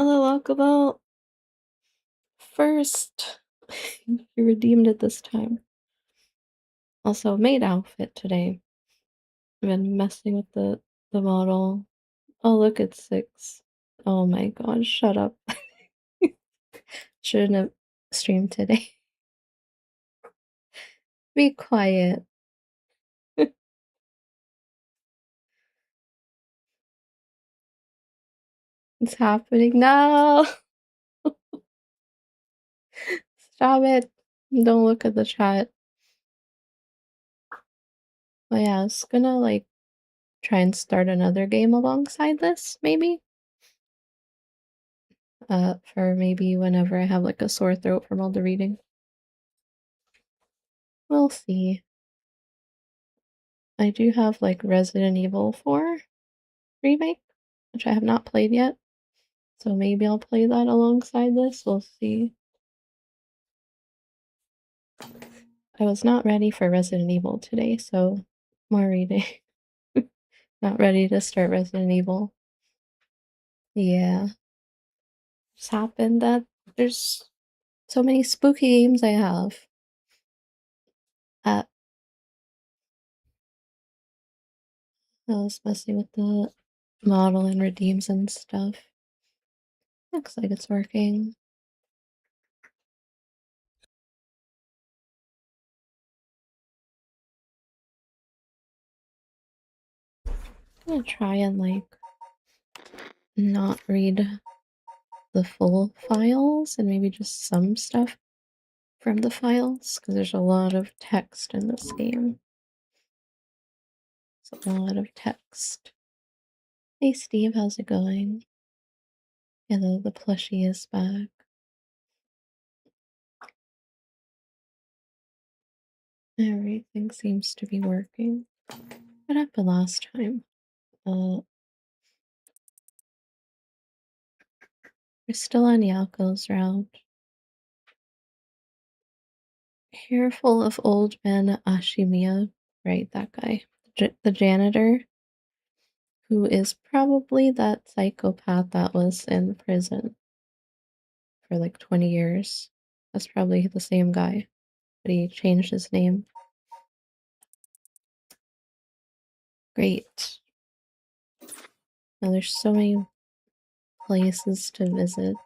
Hello, Walkabout. First, you redeemed it this time. Also, maid outfit today. I've been messing with the model. Oh, look, it's 6. Oh my god, shut up. Shouldn't have streamed today. Be quiet. It's happening now. Stop it. Don't look at the chat. But yeah, I was gonna like try and start another game alongside this, maybe. For maybe whenever I have like a sore throat from all the reading. We'll see. I do have like Resident Evil 4 remake, which I have not played yet. So maybe I'll play that alongside this. We'll see. I was not ready for Resident Evil today, so more reading. Not ready to start Resident Evil. Yeah. Just happened that there's so many spooky games I have. I was messing with the model and redeems and stuff. Looks like it's working. I'm gonna try and like not read the full files and maybe just some stuff from the files because there's a lot of text in this game. It's a lot of text. Hey Steve, how's it going? Yeah, the plushie is back. Everything seems to be working. What happened last time? We're still on Yako's route. Hair full of old man Ashimiya. Right, that guy. The janitor. Who is probably that psychopath that was in prison for like 20 years. That's probably the same guy, but he changed his name. Great. Now there's so many places to visit.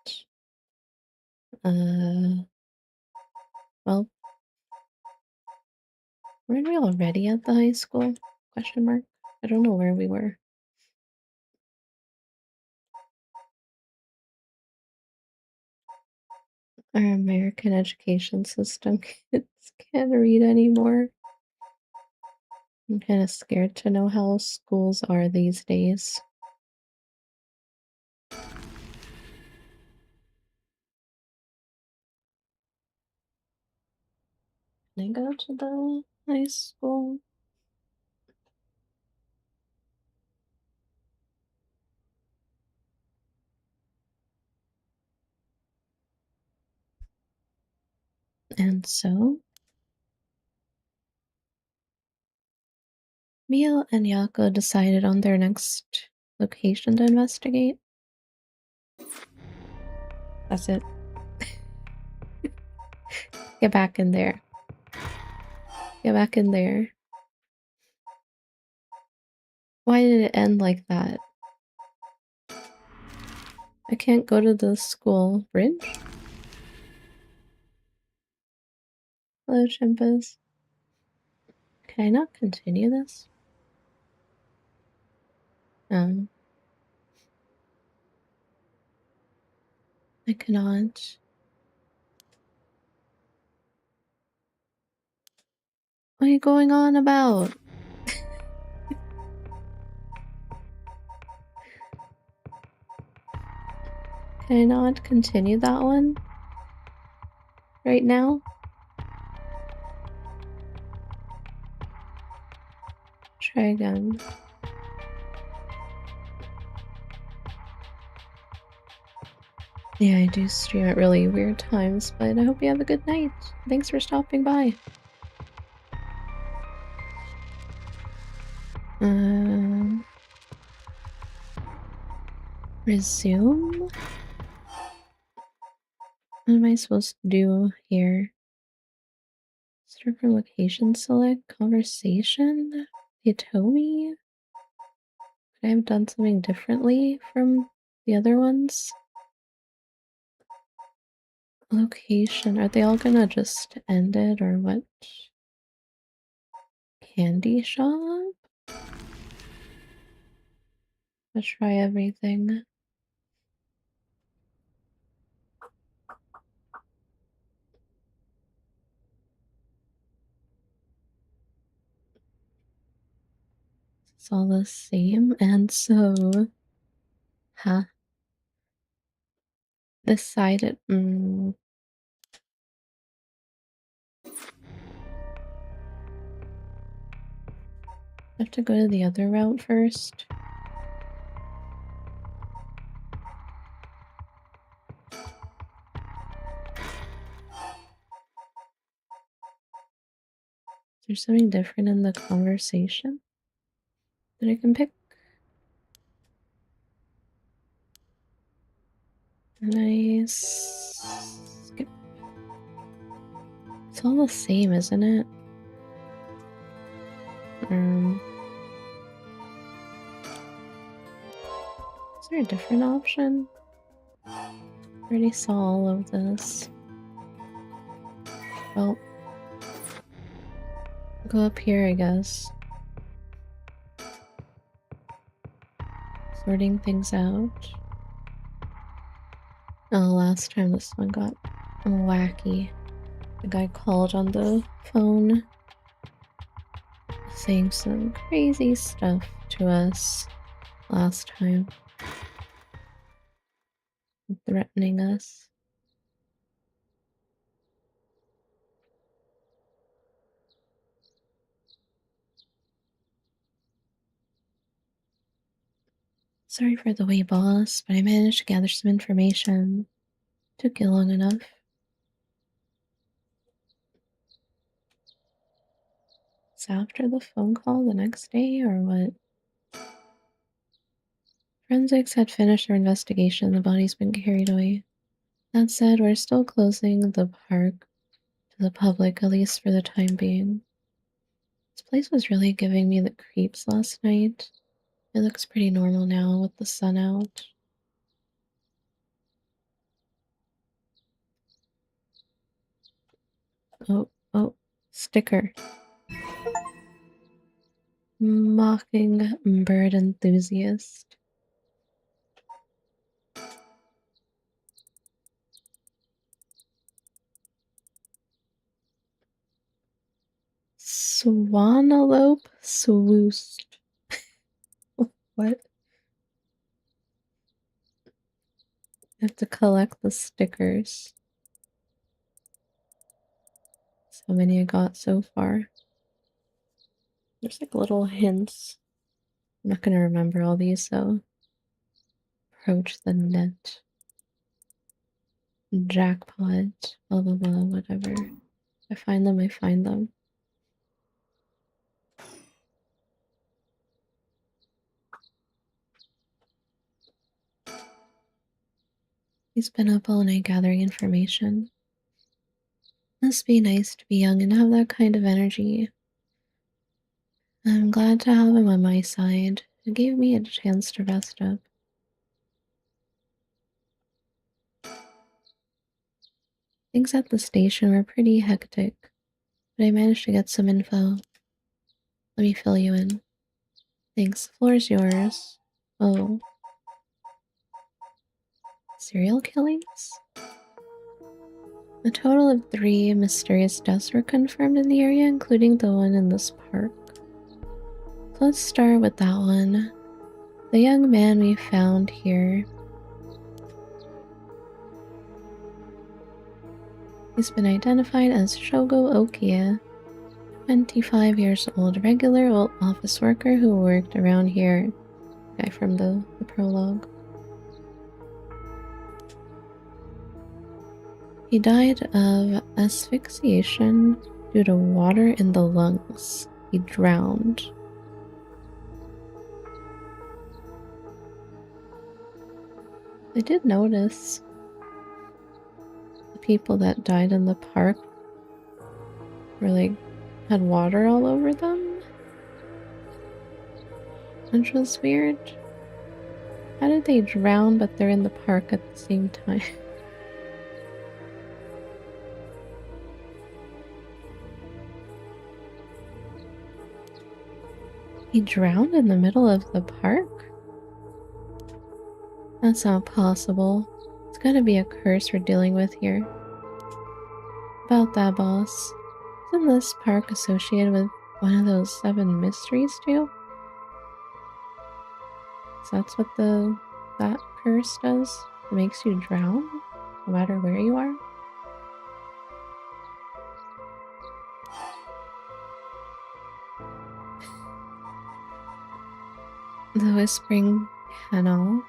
Well, weren't we already at the high school? Question mark. I don't know where we were. Our American education system, kids can't read anymore. I'm kind of scared to know how schools are these days. Can I go to the high school? And so, Mia and Yako decided on their next location to investigate. That's it. Get back in there. Get back in there. Why did it end like that? I can't go to the school bridge? Hello, Chimpas. Can I not continue this? I cannot. What are you going on about? Can I not continue that one? Right now? Try again. Yeah, I do stream at really weird times, but I hope you have a good night. Thanks for stopping by. Resume? What am I supposed to do here? Start from location, select conversation. Hitomi? Could I have done something differently from the other ones? Location. Are they all gonna just end it or what? Candy shop? Let's try everything. It's all the same, and so... Huh. Decided... I have to go to the other route first. Is there something different in the conversation that I can pick? Nice. Skip. It's all the same, isn't it? Is there a different option? I already saw all of this. Well, go up here, I guess. Sorting things out. Oh, last time this one got wacky. The guy called on the phone saying some crazy stuff to us last time. Threatening us. Sorry for the wait, boss, but I managed to gather some information. Took you long enough. It's after the phone call the next day, or what? Forensics had finished their investigation. The body's been carried away. That said, we're still closing the park to the public, at least for the time being. This place was really giving me the creeps last night. It looks pretty normal now with the sun out. Oh, sticker. Mockingbird enthusiast. Swanalope swoost. What? I have to collect the stickers. That's how many I got so far. There's like little hints. I'm not gonna remember all these, so approach the net. Jackpot. Blah blah blah, whatever. I find them, I find them. He's been up all night gathering information. Must be nice to be young and have that kind of energy. I'm glad to have him on my side. It gave me a chance to rest up. Things at the station were pretty hectic, but I managed to get some info. Let me fill you in. Thanks, the floor's yours. Oh. Serial killings? A total of 3 mysterious deaths were confirmed in the area, including the one in this park. So let's start with that one. The young man we found here. He's been identified as Shogo Okia, 25 years old, regular old office worker who worked around here. Guy from the prologue. He died of asphyxiation due to water in the lungs. He drowned. I did notice people that died in the park were like had water all over them, which was weird. How did they drown but they're in the park at the same time? He drowned in the middle of the park? That's not possible. It's gotta be a curse we're dealing with here. About that, boss. Isn't this park associated with one of those 7 mysteries too? So that's what that curse does? It makes you drown? No matter where you are? The Whispering Kennel.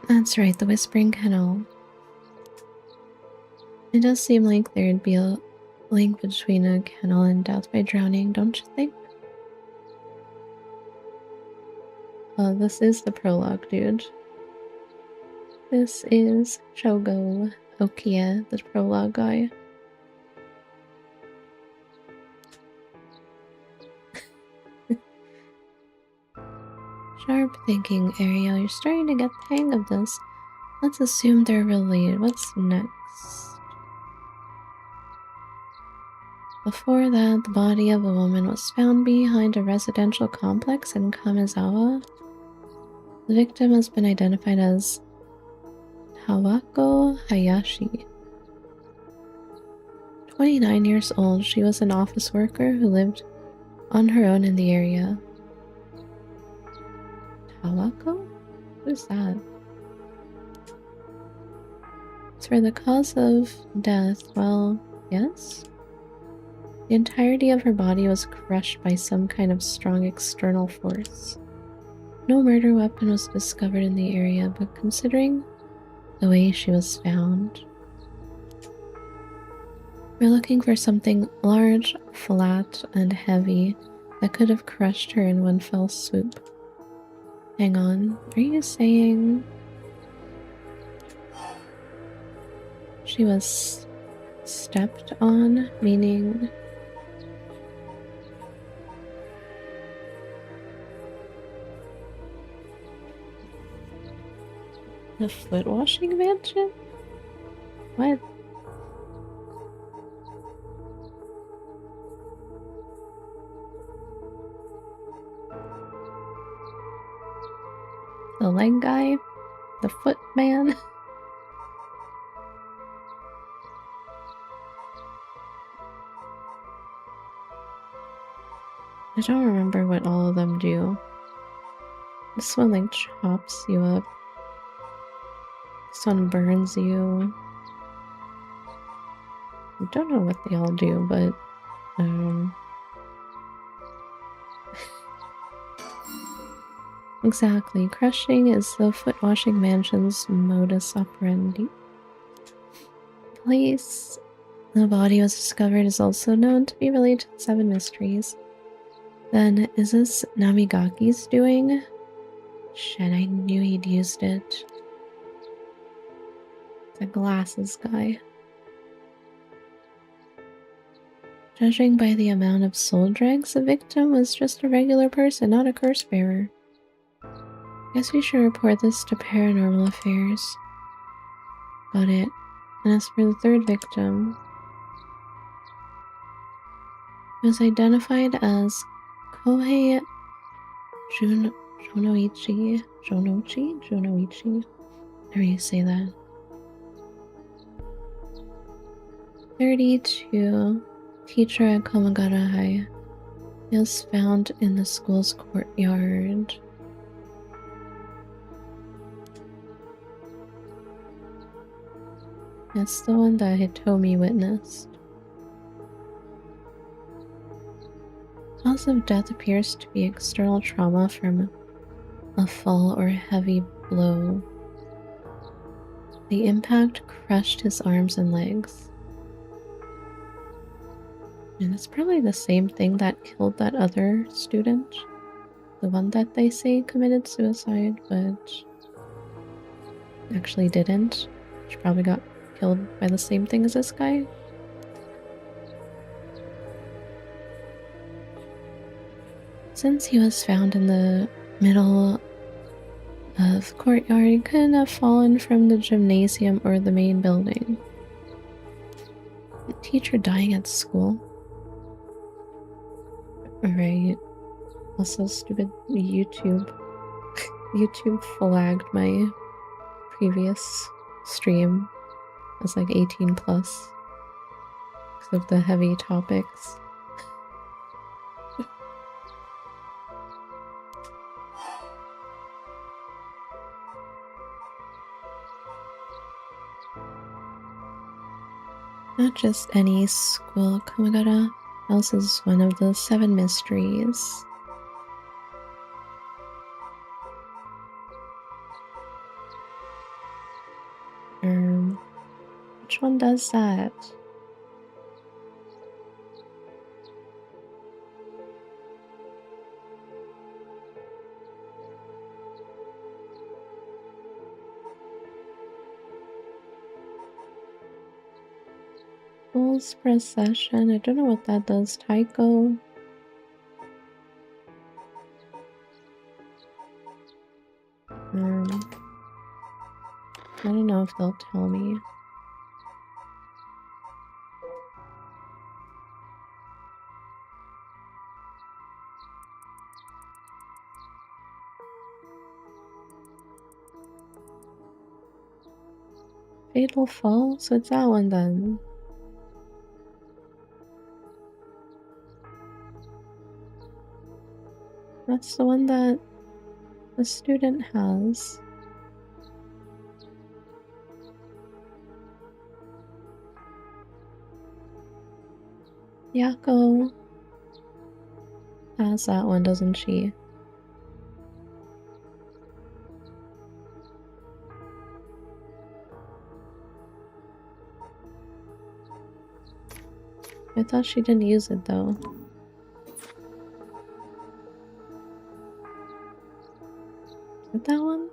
That's right, the Whispering Kennel. It does seem like there'd be a link between a kennel and death by drowning, don't you think? This is the prologue, dude. This is Shogo Okia, the prologue guy. Sharp thinking, Ariel. You're starting to get the hang of this. Let's assume they're related. What's next? Before that, the body of a woman was found behind a residential complex in Kamizawa. The victim has been identified as Tawako Hayashi. 29 years old, she was an office worker who lived on her own in the area. Tawako? Who's that? As for the cause of death, well, yes. The entirety of her body was crushed by some kind of strong external force. No murder weapon was discovered in the area, but considering the way she was found, we're looking for something large, flat, and heavy that could have crushed her in one fell swoop. Hang on, are you saying she was stepped on, meaning the foot washing mansion? What? The leg guy? The foot man? I don't remember what all of them do. This one like chops you up. This one burns you. I don't know what they all do, but exactly. Crushing is the foot washing mansion's modus operandi. The place the body was discovered is also known to be related to the 7 mysteries. Then, is this Namigaki's doing? Shit, I knew he'd used it. The glasses guy. Judging by the amount of soul dregs, the victim was just a regular person, not a curse bearer. Guess we should report this to Paranormal Affairs. Got it. And as for the 3rd victim, it was identified as Kohei Jonoichi. How do you say that? 32, teacher at Komagara High. He was found in the school's courtyard. That's the one that Hitomi witnessed. Cause of death appears to be external trauma from a fall or heavy blow. The impact crushed his arms and legs. And it's probably the same thing that killed that other student. The one that they say committed suicide, but actually didn't. She probably got killed by the same thing as this guy. Since he was found in the middle of the courtyard, he couldn't have fallen from the gymnasium or the main building. The teacher dying at school. Right. Also stupid YouTube. YouTube flagged my previous stream as like 18 plus because of the heavy topics. Not just any school Kamigara, else is one of the 7 mysteries. Which one does that? Fool's Procession. I don't know what that does. Taiko. I don't know if they'll tell me. Fatal Fall? So it's that one then. That's the one that the student has. Yako has that one, doesn't she? I thought she didn't use it though. Is it that one?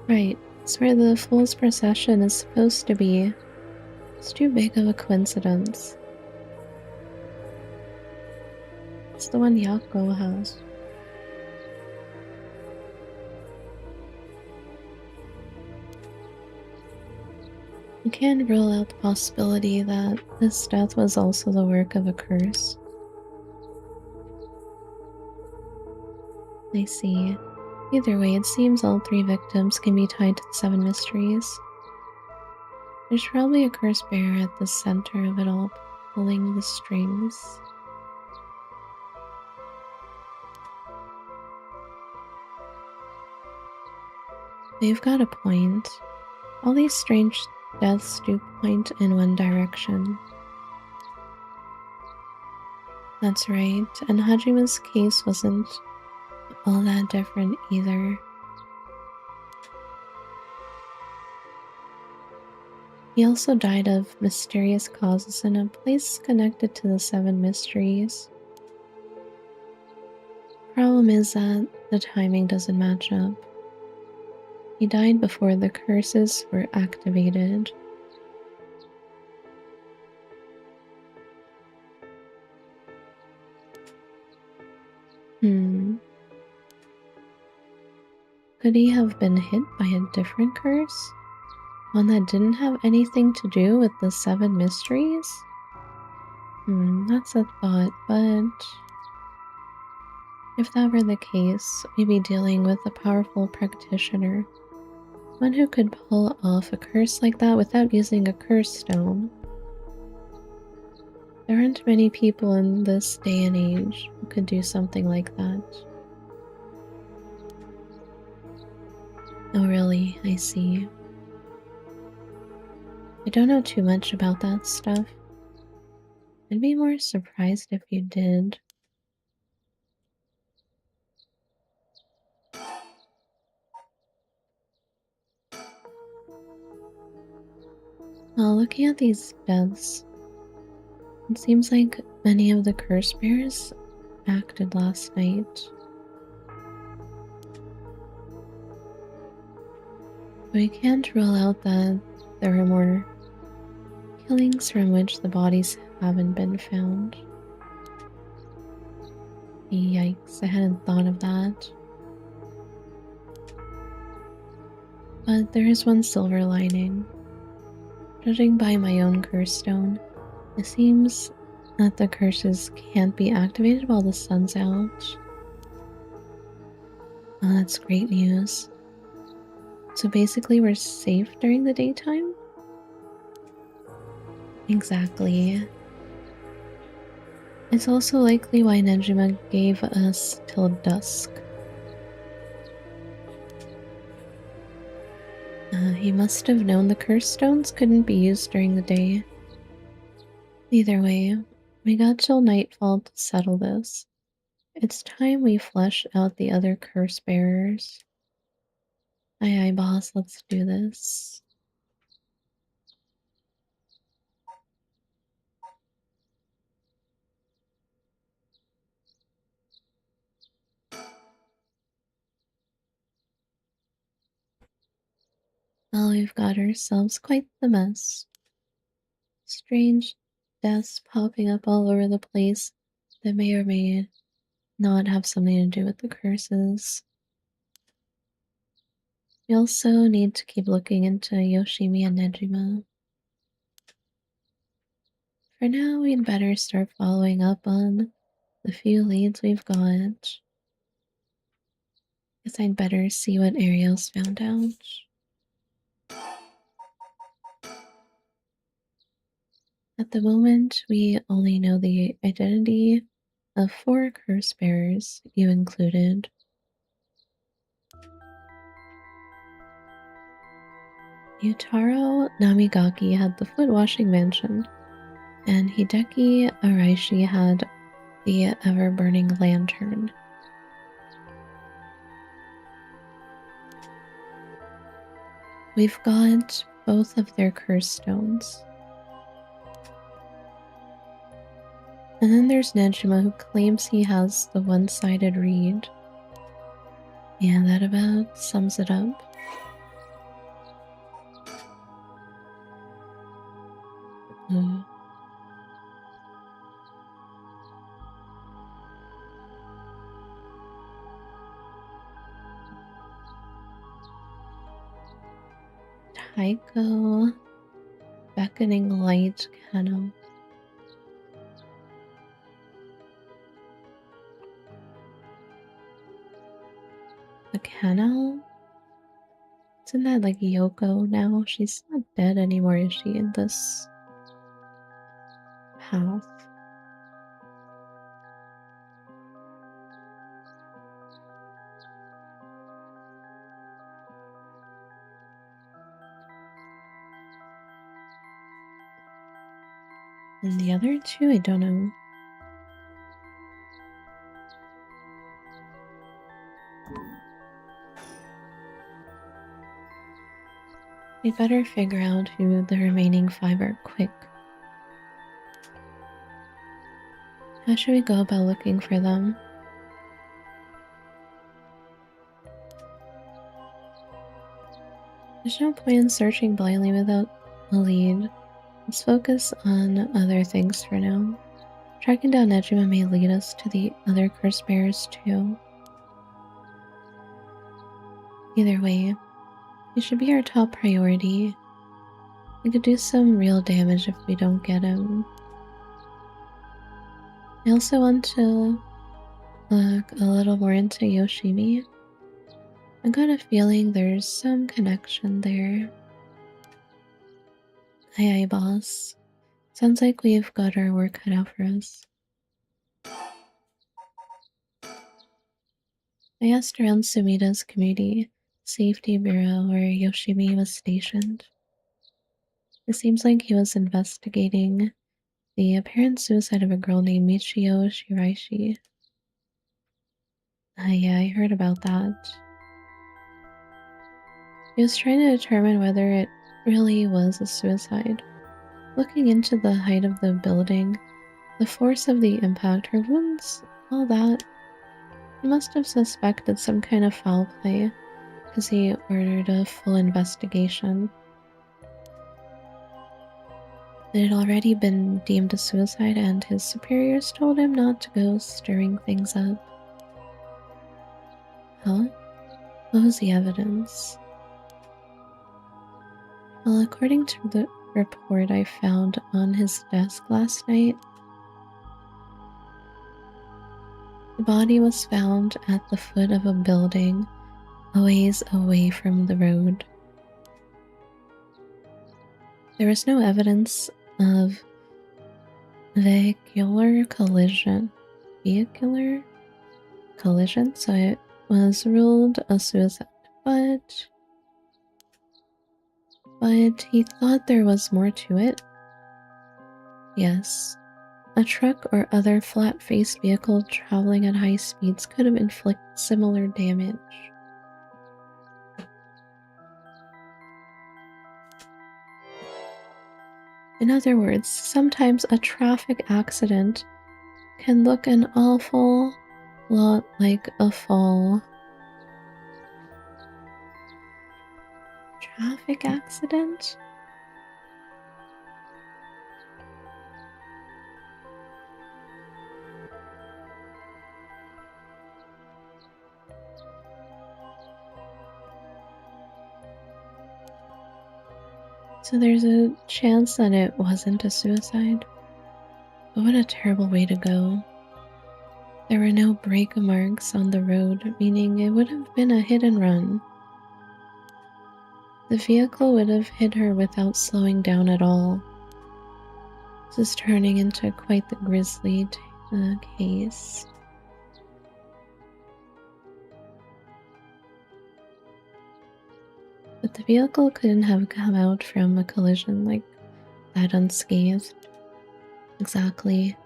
Right, it's where the Fool's Procession is supposed to be. It's too big of a coincidence. It's the one Yako has. You can't rule out the possibility that this death was also the work of a curse. I see. Either way, it seems all 3 victims can be tied to the 7 mysteries. There's probably a curse bearer at the center of it all, pulling the strings. They've got a point. All these strange deaths do point in one direction. That's right, and Hajima's case wasn't all that different either. He also died of mysterious causes in a place connected to the 7 mysteries. Problem is that the timing doesn't match up. He died before the curses were activated. Could he have been hit by a different curse? One that didn't have anything to do with the 7 mysteries? That's a thought, but if that were the case, we'd be dealing with a powerful practitioner. One who could pull off a curse like that without using a curse stone. There aren't many people in this day and age who could do something like that. Oh really, I see. I don't know too much about that stuff. I'd be more surprised if you did. Well, looking at these deaths, It seems like many of the curse bears acted last night. We can't rule out that there are more killings from which the bodies haven't been found. Yikes, I hadn't thought of that. But there is one silver lining. Judging by my own curse stone, it seems that the curses can't be activated while the sun's out. Oh, that's great news. So basically we're safe during the daytime? Exactly. It's also likely why Nejima gave us till dusk. He must have known the curse stones couldn't be used during the day. Either way, we got till nightfall to settle this. It's time we flesh out the other curse bearers. Aye, boss, let's do this. Well, we've got ourselves quite the mess. Strange deaths popping up all over the place that may or may not have something to do with the curses. We also need to keep looking into Yoshimi and Nejima. For now, we'd better start following up on the few leads we've got. Guess I'd better see what Ariel's found out. At the moment, we only know the identity of 4 curse bearers, you included. Yutaro Namigaki had the foot washing mansion, and Hideki Araishi had the ever-burning lantern. We've got both of their curse stones. And then there's Nejima, who claims he has the one-sided read. Yeah, that about sums it up. Taiko, beckoning light canal. The canal? Isn't that like Yoko now? She's not dead anymore, is she, in this path? And the other two, I don't know. We better figure out who the remaining 5 are quick. How should we go about looking for them? There's no point in searching blindly without a lead. Let's focus on other things for now. Tracking down Nejima may lead us to the other curse bearers too. Either way, he should be our top priority. We could do some real damage if we don't get him. I also want to look a little more into Yoshimi. I got a feeling there's some connection there. Aye, aye, boss. Sounds like we've got our work cut out for us. I asked around Sumida's community safety bureau where Yoshimi was stationed. It seems like he was investigating the apparent suicide of a girl named Michio Shiraishi. Yeah, I heard about that. He was trying to determine whether it really was a suicide. Looking into the height of the building, The force of the impact, her wounds, all that. He must have suspected some kind of foul play, because he ordered a full investigation. It had already been deemed a suicide, and his superiors told him not to go stirring things up. Huh? What was the evidence? Well, according to the report I found on his desk last night, the body was found at the foot of a building, a ways away from the road. There was no evidence of vehicular collision, so it was ruled a suicide, but he thought there was more to it. Yes, a truck or other flat-faced vehicle traveling at high speeds could have inflicted similar damage. In other words, sometimes a traffic accident can look an awful lot like a fall. Traffic accident? So there's a chance that it wasn't a suicide. But what a terrible way to go. There were no brake marks on the road, meaning it would have been a hit and run. The vehicle would have hit her without slowing down at all. This is turning into quite the grisly case. But the vehicle couldn't have come out from a collision like that unscathed. Exactly.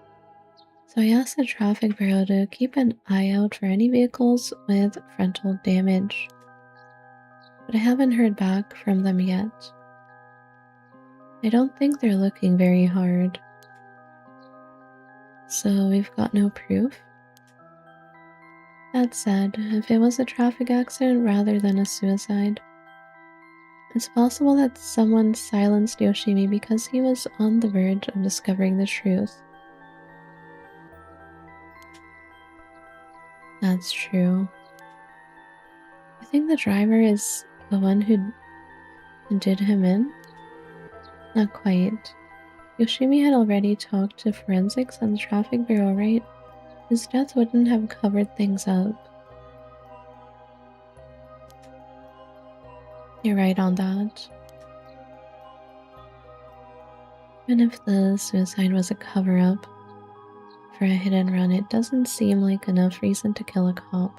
So I asked the traffic bureau to keep an eye out for any vehicles with frontal damage. But I haven't heard back from them yet. I don't think they're looking very hard. So we've got no proof. That said, if it was a traffic accident rather than a suicide, it's possible that someone silenced Yoshimi because he was on the verge of discovering the truth. That's true. I think the driver is the one who did him in? Not quite. Yoshimi had already talked to forensics and the traffic bureau, right? His death wouldn't have covered things up. You're right on that. Even if the suicide was a cover-up for a hit and run, it doesn't seem like enough reason to kill a cop.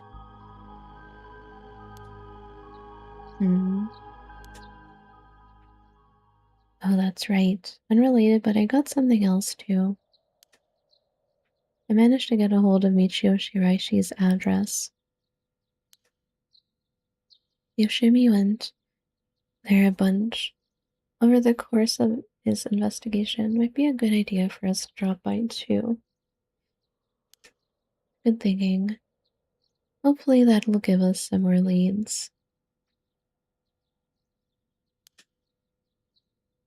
Oh, that's right. Unrelated, but I got something else too. I managed to get a hold of Michio Shiraishi's address. Yoshimi went there a bunch over the course of his investigation. Might be a good idea for us to drop by too. Good thinking. Hopefully that will give us some more leads.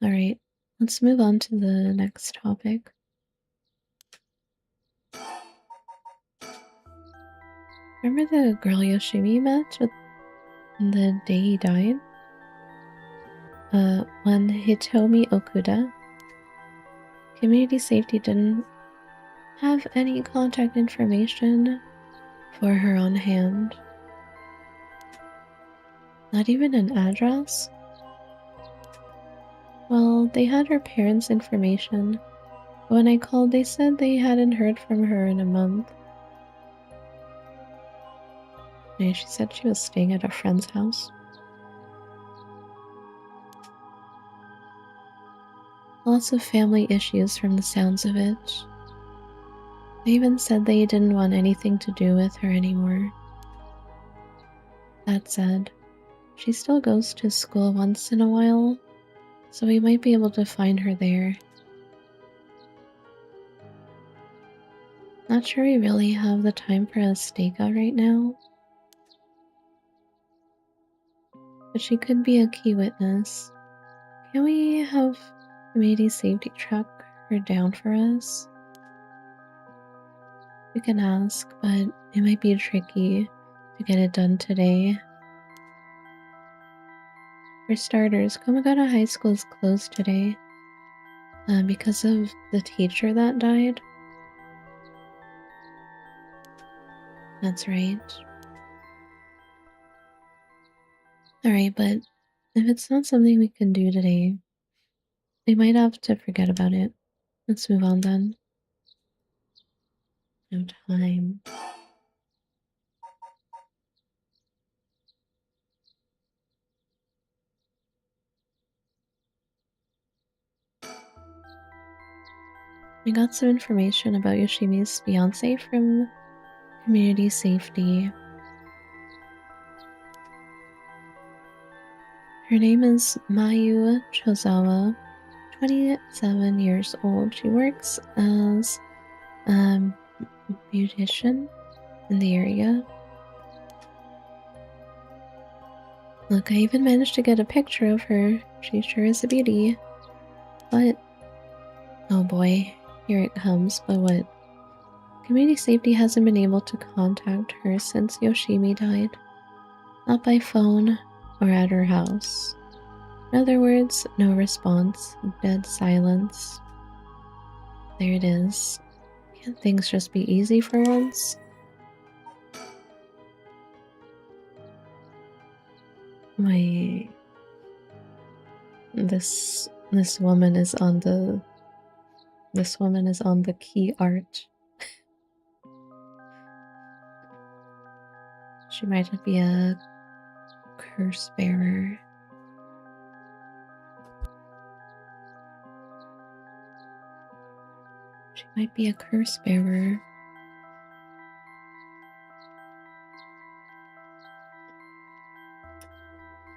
Alright, let's move on to the next topic. Remember the girl Yoshimi met with the day he died? One Hitomi Okuda. Community safety didn't have any contact information for her on hand. Not even an address? Well, they had her parents' information. When I called, they said they hadn't heard from her in a month. Yeah, she said she was staying at a friend's house. Lots of family issues from the sounds of it. They even said they didn't want anything to do with her anymore. That said, she still goes to school once in a while, so we might be able to find her there. Not sure we really have the time for a stakeout right now, but she could be a key witness. Can we have community safety track her down for us? We can ask, but it might be tricky to get it done today. For starters, Komagata High School is closed today because of the teacher that died. That's right. Alright, but if it's not something we can do today, we might have to forget about it. Let's move on then. No time. We got some information about Yoshimi's fiance from community safety. Her name is Mayu Chozawa, 27 years old. She works as a beautician in the area. Look, I even managed to get a picture of her. She sure is a beauty. But, oh boy, here it comes. But what? Community safety hasn't been able to contact her since Yoshimi died. Not by phone or at her house. In other words, no response. Dead silence. There it is. Can't things just be easy for once? Wait. This woman is on the key art. She might be a curse bearer. She might be a curse bearer.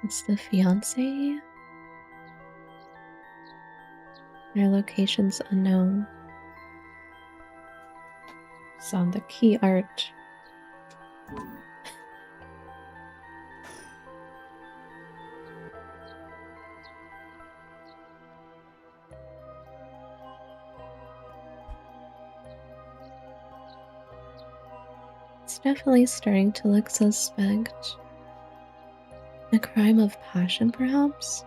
It's the fiance. Their location's unknown. It's on the key art. It's definitely starting to look suspect. A crime of passion, perhaps?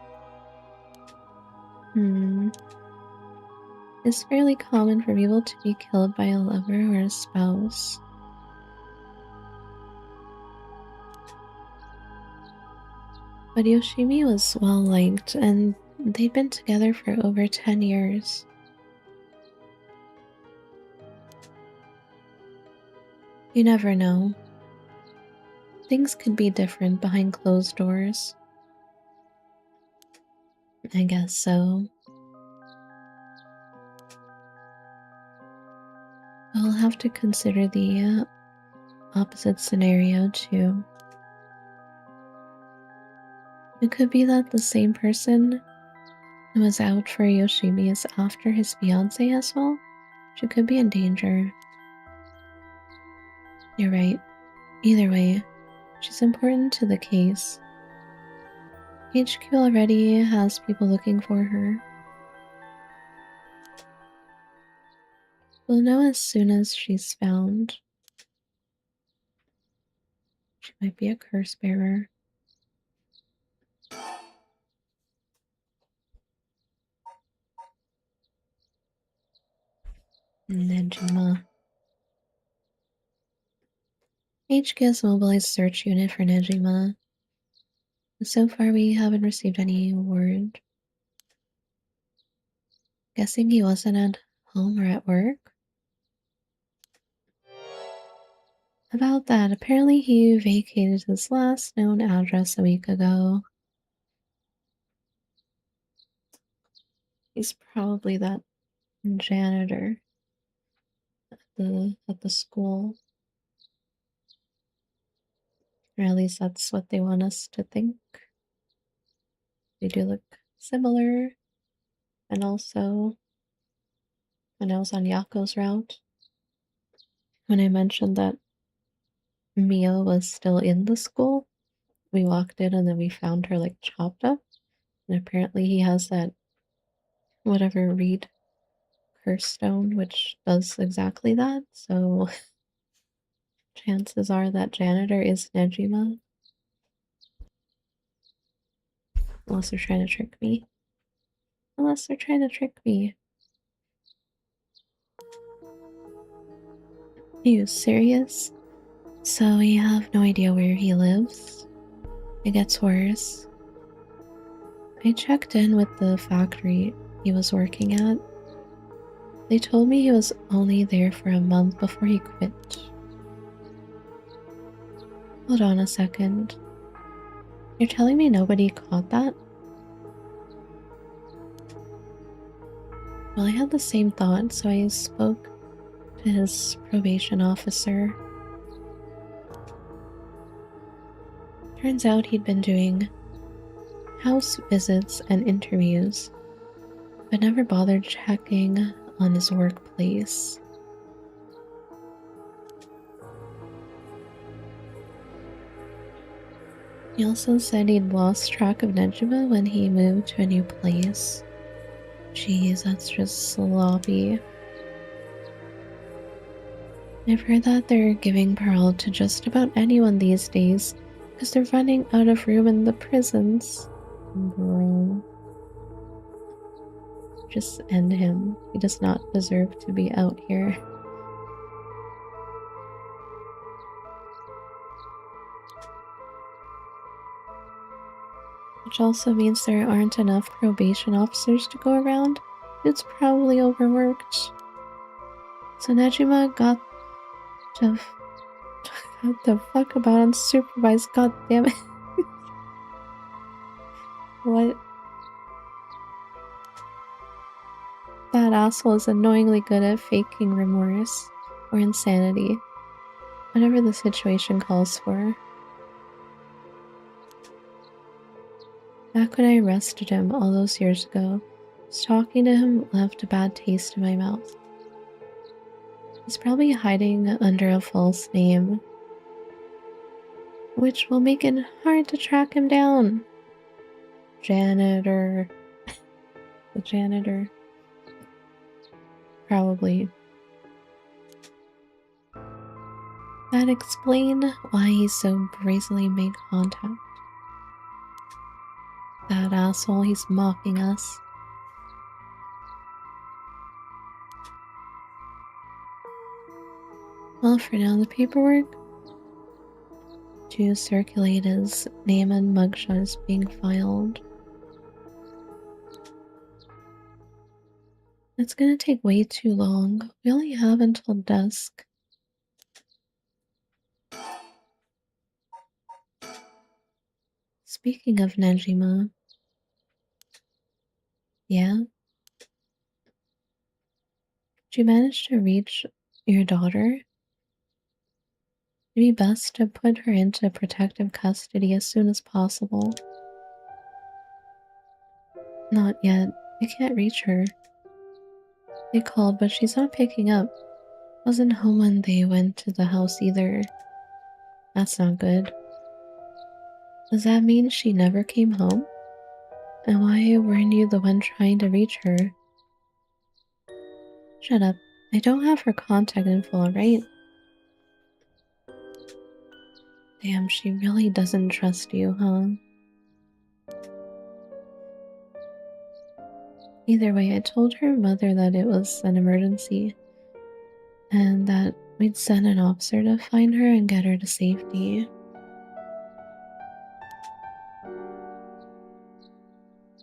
It's fairly common for people to be killed by a lover or a spouse. But Yoshimi was well liked, and they'd been together for over 10 years. You never know. Things could be different behind closed doors. I guess so. We'll have to consider the opposite scenario too. It could be that the same person who was out for Yoshimi is after his fiancée as well. She could be in danger. You're right. Either way, she's important to the case. HQ already has people looking for her. We'll know as soon as she's found. She might be a curse bearer. Nejima. HQ has mobilized search unit for Nejima. So far we haven't received any word. Guessing he wasn't at home or at work? About that, apparently he vacated his last known address a week ago. He's probably that janitor at the school. Or at least that's what they want us to think. They do look similar. And also, when I was on Yako's route, when I mentioned that Mia was still in the school, we walked in and then we found her like chopped up. And apparently he has that whatever reed curse stone, which does exactly that. So chances are that janitor is Nejima. Unless they're trying to trick me. Unless they're trying to trick me. Are you serious? So we have no idea where he lives. It gets worse. I checked in with the factory he was working at. They told me he was only there for a month before he quit. Hold on a second. You're telling me nobody caught that? Well, I had the same thought, so I spoke to his probation officer. Turns out he'd been doing house visits and interviews, but never bothered checking on his workplace. He also said he'd lost track of Nejima when he moved to a new place. Jeez, that's just sloppy. I've heard that they're giving parole to just about anyone these days because they're running out of room in the prisons. Bro. Just end him. He does not deserve to be out here. Which also means there aren't enough probation officers to go around. It's probably overworked. So Nejima got the fuck about unsupervised, god damn it. What? That asshole is annoyingly good at faking remorse or insanity. Whatever the situation calls for. Back when I arrested him all those years ago, just talking to him left a bad taste in my mouth. He's probably hiding under a false name, which will make it hard to track him down. Janitor. The janitor. Probably. That explain why he so brazenly made contact. That asshole, he's mocking us. Well, for now, the paperwork to circulate his name and mugshot is being filed. It's gonna take way too long. We only have until dusk. Speaking of Nejima. Yeah? Did you manage to reach your daughter? It'd be best to put her into protective custody as soon as possible. Not yet. I can't reach her. They called, but she's not picking up. Wasn't home when they went to the house either. That's not good. Does that mean she never came home? And why weren't you the one trying to reach her? Shut up. I don't have her contact info, alright? Damn, she really doesn't trust you, huh? Either way, I told her mother that it was an emergency and that we'd send an officer to find her and get her to safety.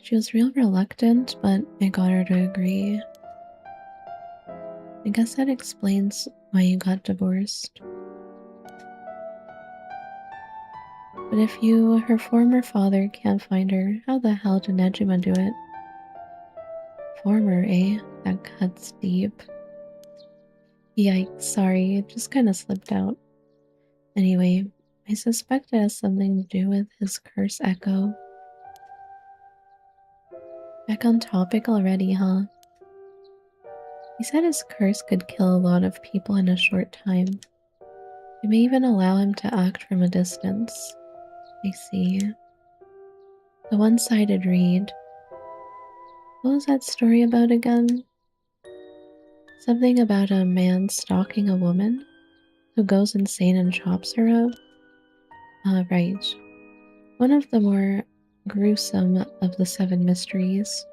She was real reluctant, but I got her to agree. I guess that explains why you got divorced. But if you, her former father, can't find her, how the hell did Nejima do it? Former, eh? That cuts deep. Yikes, sorry, it just kinda slipped out. Anyway, I suspect it has something to do with his curse echo. Back on topic already, huh? He said his curse could kill a lot of people in a short time. It may even allow him to act from a distance. I see. The one-sided read. What was that story about again? Something about a man stalking a woman who goes insane and chops her up? Right. One of the more gruesome of the 7 mysteries.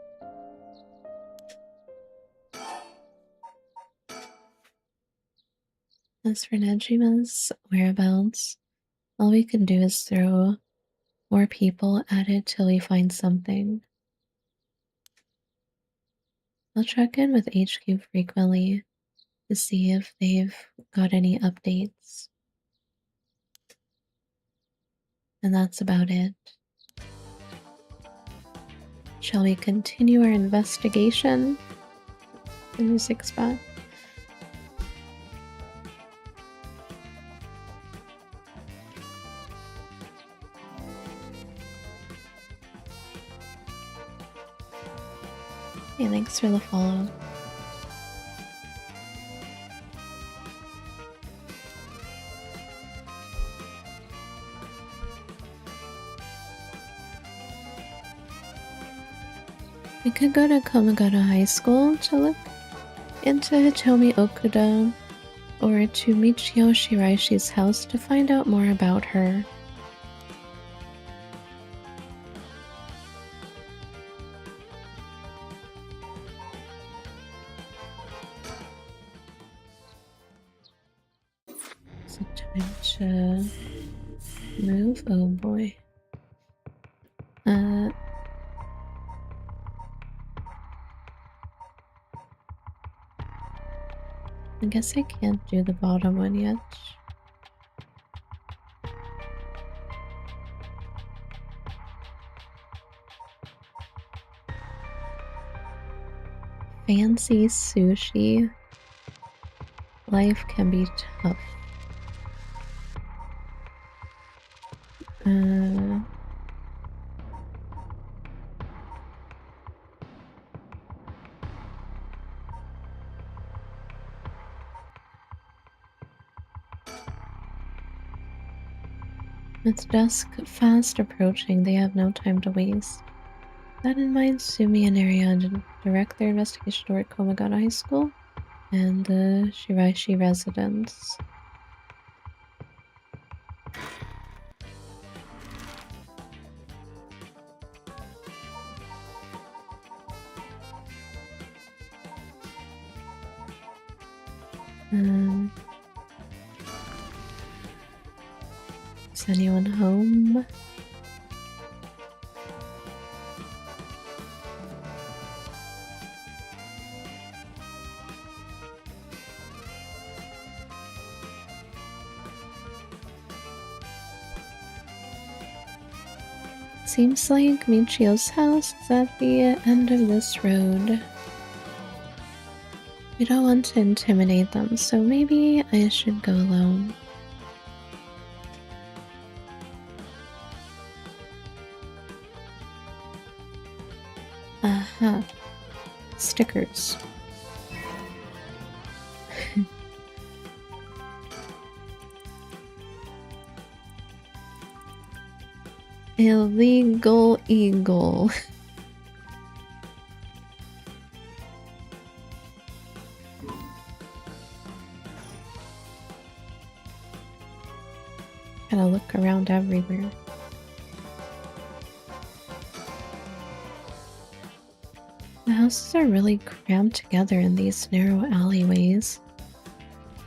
As for Nejima's whereabouts, all we can do is throw more people at it till we find something. I'll check in with HQ frequently to see if they've got any updates. And that's about it. Shall we continue our investigation? The music's back. Hey, thanks for the follow. We could go to Komagata High School to look into Hitomi Okuda or to Michio Shiraishi's house to find out more about her. Is it time to move? Oh boy. I guess I can't do the bottom one yet. Fancy sushi. Life can be tough. It's dusk, fast approaching. They have no time to waste. That in mind, Sumi and Ariane direct their investigation toward Komagata High School and the Shiraishi residence. Is anyone home? Seems like Michio's house is at the end of this road. We don't want to intimidate them, so maybe I should go alone. Aha. Stickers. Illegal eagle. Gotta look around everywhere. The houses are really crammed together in these narrow alleyways.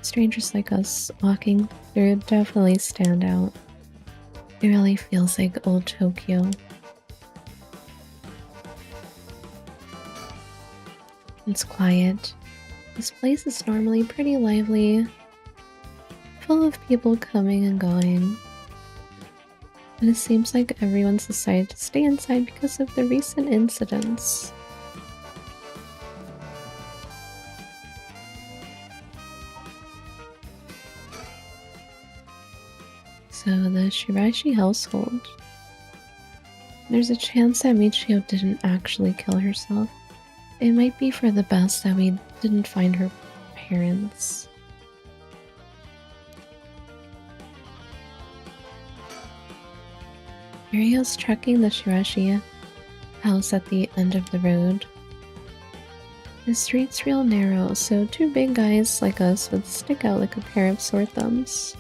Strangers like us walking through definitely stand out. It really feels like old Tokyo. It's quiet. This place is normally pretty lively, full of people coming and going. And it seems like everyone's decided to stay inside because of the recent incidents. So the Shiraishi household. There's a chance that Michio didn't actually kill herself. it might be for the best that we didn't find her parents. Mario's checking the Shirashi house at the end of the road. The street's real narrow, so two big guys like us would stick out like a pair of sore thumbs.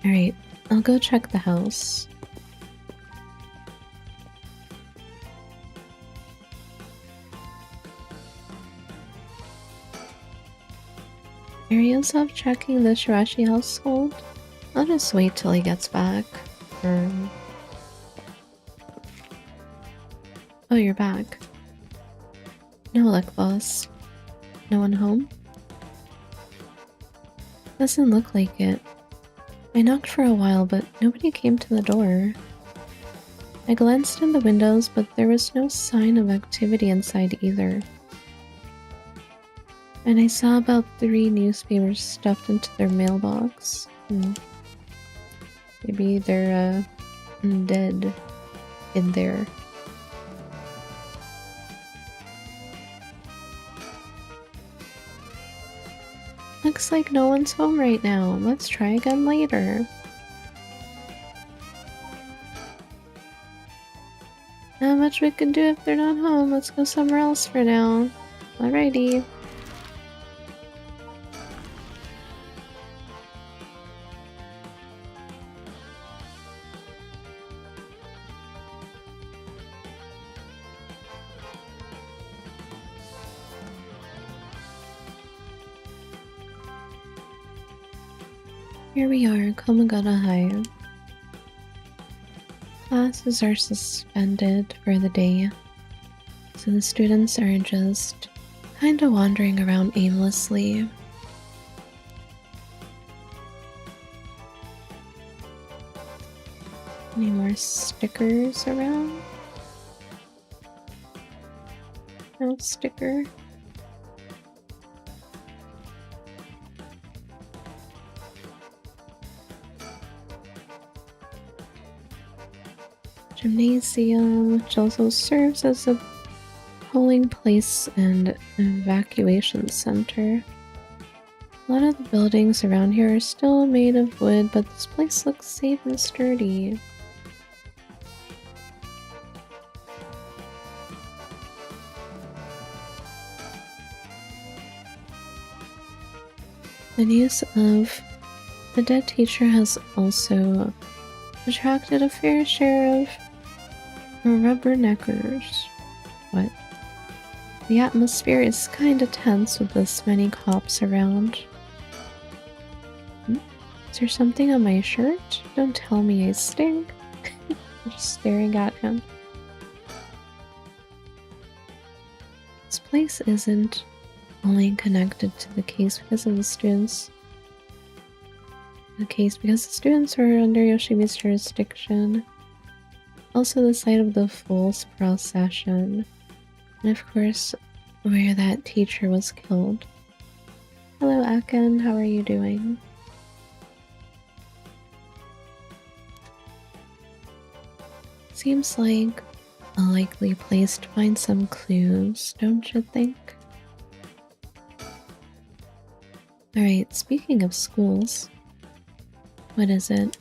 Alright, I'll go check the house. Mario's off checking the Shirashi household. I'll just wait till he gets back. Oh, you're back. No luck, boss. No one home? Doesn't look like it. I knocked for a while, but nobody came to the door. I glanced in the windows, but there was no sign of activity inside either. And I saw about 3 newspapers stuffed into their mailbox. Maybe they're dead in there. Looks like no one's home right now. Let's try again later. Not much we can do if they're not home. Let's go somewhere else for now. Alrighty. Here we are, Komagata High. Classes are suspended for the day, so the students are just kinda wandering around aimlessly. Any more stickers around? No sticker. Gymnasium, which also serves as a polling place and evacuation center. A lot of the buildings around here are still made of wood, but this place looks safe and sturdy. The news of the dead teacher has also attracted a fair share of rubberneckers. What? The atmosphere is kinda tense with this many cops around. Is there something on my shirt? Don't tell me I stink. I'm just staring at him. This place isn't only connected to the case because of the students. The case because the students were under Yoshimi's jurisdiction. Also the site of the Fool's procession. And of course, where that teacher was killed. Hello Aken, how are you doing? Seems like a likely place to find some clues, don't you think? Alright, speaking of schools, what is it?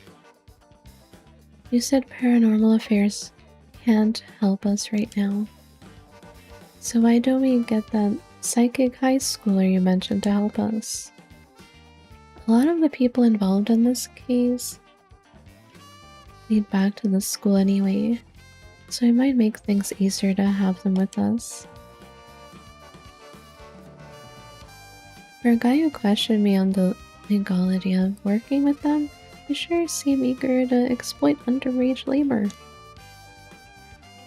You said paranormal affairs can't help us right now. So why don't we get that psychic high schooler you mentioned to help us? A lot of the people involved in this case lead back to the school anyway, so it might make things easier to have them with us. For a guy who questioned me on the legality of working with them, you sure seem eager to exploit underage labor.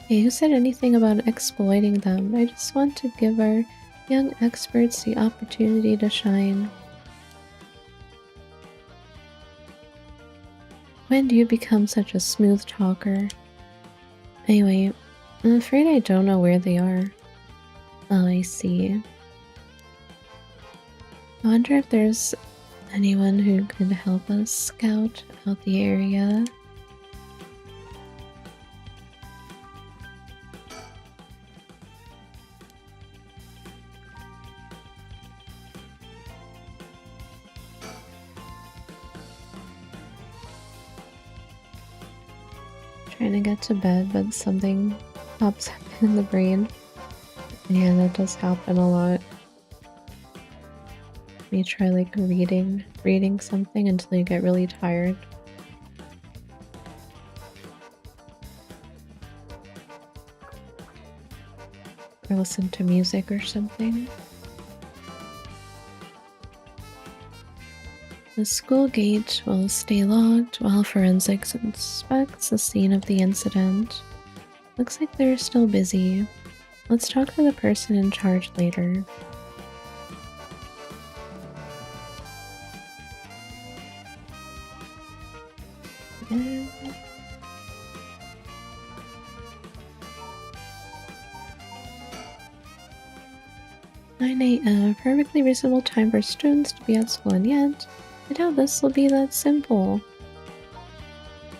Hey, who said anything about exploiting them? I just want to give our young experts the opportunity to shine. When do you become such a smooth talker? Anyway, I'm afraid I don't know where they are. Oh, I see. I wonder if there's anyone who could help us scout out the area. Trying to get to bed, but something pops up in the brain. Yeah, that does happen a lot. You try like reading something until you get really tired. Or listen to music or something. The school gate will stay locked while forensics inspects the scene of the incident. Looks like they're still busy. Let's talk to the person in charge later. And 9 a.m. Perfectly reasonable time for students to be at school, and yet I doubt this will be that simple.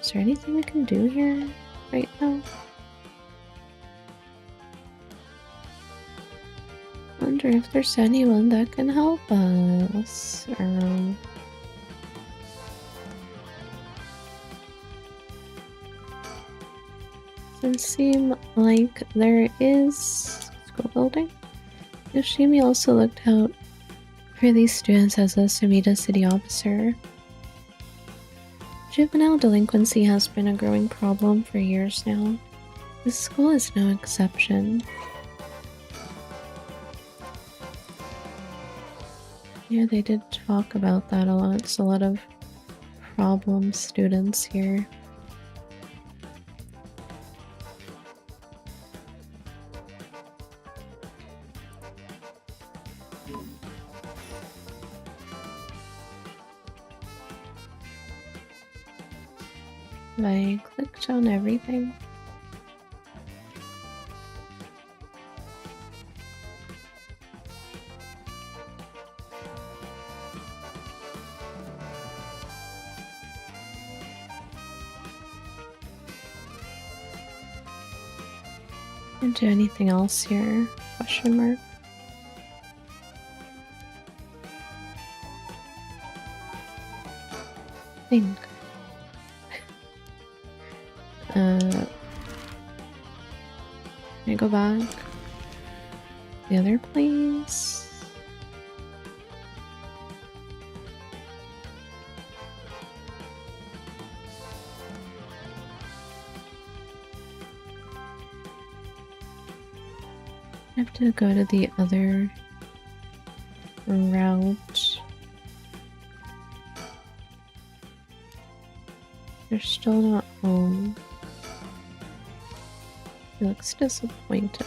Is there anything we can do here right now? Wonder if there's anyone that can help us. Doesn't seem like there is. School building. Yoshimi also looked out for these students as a Sumida city officer. Juvenile delinquency has been a growing problem for years now. This school is no exception. Yeah, they did talk about that a lot. It's a lot of problem students here. I clicked on everything. Can't do anything else here? Question mark. Think. Can I go back? The other place? I have to go to the other route. They're still not home. He looks disappointed.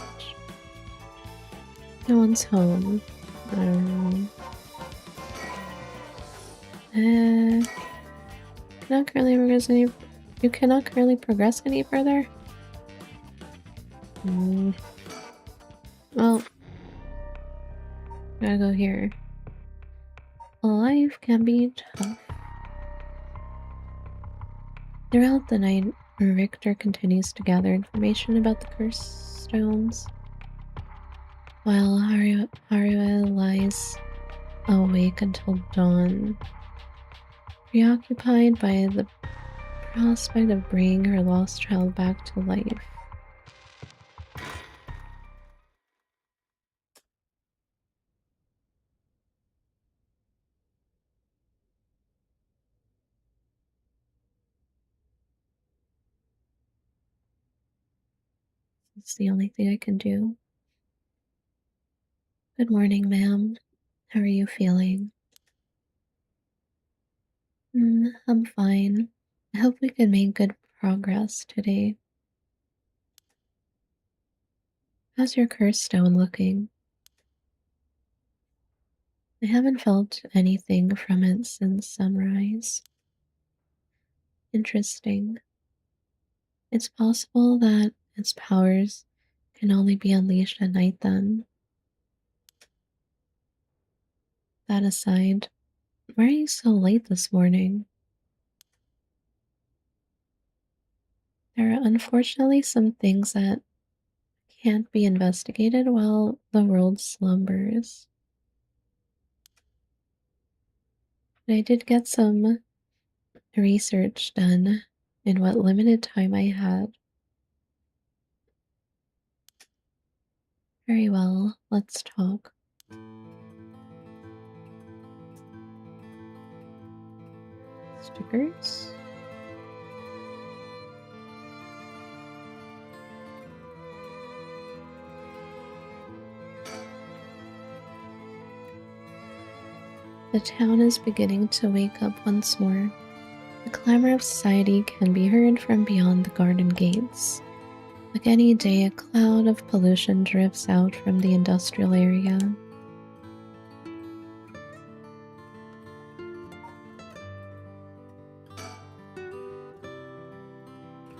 No one's home. Cannot currently progress any. You cannot currently progress any further. Well, gotta go here. Life can be tough. Throughout the night, Richter continues to gather information about the cursed stones, while Haruo lies awake until dawn, preoccupied by the prospect of bringing her lost child back to life. It's the only thing I can do. Good morning, ma'am. How are you feeling? I'm fine. I hope we can make good progress today. How's your curse stone looking? I haven't felt anything from it since sunrise. Interesting. It's possible that its powers can only be unleashed at night then. That aside, why are you so late this morning? There are unfortunately some things that can't be investigated while the world slumbers. But I did get some research done in what limited time I had. Very well, let's talk. Stickers? The town is beginning to wake up once more. The clamor of society can be heard from beyond the garden gates. Like any day, a cloud of pollution drifts out from the industrial area.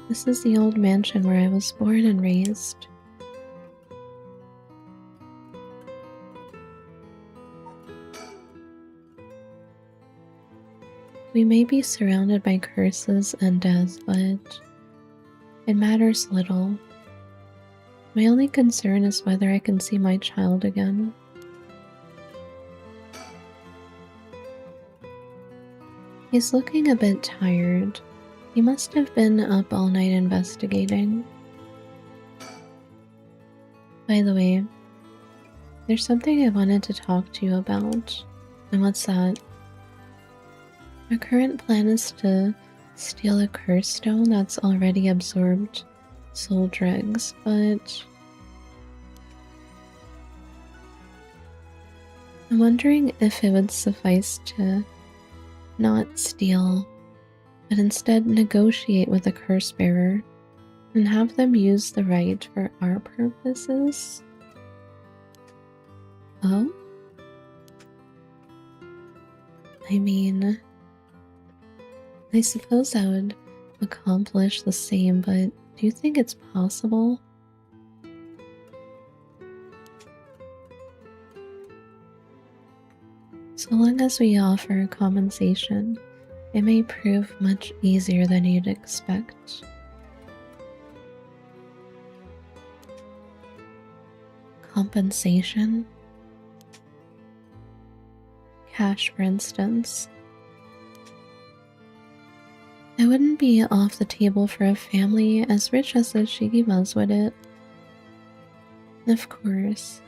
This is the old mansion where I was born and raised. We may be surrounded by curses and death, but it matters little. My only concern is whether I can see my child again. He's looking a bit tired. He must have been up all night investigating. By the way, there's something I wanted to talk to you about. And what's that? Our current plan is to steal a curse stone that's already absorbed soul dregs, but I'm wondering if it would suffice to not steal, but instead negotiate with the curse bearer and have them use the right for our purposes. Oh? I mean, I suppose that would accomplish the same, but do you think it's possible? So long as we offer compensation, it may prove much easier than you'd expect. Compensation? Cash, for instance. I wouldn't be off the table for a family as rich as the Shigimas, would it? Of course.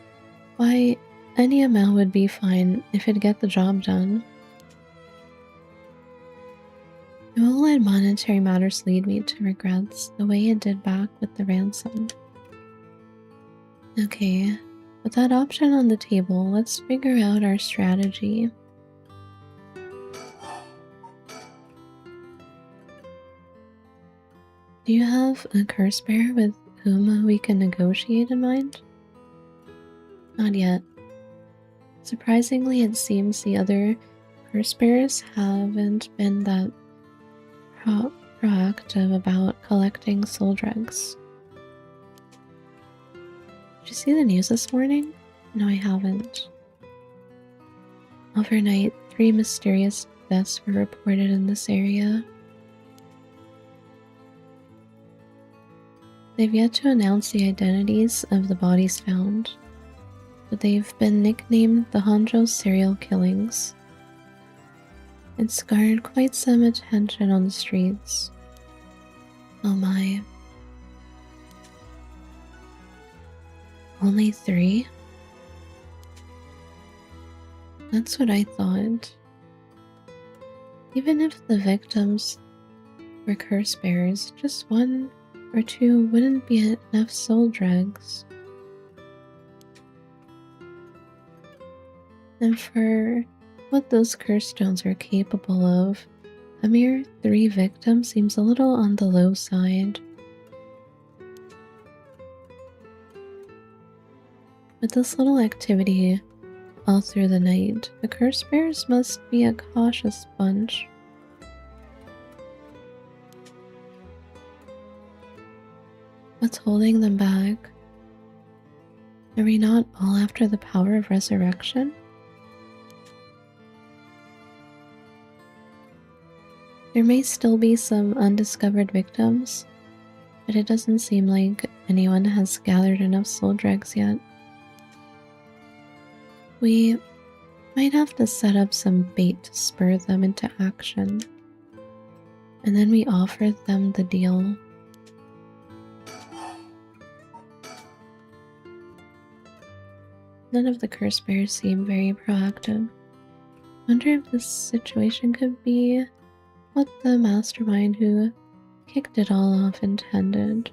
Why, any amount would be fine if it'd get the job done. I won't let monetary matters lead me to regrets the way it did back with the ransom. Okay, with that option on the table, let's figure out our strategy. Do you have a curse bearer with whom we can negotiate in mind? Not yet. Surprisingly, it seems the other curse bearers haven't been that proactive about collecting soul dregs. Did you see the news this morning? No, I haven't. Overnight, 3 mysterious deaths were reported in this area. They've yet to announce the identities of the bodies found, but they've been nicknamed the Honjo serial killings. It's garnered quite some attention on the streets. Oh my. Only 3? That's what I thought. Even if the victims were curse bearers, just 1 or 2 wouldn't be enough soul dregs. And for what those curse stones are capable of, a mere 3 victims seems a little on the low side. With this little activity all through the night, the curse bearers must be a cautious bunch. What's holding them back? Are we not all after the power of resurrection? There may still be some undiscovered victims, but it doesn't seem like anyone has gathered enough soul dregs yet. We might have to set up some bait to spur them into action. and then we offered them the deal. None of the curse bears seem very proactive. Wonder if this situation could be what the mastermind who kicked it all off intended.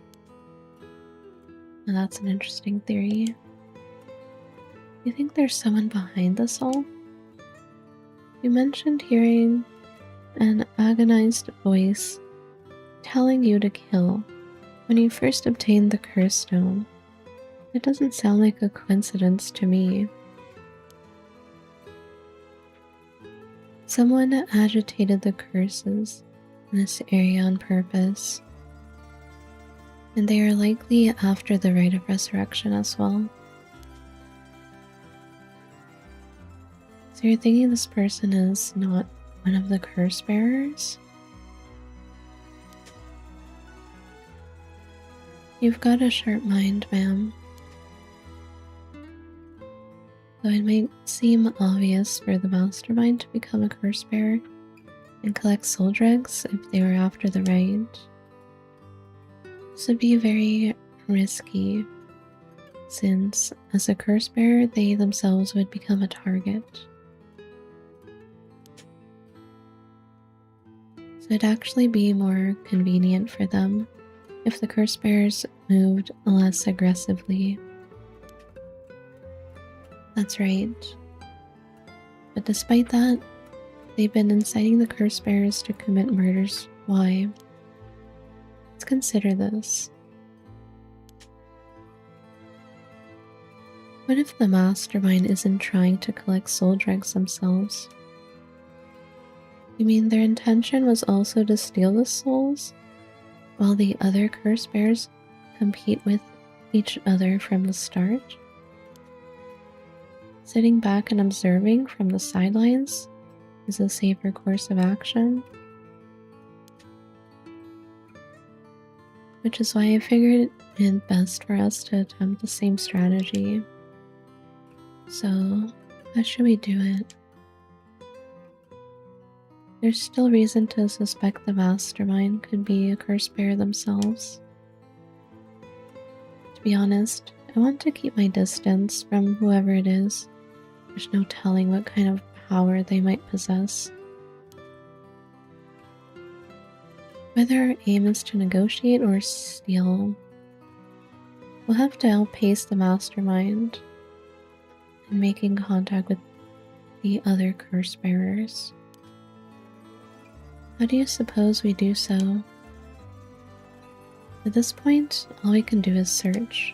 And that's an interesting theory. You think there's someone behind this all? You mentioned hearing an agonized voice telling you to kill when you first obtained the curse stone. It doesn't sound like a coincidence to me. Someone agitated the curses in this area on purpose, and they are likely after the rite of resurrection as well. So you're thinking this person is not one of the curse bearers? You've got a sharp mind, ma'am. Though it might seem obvious for the mastermind to become a curse bearer and collect soul dregs if they were after the rite, this would be very risky, since as a curse bearer they themselves would become a target. So it'd actually be more convenient for them if the curse bearers moved less aggressively. That's right. But despite that, they've been inciting the curse bearers to commit murders. Why? Let's consider this. What if the mastermind isn't trying to collect soul dregs themselves? You mean their intention was also to steal the souls, while the other curse bearers compete with each other from the start? Sitting back and observing from the sidelines is a safer course of action. Which is why I figured it best for us to attempt the same strategy. So, how should we do it? There's still reason to suspect the mastermind could be a curse bearer themselves. To be honest, I want to keep my distance from whoever it is. There's no telling what kind of power they might possess. Whether our aim is to negotiate or steal, we'll have to outpace the mastermind in making contact with the other curse bearers. How do you suppose we do so? At this point, all we can do is search.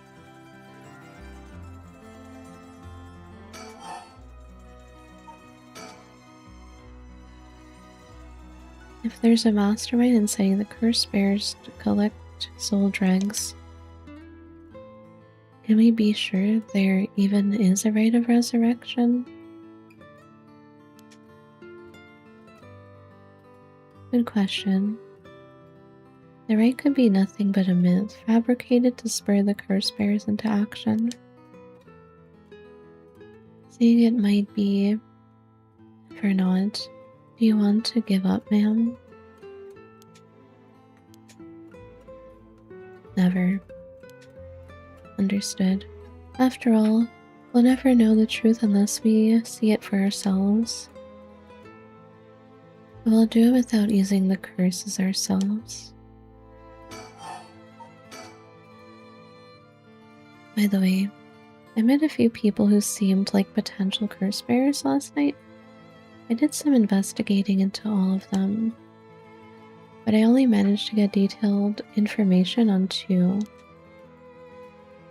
If there's a mastermind inciting the curse bearers to collect soul dregs, can we be sure there even is a rite of resurrection? Good question. The rite could be nothing but a myth fabricated to spur the curse bearers into action. Seeing it might be for naught, do you want to give up, ma'am? Never. Understood. After all, we'll never know the truth unless we see it for ourselves. We'll do it without using the curses ourselves. By the way, I met a few people who seemed like potential curse bearers last night. I did some investigating into all of them, but I only managed to get detailed information on 2.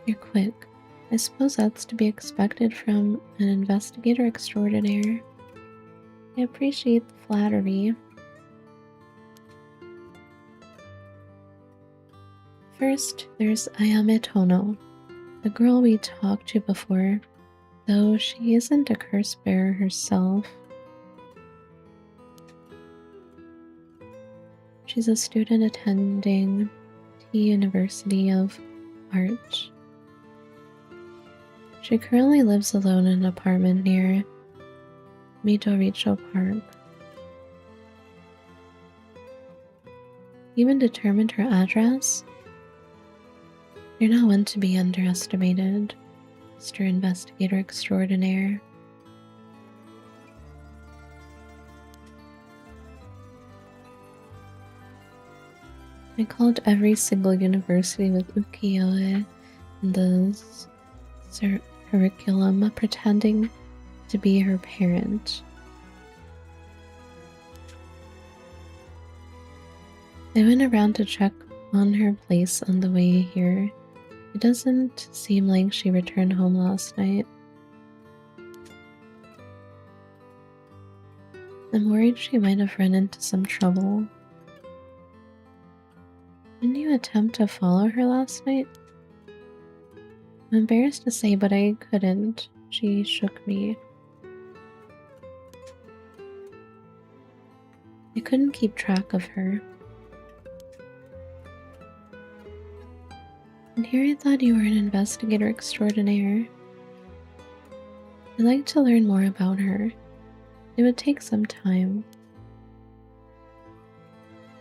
You're quick. I suppose that's to be expected from an investigator extraordinaire. I appreciate the flattery. First, there's Ayame Tono, the girl we talked to before, though she isn't a curse bearer herself. She's a student attending T University of Art. She currently lives alone in an apartment near Midoricho Park. even determined her address? You're not one to be underestimated, Mr. Investigator Extraordinaire. I called every single university with ukiyo-e in the curriculum, pretending to be her parent. I went around to check on her place on the way here. It doesn't seem like she returned home last night. I'm worried she might have run into some trouble. Didn't you attempt to follow her last night? I'm embarrassed to say, but I couldn't. She shook me. I couldn't keep track of her. And here I thought you were an investigator extraordinaire. I'd like to learn more about her. It would take some time.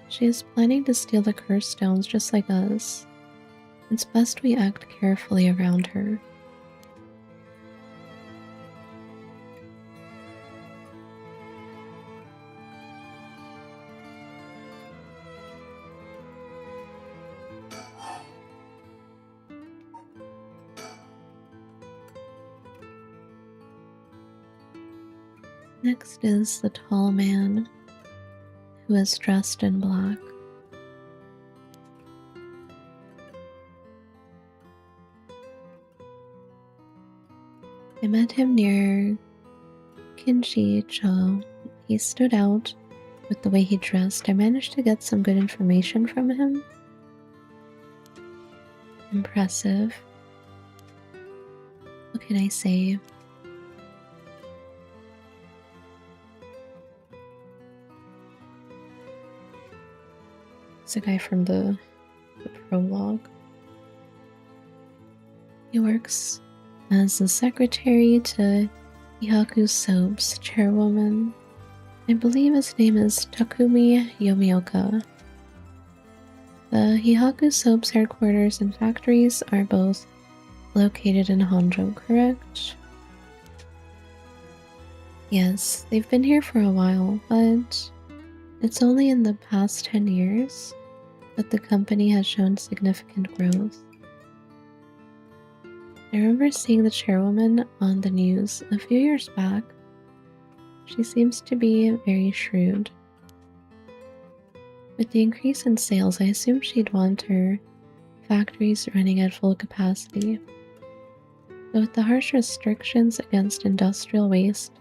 She is planning to steal the cursed stones just like us. It's best we act carefully around her. Next is the tall man, who is dressed in black. I met him near Kinchi-cho. He stood out with the way he dressed. I managed to get some good information from him. Impressive. What can I say? It's a guy from the prologue. He works as the secretary to Hihaku Soap's chairwoman. I believe his name is Takumi Yomioka. The Hihaku Soap's headquarters and factories are both located in Honjo, correct? Yes, they've been here for a while, but it's only in the past 10 years that the company has shown significant growth. I remember seeing the chairwoman on the news a few years back. She seems to be very shrewd. With the increase in sales, I assumed she'd want her factories running at full capacity. But with the harsh restrictions against industrial waste,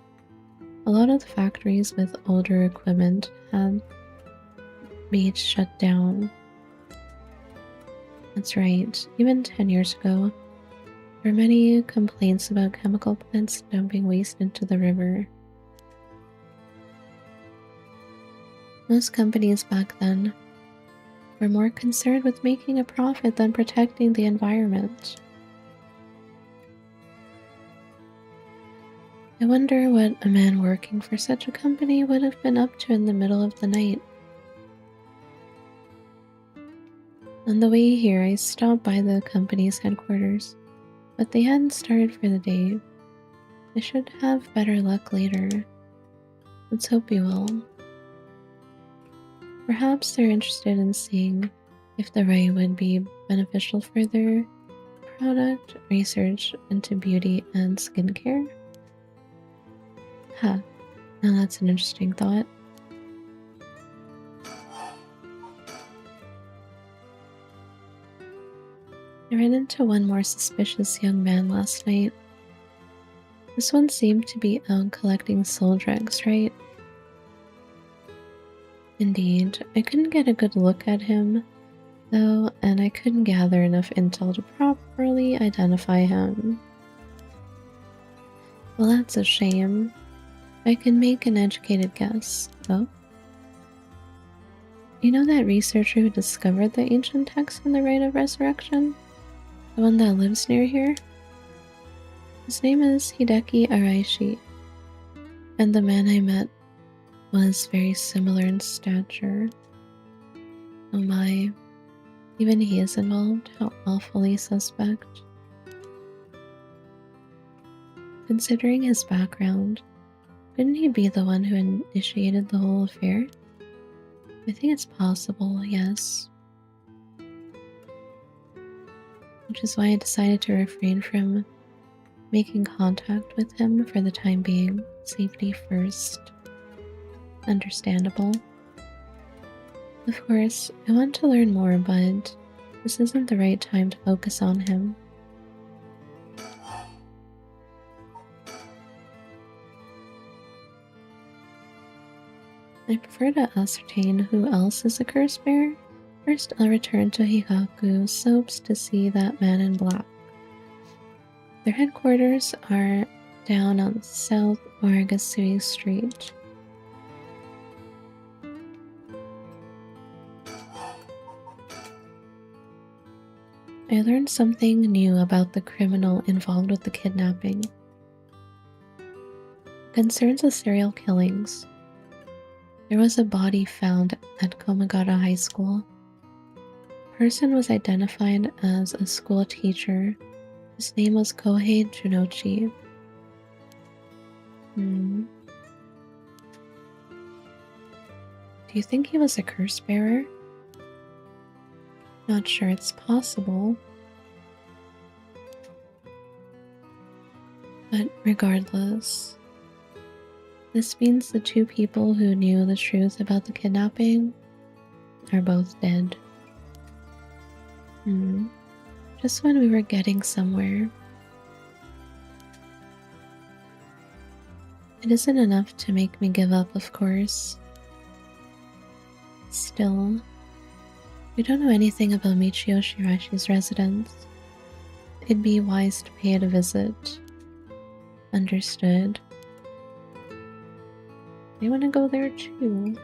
a lot of the factories with older equipment had been shut down. That's right, even 10 years ago, there were many complaints about chemical plants dumping waste into the river. Most companies back then were more concerned with making a profit than protecting the environment. I wonder what a man working for such a company would have been up to in the middle of the night. On the way here, I stopped by the company's headquarters, but they hadn't started for the day. I should have better luck later. Let's hope you will. Perhaps they're interested in seeing if the right would be beneficial for their product research into beauty and skincare. Huh, now that's an interesting thought. I ran into one more suspicious young man last night. This one seemed to be out collecting soul drugs, right? Indeed, I couldn't get a good look at him, though, and I couldn't gather enough intel to properly identify him. Well, that's a shame. I can make an educated guess, though. You know that researcher who discovered the ancient text in the Rite of Resurrection? The one that lives near here? His name is Hideki Araishi, and the man I met was very similar in stature. Oh my. Even he is involved? How awfully suspect. Considering his background, couldn't he be the one who initiated the whole affair? I think it's possible, yes. Which is why I decided to refrain from making contact with him for the time being. Safety first. Understandable. Of course, I want to learn more, but this isn't the right time to focus on him. I prefer to ascertain who else is a curse bearer. First, I'll return to Hikaku Soaps to see that man in black. Their headquarters are down on South Origasui Street. I learned something new about the criminal involved with the kidnapping. It concerns the serial killings. There was a body found at Komagata High School. The person was identified as a school teacher. His name was Kohei Junochi. Do you think he was a curse bearer? Not sure, it's possible. But regardless, this means the two people who knew the truth about the kidnapping are both dead. Just when we were getting somewhere. It isn't enough to make me give up, of course. Still, we don't know anything about Michio Shirashi's residence. It'd be wise to pay it a visit. Understood. I want to go there too.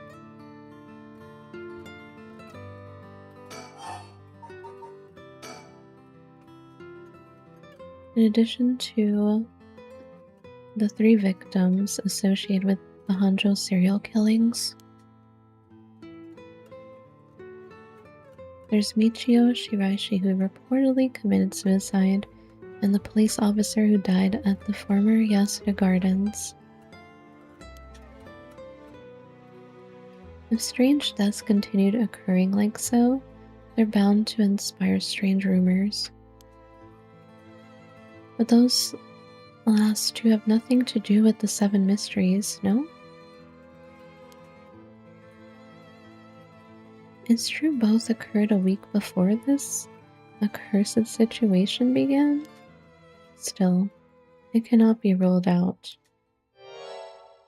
In addition to the 3 victims associated with the Honjo serial killings, there's Michio Shiraishi, who reportedly committed suicide, and the police officer who died at the former Yasuda Gardens. If strange deaths continued occurring like so, they're bound to inspire strange rumors. But those last 2 have nothing to do with the 7 mysteries, no? It's true both occurred a week before this accursed situation began. Still, it cannot be ruled out.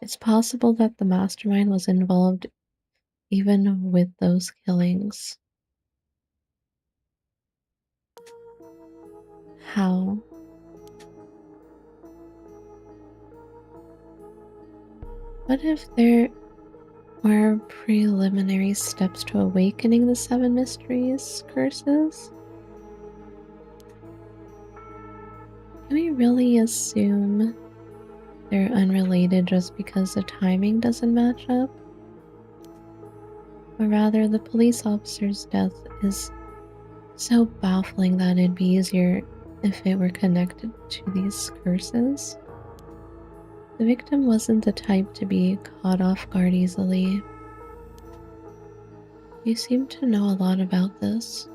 It's possible that the mastermind was involved even with those killings. How? What if there were preliminary steps to awakening the 7 mysteries curses? Can we really assume they're unrelated just because the timing doesn't match up? Or rather, the police officer's death is so baffling that it'd be easier if it were connected to these curses. The victim wasn't the type to be caught off guard easily. You seem to know a lot about this.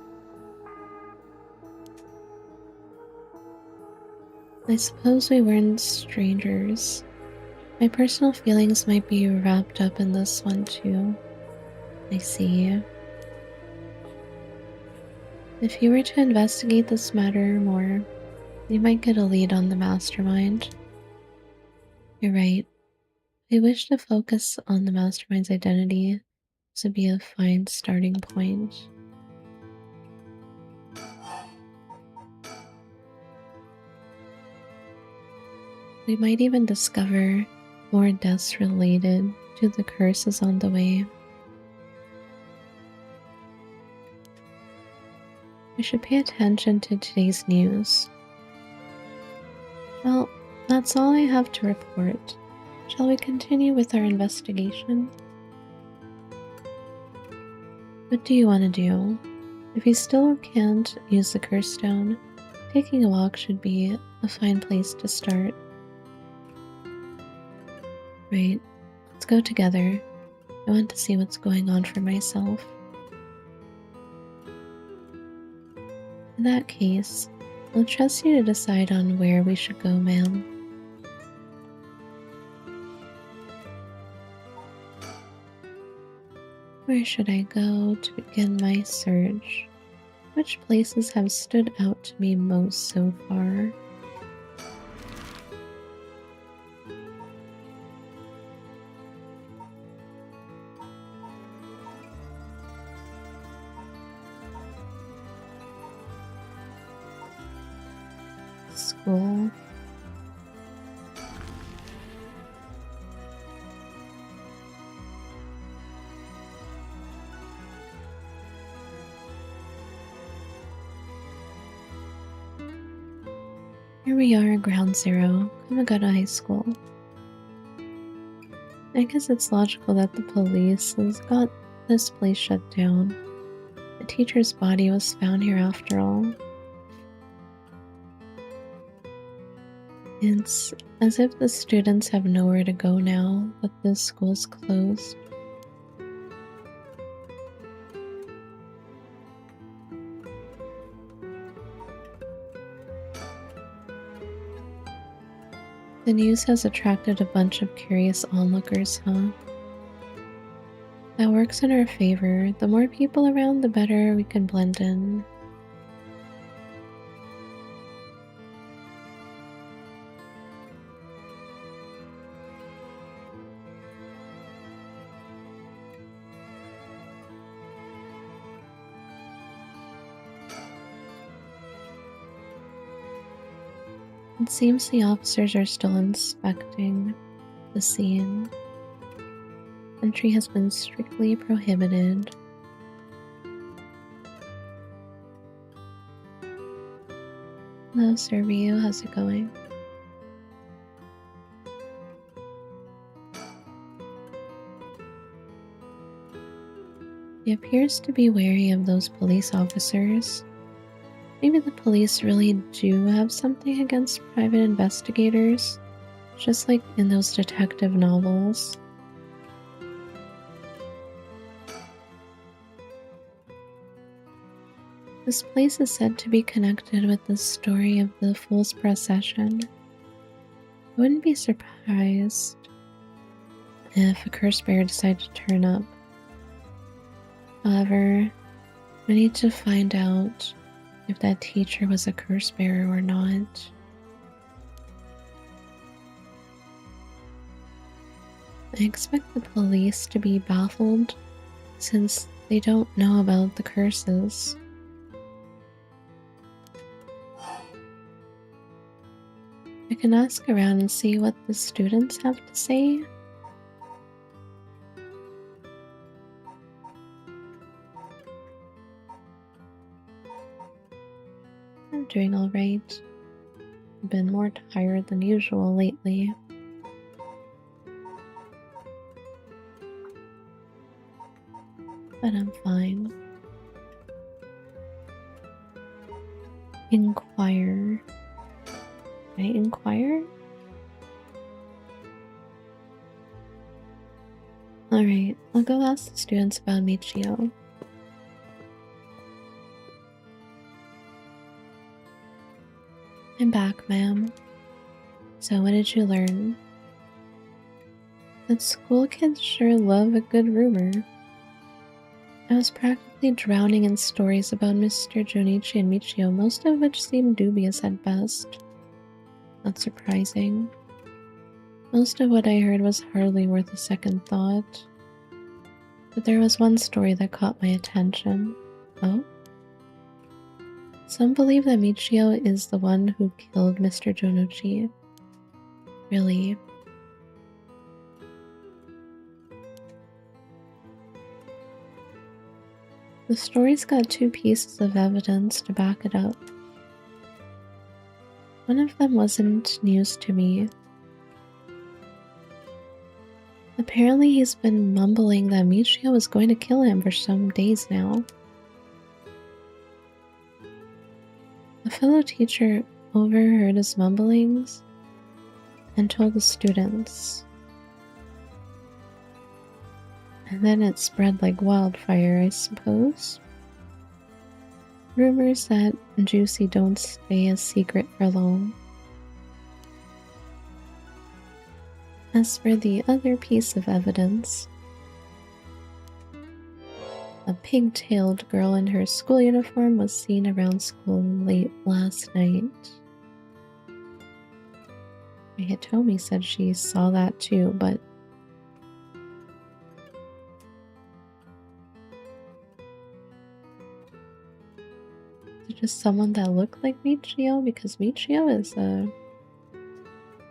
I suppose we weren't strangers. My personal feelings might be wrapped up in this one too. I see. If you were to investigate this matter more, you might get a lead on the mastermind. You're right. I wish to focus on the mastermind's identity to be a fine starting point. We might even discover more deaths related to the curses on the way. We should pay attention to today's news. Well, that's all I have to report. Shall we continue with our investigation? What do you want to do? If you still can't use the curse stone, taking a walk should be a fine place to start. Right, let's go together. I want to see what's going on for myself. In that case, I'll trust you to decide on where we should go, ma'am. Where should I go to begin my search? Which places have stood out to me most so far? School. Here we are at Ground Zero, Kamagata High School. I guess it's logical that the police has got this place shut down. The teacher's body was found here after all. It's as if the students have nowhere to go now that the school's closed. The news has attracted a bunch of curious onlookers, huh? That works in our favor. The more people around, the better we can blend in. It seems the officers are still inspecting the scene. Entry has been strictly prohibited. Hello, Sir Ryu. How's it going? He appears to be wary of those police officers. Maybe the police really do have something against private investigators, just like in those detective novels. This place is said to be connected with the story of the Fool's Procession. I wouldn't be surprised if a curse bearer decided to turn up. However, we need to find out if that teacher was a curse bearer or not. I expect the police to be baffled since they don't know about the curses. I can ask around and see what the students have to say. I'm doing alright. I've been more tired than usual lately. But I'm fine. Inquire. I inquire? Alright, I'll go ask the students about Michio. I'm back, ma'am. So what did you learn? That school kids sure love a good rumor. I was practically drowning in stories about Mr. Jonichi and Michio, most of which seemed dubious at best. Not surprising. Most of what I heard was hardly worth a second thought. But there was one story that caught my attention. Oh? Some believe that Michio is the one who killed Mr. Jonichi. Really? The story's got two pieces of evidence to back it up. One of them wasn't news to me. The Apparently he's been mumbling that Michio was going to kill him for some days now. A fellow teacher overheard his mumblings and told the students. And then it spread like wildfire, I suppose. Rumors that juicy don't stay a secret for long. As for the other piece of evidence, a pig-tailed girl in her school uniform was seen around school late last night. Hitomi said she saw that too, but is it just someone that looked like Michio? Because Michio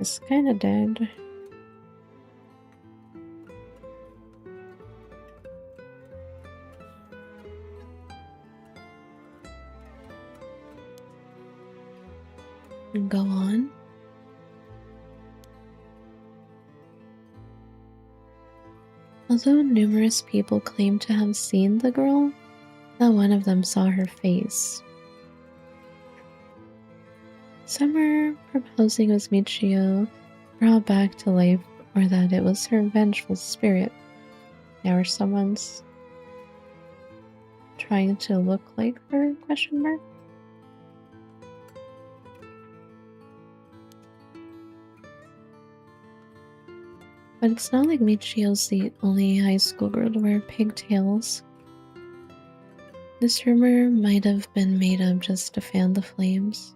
is kind of dead. And go on. Although numerous people claim to have seen the girl, not one of them saw her face. Some are proposing it was Michio brought back to life, or that it was her vengeful spirit. Or someone's trying to look like her, question mark? But it's not like Michio's the only high school girl to wear pigtails. This rumor might have been made up just to fan the flames.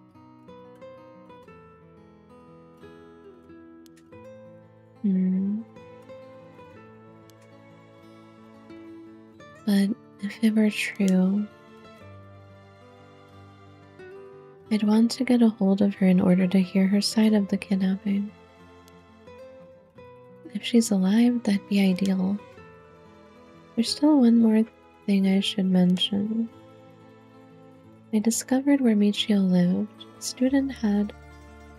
But if it were true, I'd want to get a hold of her in order to hear her side of the kidnapping. If she's alive, that'd be ideal. There's still one more thing I should mention. I discovered where Michio lived. The student had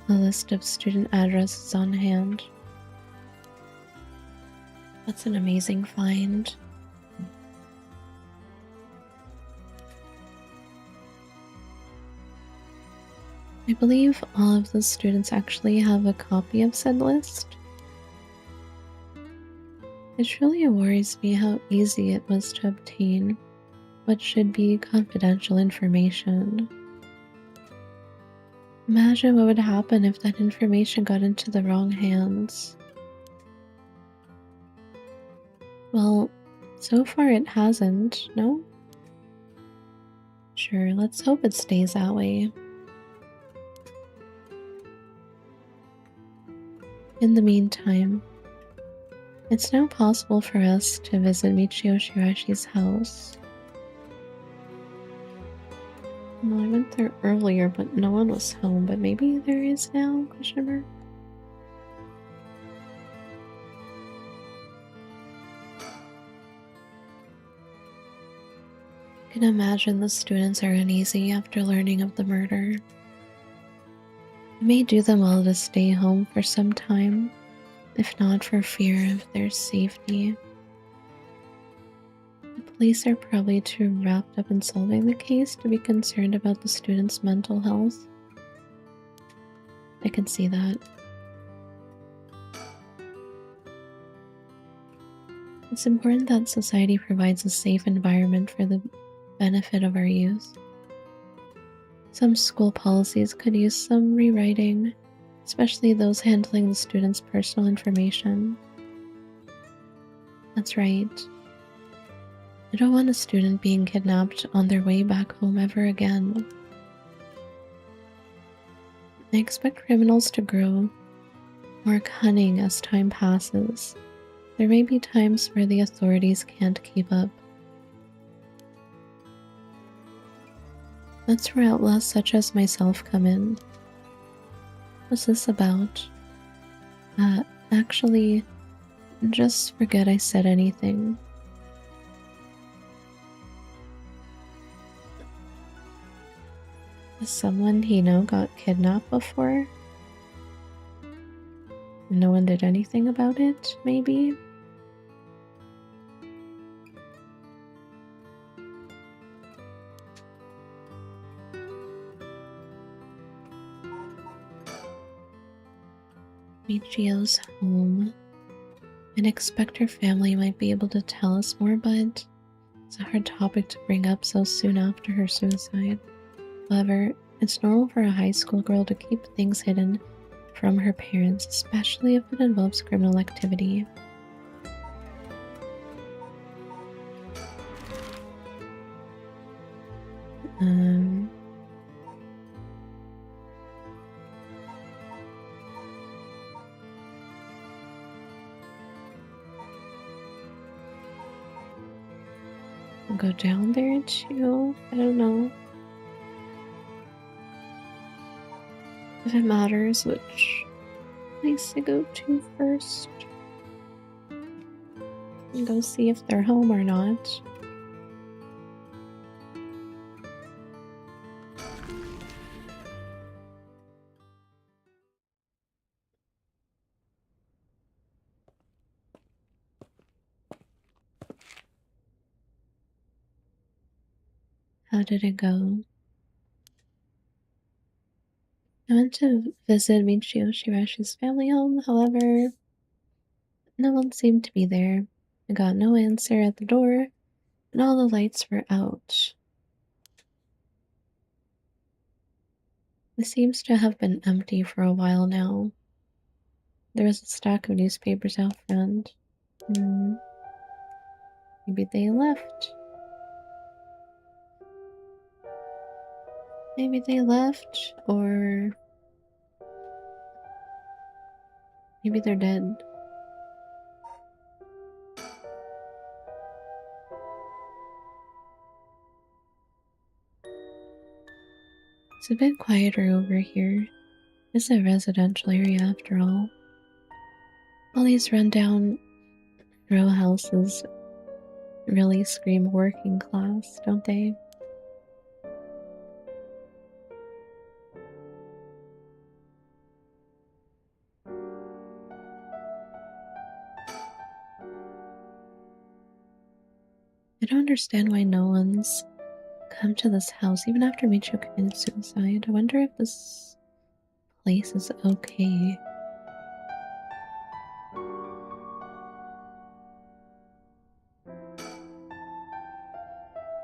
a list of student addresses on hand. That's an amazing find. I believe all of the students actually have a copy of said list. It truly worries me how easy it was to obtain what should be confidential information. Imagine what would happen if that information got into the wrong hands. Well, so far it hasn't, no? Sure, let's hope it stays that way. In the meantime, it's now possible for us to visit Michio Shirashi's house. Well, I went there earlier, but no one was home, but maybe there is now, question mark? I can imagine the students are uneasy after learning of the murder. It may do them well to stay home for some time, if not for fear of their safety. The police are probably too wrapped up in solving the case to be concerned about the students' mental health. I can see that. It's important that society provides a safe environment for the benefit of our youth. Some school policies could use some rewriting, especially those handling the students' personal information. That's right. I don't want a student being kidnapped on their way back home ever again. I expect criminals to grow more cunning as time passes. There may be times where the authorities can't keep up. That's where outlaws such as myself come in. What's this about? Actually, just forget I said anything. Someone he know got kidnapped before? No one did anything about it, maybe? Michio's home. I'd expect her family might be able to tell us more, but it's a hard topic to bring up so soon after her suicide. However, it's normal for a high school girl to keep things hidden from her parents, especially if it involves criminal activity. I'll go down there too. I don't know if it matters which place to go to first. And go see if they're home or not. How did it go? I went to visit Michio Shirashi's family home, however, no one seemed to be there. I got no answer at the door, and all the lights were out. It seems to have been empty for a while now. There was a stack of newspapers out front. Maybe they left. Maybe they left, or maybe they're dead. It's a bit quieter over here. It's a residential area after all. All these rundown row houses really scream working class, don't they? I don't understand why no one's come to this house even after Michio committed suicide. I wonder if this place is okay.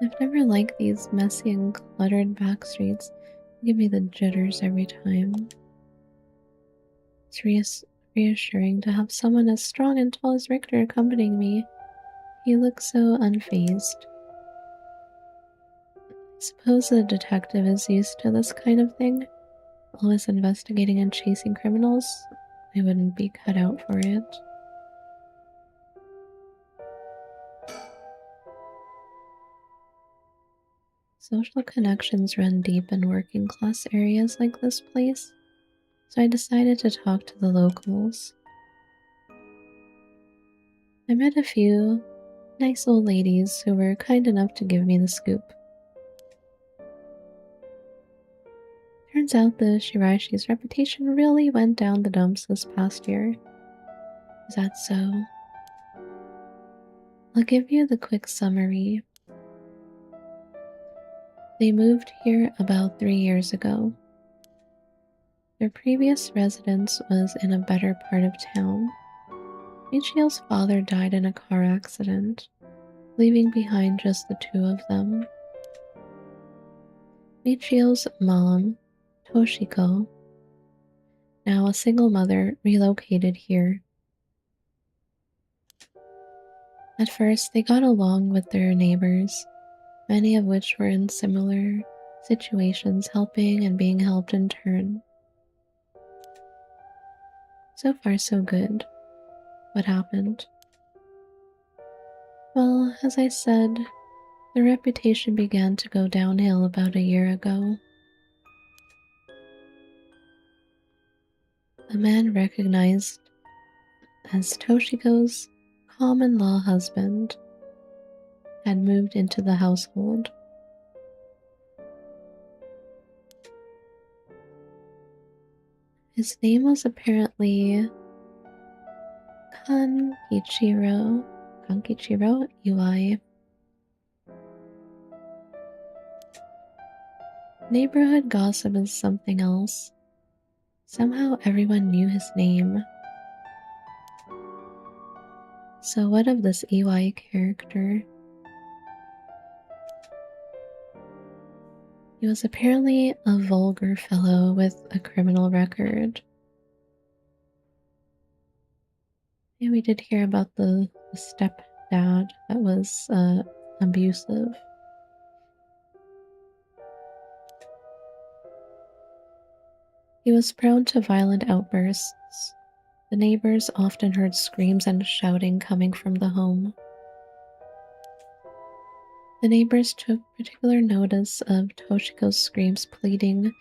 I've never liked these messy and cluttered back streets. They give me the jitters every time. It's reassuring to have someone as strong and tall as Richter accompanying me. He looks so unfazed. I suppose a detective is used to this kind of thing, always investigating and chasing criminals. I wouldn't be cut out for it. Social connections run deep in working class areas like this place, so I decided to talk to the locals. I met a few nice old ladies who were kind enough to give me the scoop. Turns out the Shiraishi's reputation really went down the dumps this past year. Is that so? I'll give you the quick summary. They moved here about 3 years ago. Their previous residence was in a better part of town. Michio's father died in a car accident, leaving behind just the two of them. Michio's mom, Toshiko, now a single mother, relocated here. At first, they got along with their neighbors, many of which were in similar situations, helping and being helped in turn. So far, so good. What happened? Well, as I said, the reputation began to go downhill about a year ago. A man recognized as Toshiko's common-law husband had moved into the household. His name was apparently Kankichiro Iwai. Neighborhood gossip is something else. Somehow everyone knew his name, So what of this EY character? He was apparently a vulgar fellow with a criminal record. And we did hear about the stepdad that was abusive. He was prone to violent outbursts. The neighbors often heard screams and shouting coming from the home. The neighbors took particular notice of Toshiko's screams pleading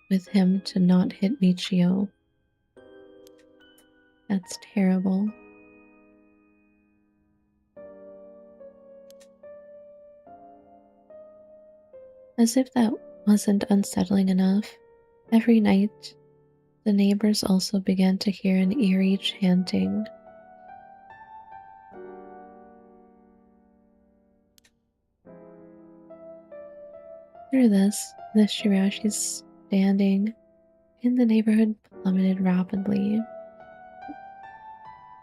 with him to not hit Michio. That's terrible. As if that wasn't unsettling enough, every night the neighbors also began to hear an eerie chanting. Through this, the Shirashi's standing in the neighborhood plummeted rapidly.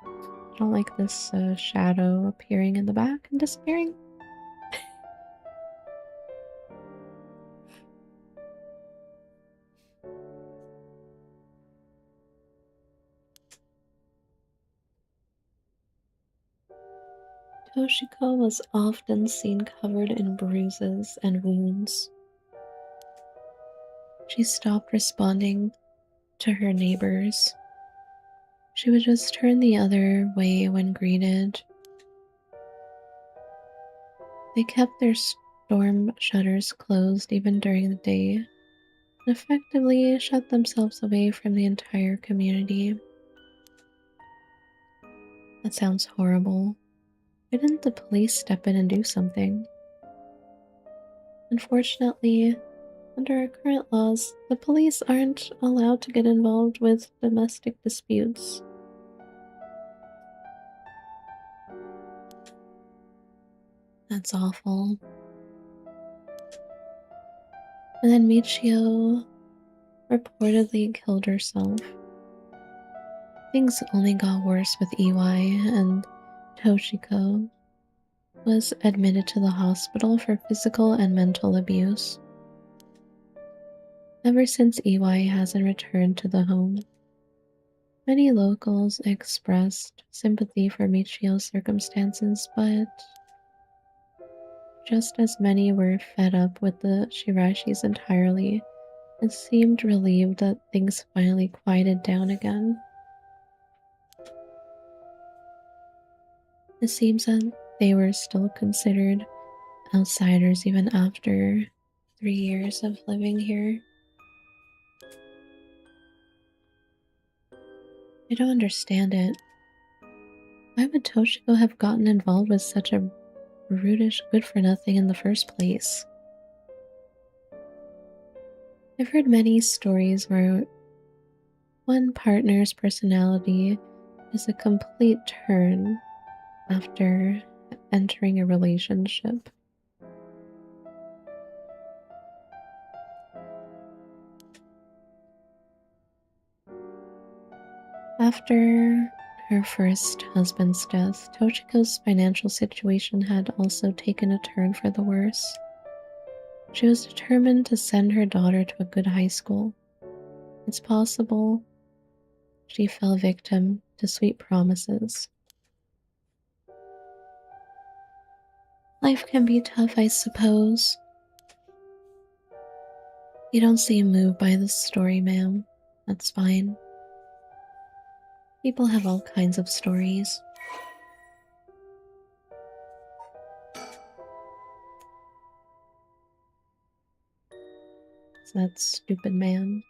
I don't like this shadow appearing in the back and disappearing. Toshiko was often seen covered in bruises and wounds. She stopped responding to her neighbors. She would just turn the other way when greeted. They kept their storm shutters closed even during the day, and effectively shut themselves away from the entire community. That sounds horrible. Why didn't the police step in and do something? Unfortunately, under our current laws, the police aren't allowed to get involved with domestic disputes. That's awful. And then Michio reportedly killed herself. Things only got worse with EY, and Toshiko was admitted to the hospital for physical and mental abuse. Ever since EY hasn't returned to the home, many locals expressed sympathy for Michio's circumstances, but just as many were fed up with the Shirashis entirely and seemed relieved that things finally quieted down again. It seems that they were still considered outsiders even after 3 years of living here. I don't understand it. Why would Toshiko have gotten involved with such a brutish good-for-nothing in the first place? I've heard many stories where one partner's personality is a complete turn after entering a relationship. After her first husband's death, Toshiko's financial situation had also taken a turn for the worse. She was determined to send her daughter to a good high school. It's possible she fell victim to sweet promises. Life can be tough, I suppose. You don't seem moved by this story, ma'am. That's fine. People have all kinds of stories. It's that stupid man.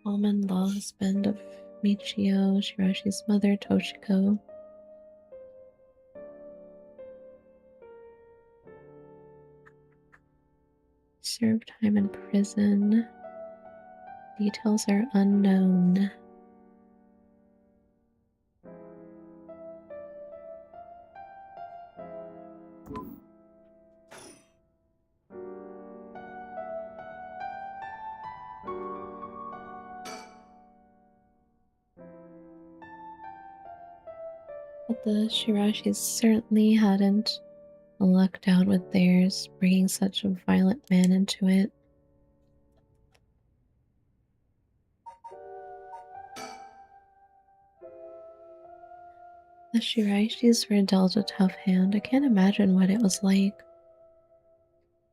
Common law husband of Michio, Shirashi's mother, Toshiko. Served time in prison. Details are unknown. The Shirashis certainly hadn't lucked out with theirs, bringing such a violent man into it. The Shirashis were dealt a tough hand. I can't imagine what it was like.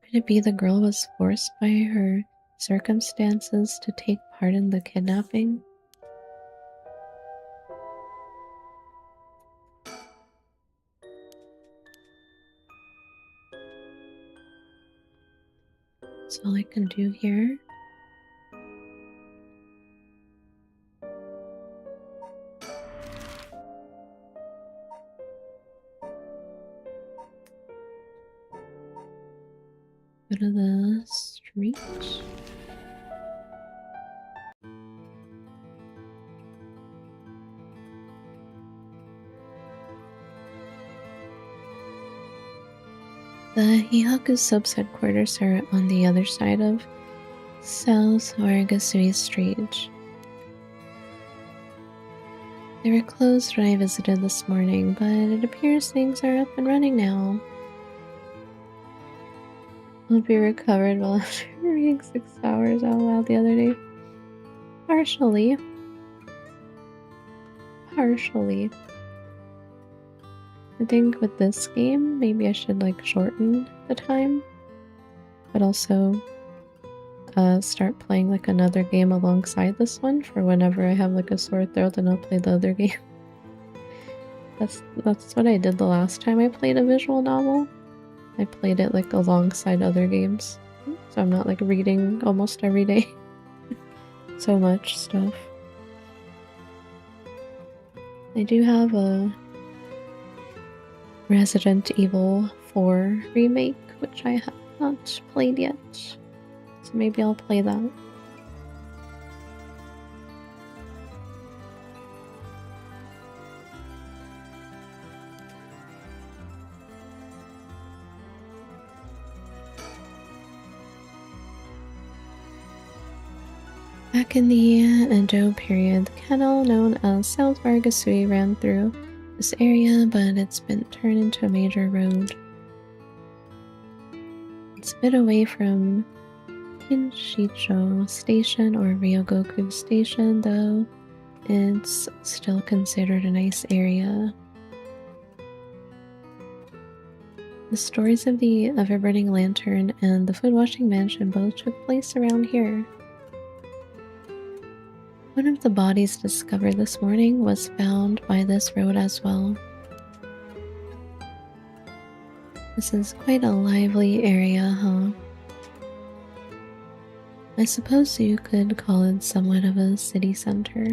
Could it be the girl was forced by her circumstances to take part in the kidnapping? That's all I can do here. Go to the street. The Hihaku Sub's headquarters are on the other side of South Origasui Street. They were closed when I visited this morning, but it appears things are up and running now. I'll be recovered well after reading 6 hours out loud the other day. Partially. I think with this game, maybe I should like shorten the time, but also start playing like another game alongside this one for whenever I have like a sore throat, and I'll play the other game. That's what I did the last time I played a visual novel. I played it like alongside other games, so I'm not like reading almost every day. So much stuff. I do have a Resident Evil 4 remake, which I have not played yet, so maybe I'll play that. Back in the Edo period, the canal known as South Origasui ran through this area, but it's been turned into a major road. It's a bit away from Kinshicho Station or Ryogoku Station, though it's still considered a nice area. The stories of the ever-burning lantern and the food-washing mansion both took place around here. One of the bodies discovered this morning was found by this road as well. This is quite a lively area, huh? I suppose you could call it somewhat of a city center.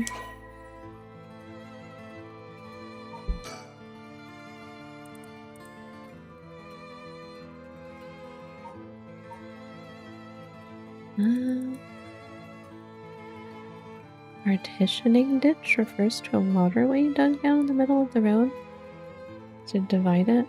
Partitioning ditch refers to a waterway dug down in the middle of the road to divide it.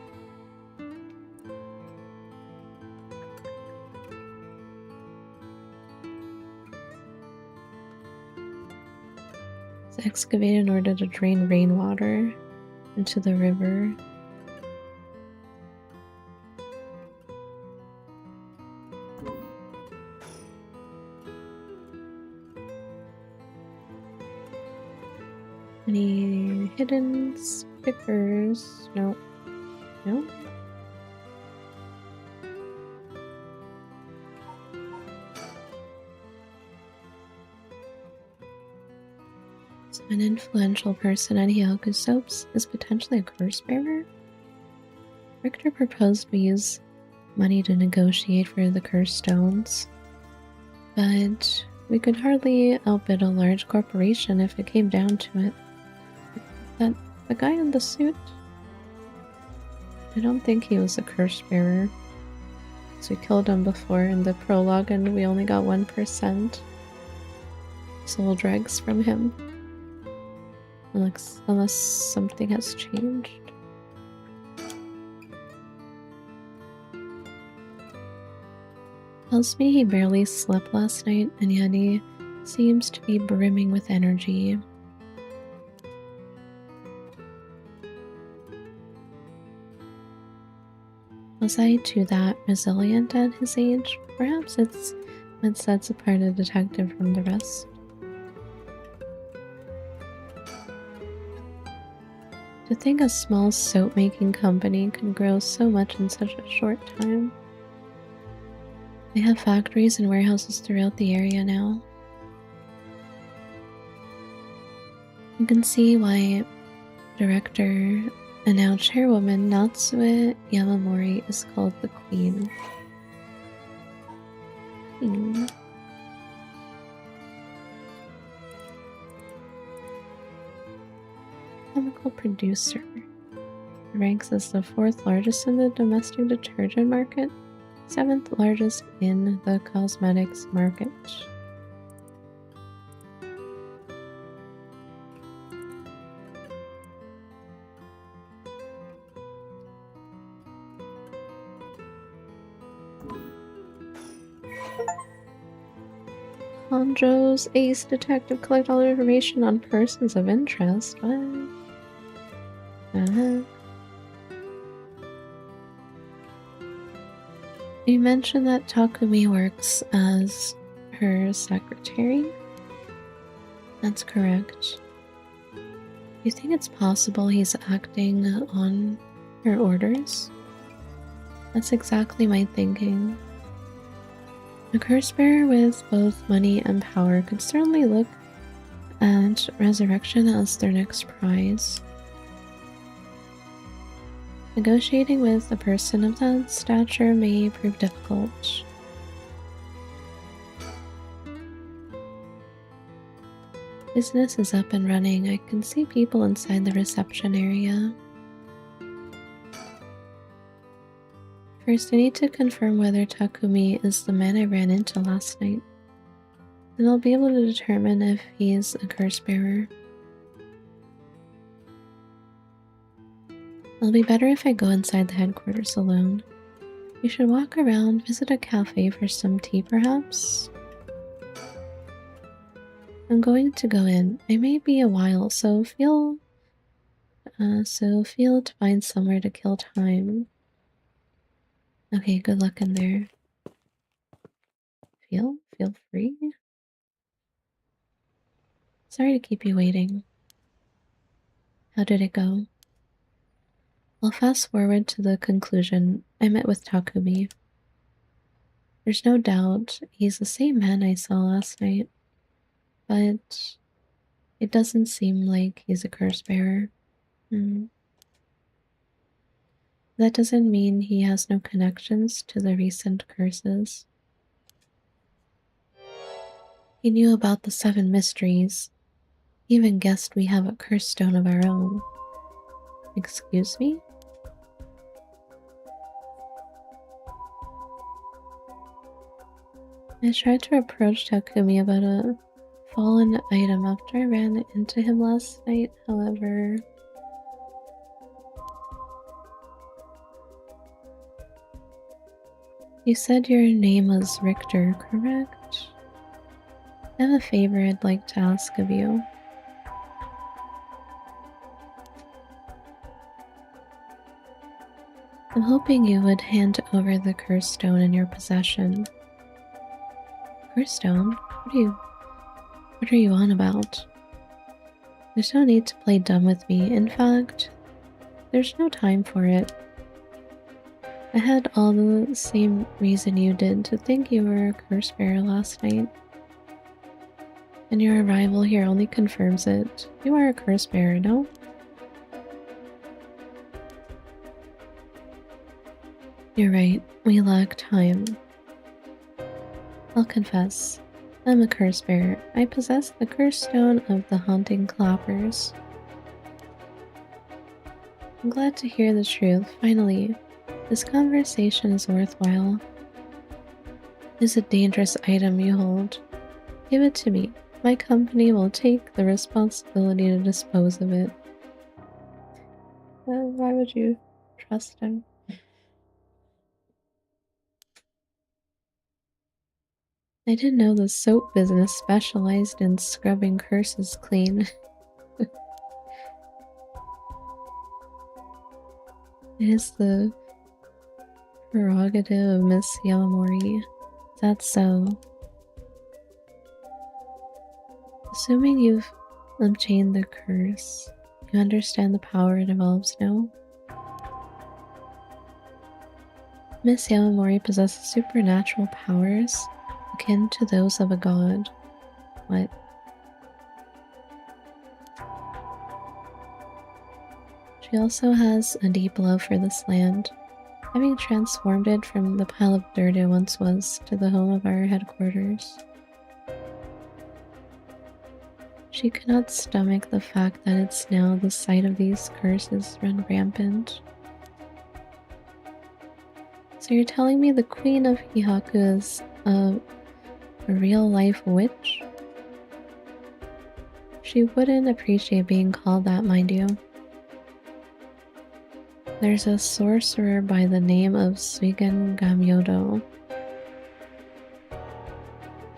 It's excavated in order to drain rainwater into the river. Any hidden stickers? No. No? So an influential person at Hyoku Soaps is potentially a curse bearer? Richter proposed we use money to negotiate for the curse stones, but we could hardly outbid a large corporation if it came down to it. The guy in the suit? I don't think he was a curse bearer. So we killed him before in the prologue and we only got 1% soul dregs from him. Unless something has changed. Tells me he barely slept last night and yet he seems to be brimming with energy. Was I too that resilient at his age? Perhaps it's what sets apart a detective from the rest. To think a small soap-making company can grow so much in such a short time. They have factories and warehouses throughout the area now. You can see why director and now chairwoman Natsue Yamamori is called the Queen. Chemical producer. Ranks as the 4th largest in the domestic detergent market, 7th largest in the cosmetics market. Honjo's ace detective collect all information on persons of interest. What? You mentioned that Takumi works as her secretary? That's correct. You think it's possible he's acting on her orders? That's exactly my thinking. A curse bearer with both money and power could certainly look at resurrection as their next prize. Negotiating with a person of that stature may prove difficult. Business is up and running. I can see people inside the reception area. First, I need to confirm whether Takumi is the man I ran into last night. Then I'll be able to determine if he's a curse bearer. It'll be better if I go inside the headquarters alone. We should walk around, visit a cafe for some tea perhaps? I'm going to go in. I may be a while, so feel to find somewhere to kill time. Okay, good luck in there. Feel free. Sorry to keep you waiting. How did it go? I'll fast forward to the conclusion. I met with Takumi. There's no doubt he's the same man I saw last night, but it doesn't seem like he's a curse bearer. That doesn't mean he has no connections to the recent curses. He knew about the 7 mysteries. He even guessed we have a curse stone of our own. Excuse me? I tried to approach Takumi about a fallen item after I ran into him last night, however... You said your name was Richter, correct? I have a favor I'd like to ask of you. I'm hoping you would hand over the curse stone in your possession. Curse stone? What are you on about? There's no need to play dumb with me. In fact, there's no time for it. I had all the same reason you did to think you were a curse bearer last night. And your arrival here only confirms it. You are a curse bearer, no? You're right, we lack time. I'll confess, I'm a curse bearer. I possess the curse stone of the haunting clappers. I'm glad to hear the truth, finally. This conversation is worthwhile. It's a dangerous item you hold. Give it to me. My company will take the responsibility to dispose of it. Why would you trust him? I didn't know the soap business specialized in scrubbing curses clean. It is the prerogative of Miss Yamamori. Is that so? Assuming you've obtained the curse, you understand the power it involves now? Miss Yamamori possesses supernatural powers akin to those of a god. What? She also has a deep love for this land, having transformed it from the pile of dirt it once was to the home of our headquarters. She could not stomach the fact that it's now the site of these curses run rampant. So you're telling me the Queen of Hihaku is a real-life witch? She wouldn't appreciate being called that, mind you. There's a sorcerer by the name of Suigen Gamyodo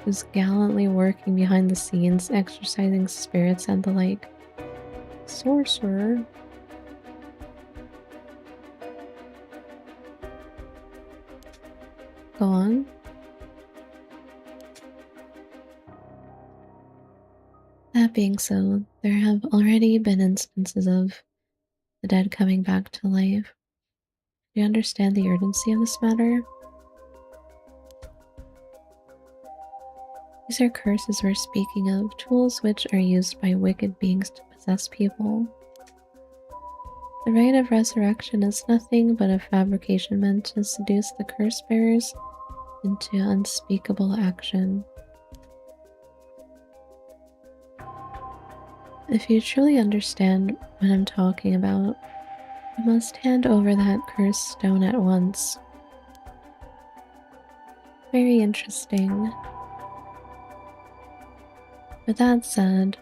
who's gallantly working behind the scenes, exorcising spirits and the like. Sorcerer? Go on. That being so, there have already been instances of the dead coming back to life. Do you understand the urgency of this matter? These are curses we're speaking of, tools which are used by wicked beings to possess people. The rite of resurrection is nothing but a fabrication meant to seduce the curse bearers into unspeakable action. If you truly understand what I'm talking about, you must hand over that cursed stone at once. Very interesting. With that said,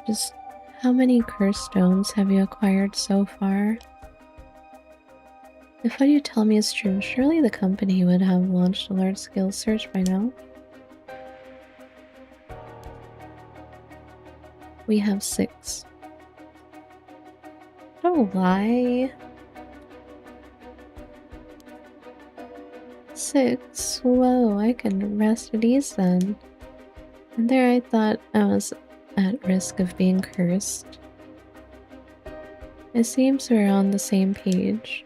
just how many cursed stones have you acquired so far? If what you tell me is true, surely the company would have launched a large-scale search by now. We have 6. Don't lie. 6? Whoa, I can rest at ease then. And there I thought I was at risk of being cursed. It seems we're on the same page.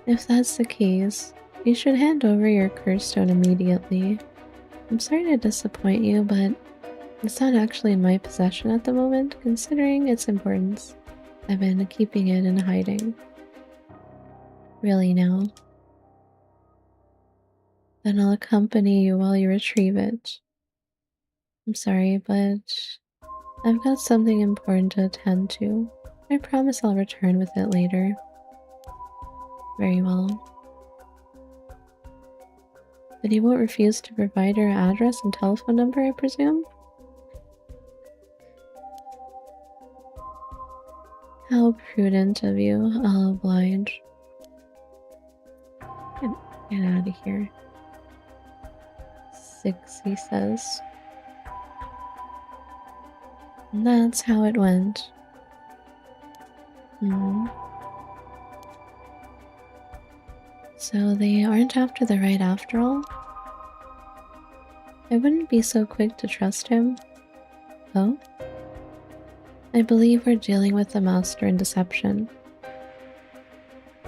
If that's the case, you should hand over your curse stone immediately. I'm sorry to disappoint you, but it's not actually in my possession at the moment, considering its importance. I've been keeping it in hiding. Really now? Then I'll accompany you while you retrieve it. I'm sorry, but I've got something important to attend to. I promise I'll return with it later. Very well. But you won't refuse to provide your address and telephone number, I presume? How prudent of you. I'll oblige. Get out of here. 6, he says. And that's how it went. So they aren't after the right after all? I wouldn't be so quick to trust him. Oh? I believe we're dealing with a master in deception.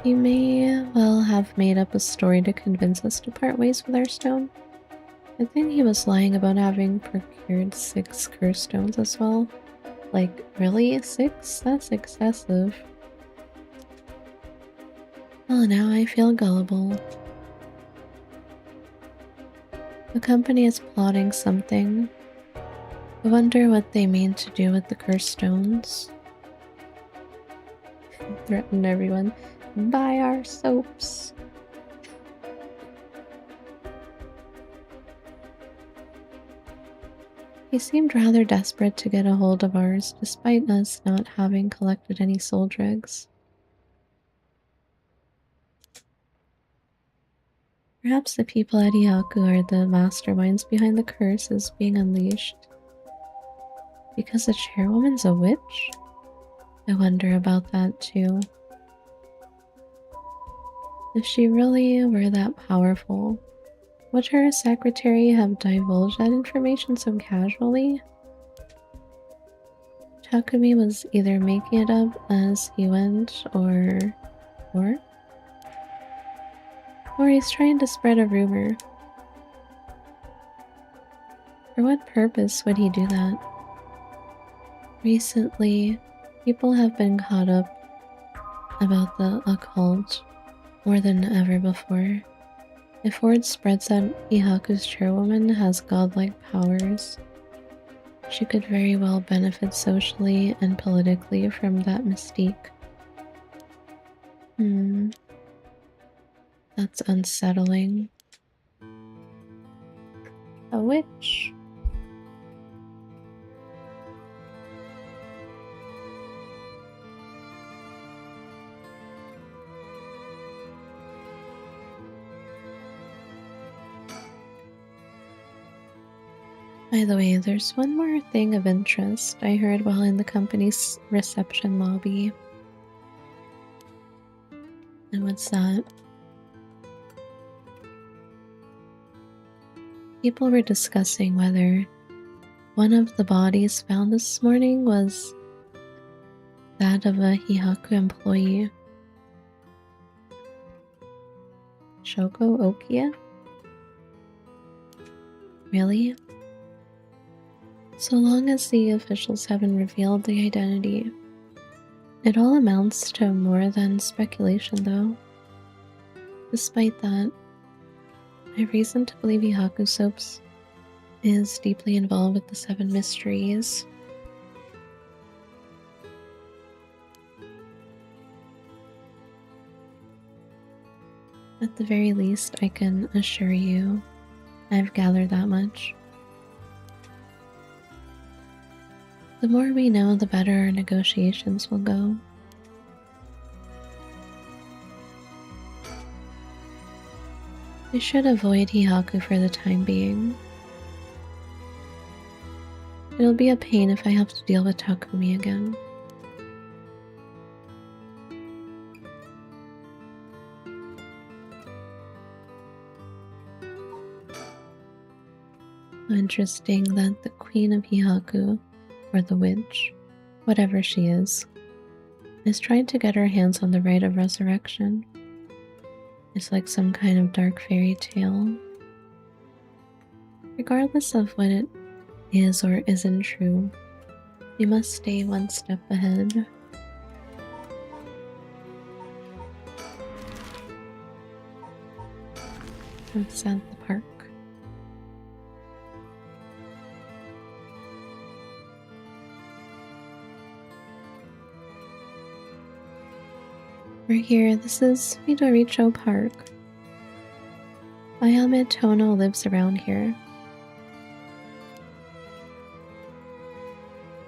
He may well have made up a story to convince us to part ways with our stone. I think he was lying about having procured 6 curse stones as well. Like, really? 6? That's excessive. Well, now I feel gullible. The company is plotting something. I wonder what they mean to do with the cursed stones. Threaten everyone. Buy our soaps. He seemed rather desperate to get a hold of ours, despite us not having collected any soul dregs. Perhaps the people at Iyaku are the masterminds behind the curses being unleashed. Because the chairwoman's a witch? I wonder about that too. If she really were that powerful, would her secretary have divulged that information so casually? Takumi was either making it up as he went, or he's trying to spread a rumor. For what purpose would he do that? Recently, people have been caught up about the occult more than ever before. If word spreads that Ihaku's chairwoman has godlike powers, she could very well benefit socially and politically from that mystique. That's unsettling. A witch. By the way, there's one more thing of interest I heard while in the company's reception lobby. And what's that? People were discussing whether one of the bodies found this morning was that of a Hihaku employee. Shoko Okia? Really? So long as the officials haven't revealed the identity. It all amounts to more than speculation, though. Despite that, I have reason to believe Hihaku Soaps is deeply involved with the Seven Mysteries. At the very least, I can assure you I've gathered that much. The more we know, the better our negotiations will go. We should avoid Hihaku for the time being. It'll be a pain if I have to deal with Takumi again. Interesting that the Queen of Hihaku, or the witch, whatever she is trying to get her hands on the rite of resurrection. It's like some kind of dark fairy tale. Regardless of what it is or isn't true, we must stay one step ahead. It's at the park. We're here. This is Midoricho Park. Ayame Tono lives around here.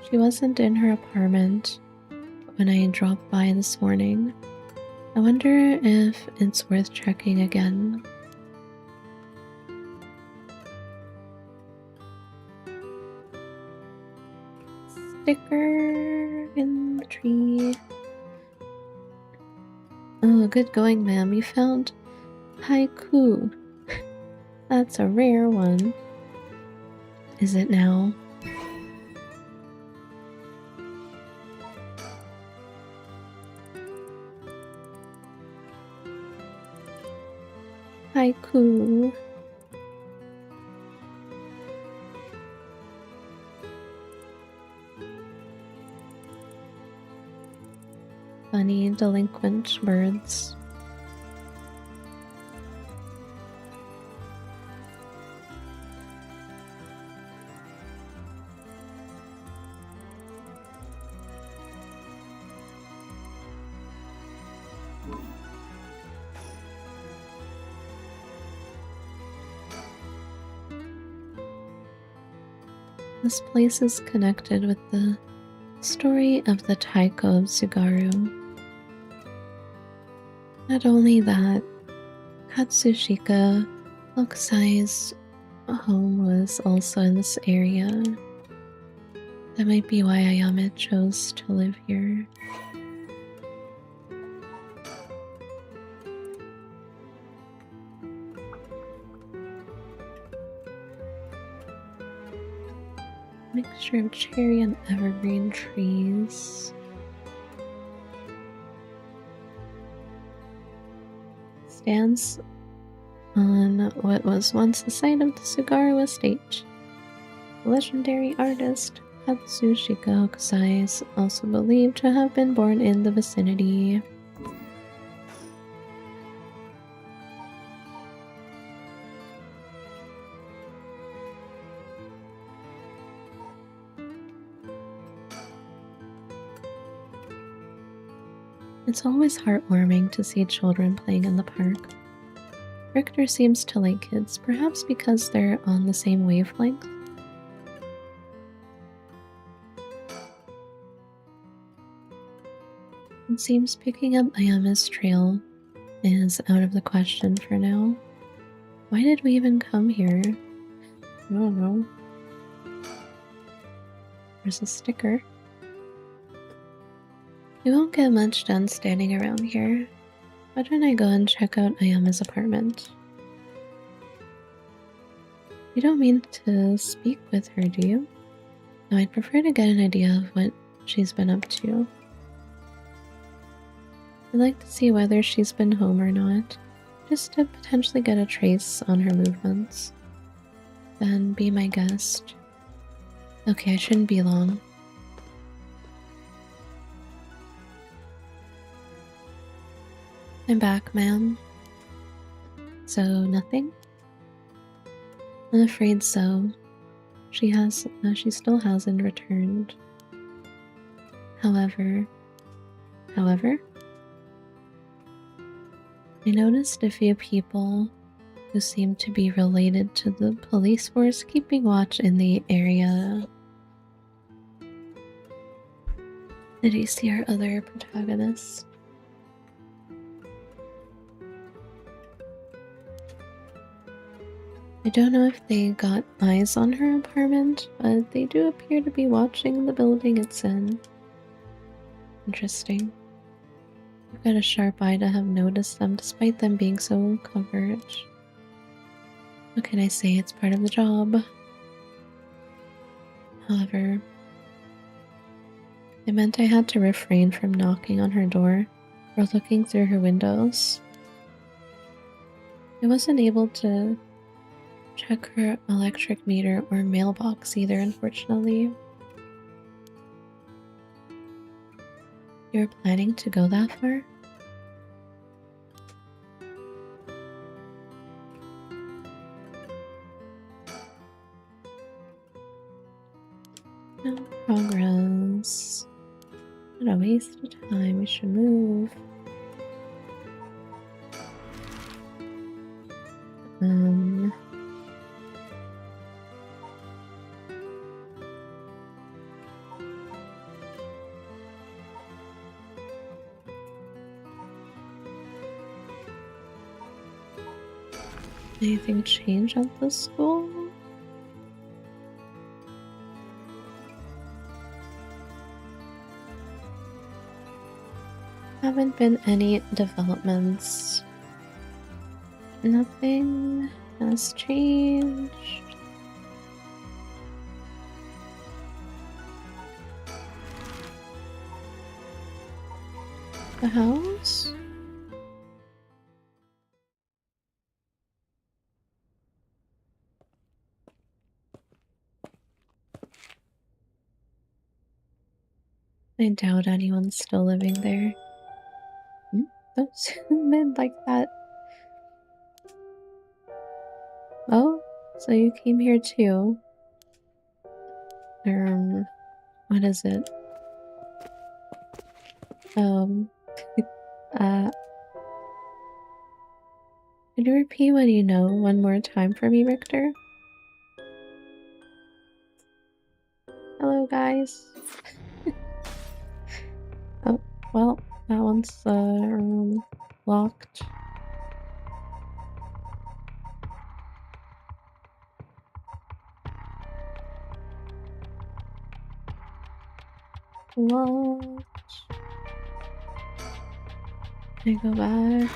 She wasn't in her apartment when I dropped by this morning. I wonder if it's worth checking again. Sticker in the tree. Oh, good going, ma'am. You found haiku. That's a rare one. Is it now? Haiku. Funny delinquent birds. This place is connected with the story of the Taiko of Tsugaru. Not only that, Katsushika Hokusai's home was also in this area. That might be why Ayame chose to live here. Mixture of cherry and evergreen trees. Stands on what was once the site of the Sugaru estate. The legendary artist Katsushika Kusai is also believed to have been born in the vicinity. It's always heartwarming to see children playing in the park. Richter seems to like kids, perhaps because they're on the same wavelength. It seems picking up Ayama's trail is out of the question for now. Why did we even come here? I don't know. There's a sticker. We won't get much done standing around here. Why don't I go and check out Ayama's apartment? You don't mean to speak with her, do you? No, I'd prefer to get an idea of what she's been up to. I'd like to see whether she's been home or not, just to potentially get a trace on her movements. Then be my guest. Okay, I shouldn't be long. I'm back, ma'am. So, nothing? I'm afraid so. She still hasn't returned. However, I noticed a few people who seem to be related to the police force keeping watch in the area. Did you see our other protagonist? I don't know if they got eyes on her apartment, but they do appear to be watching the building it's in. Interesting. I've got a sharp eye to have noticed them despite them being so covered. What can I say? It's part of the job. However, it meant I had to refrain from knocking on her door or looking through her windows. I wasn't able to check her electric meter or mailbox either, unfortunately. You were planning to go that far? No progress. What a waste of time. We should move. Anything change at the school? Haven't been any developments. Nothing has changed. The house? I doubt anyone's still living there. Don't zoom in like that. Oh, so you came here too. What is it? uh, could you repeat what you know one more time for me, Richter? Hello, guys. Oh, well, that one's, locked. Locked. Can I go back?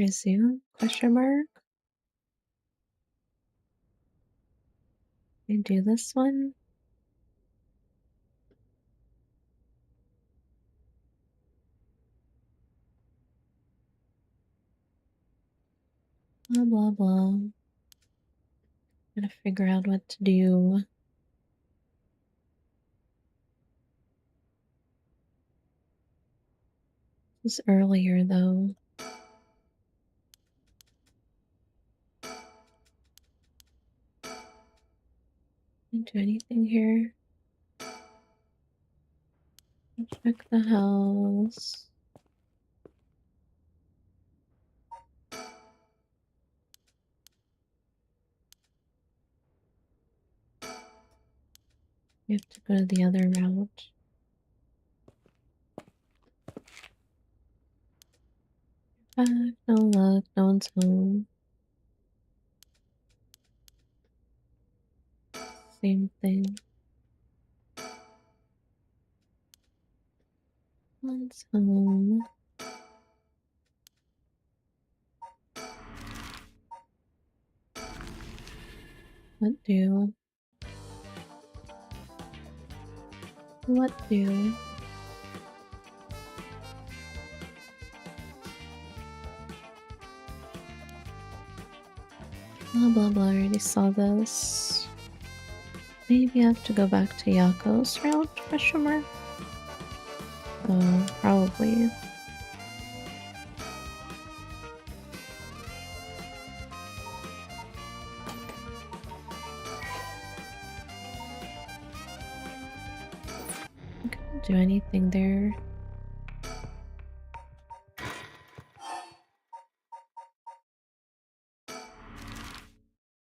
Resume? Question mark? I do this one? Blah blah blah. Gotta figure out what to do. This was earlier though. Didn't do anything here. Check the house. We have to go to the other route. Back, no luck, no one's home. Same thing. One's home. What do? What do? Blah blah blah, I already saw this. Maybe I have to go back to Yako's route? Question mark? Oh, probably. I couldn't do anything there.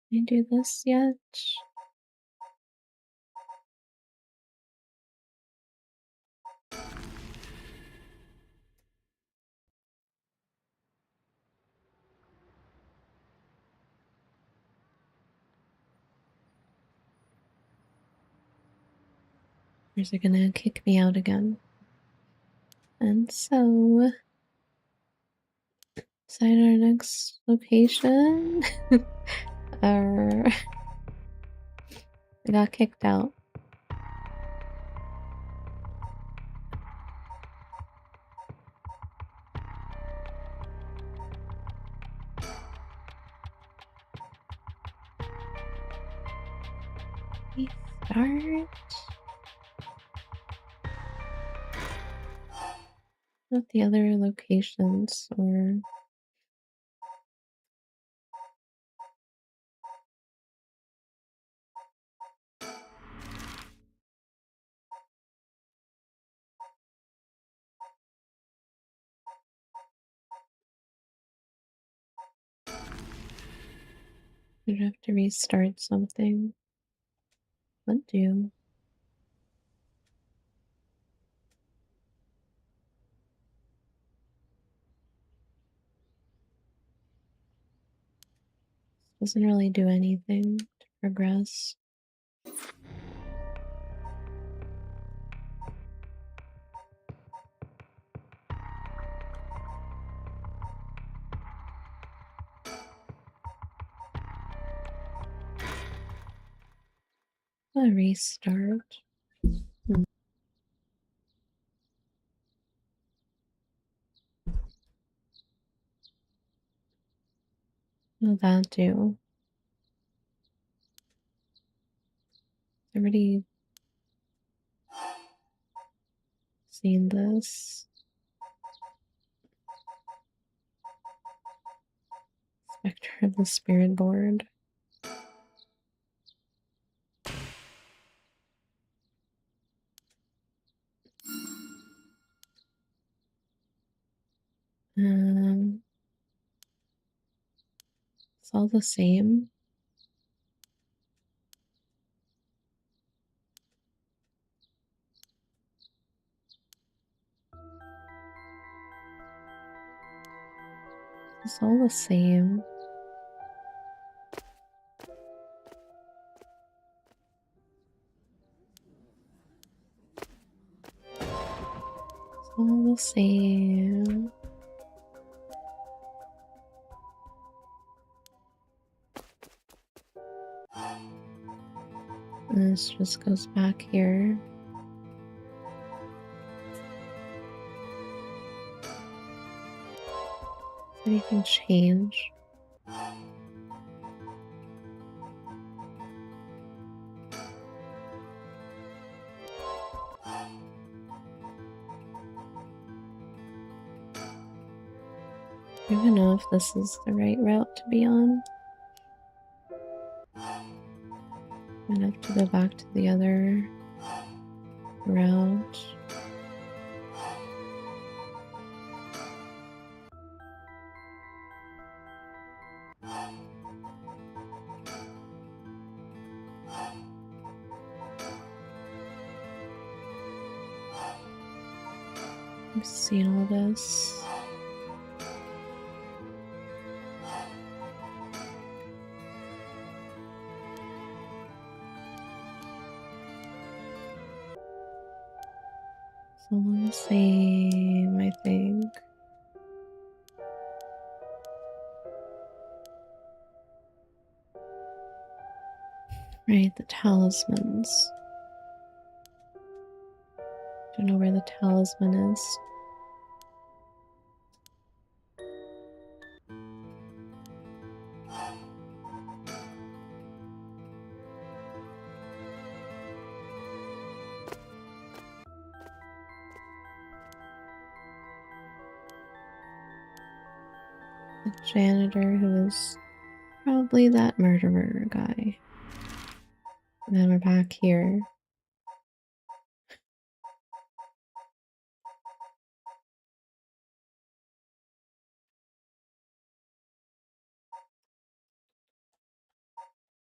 Can I do this yet? Or is it gonna kick me out again? And so, decide our next location. I got kicked out. Restart. Not the other locations or. I'd have to restart something. What do? Doesn't really do anything to progress. A restart. What will that do? Already seen this. Spectre of the Spirit Board. It's all the same. It's all the same. It's all the same. And this just goes back here. Anything change? I don't even know if this is the right route to be on. I'm gonna have to go back to the other route. I've seen all this. It's all the same, I think. Right, the talismans. Don't know where the talisman is. The janitor who is probably that murderer guy. And then we're back here.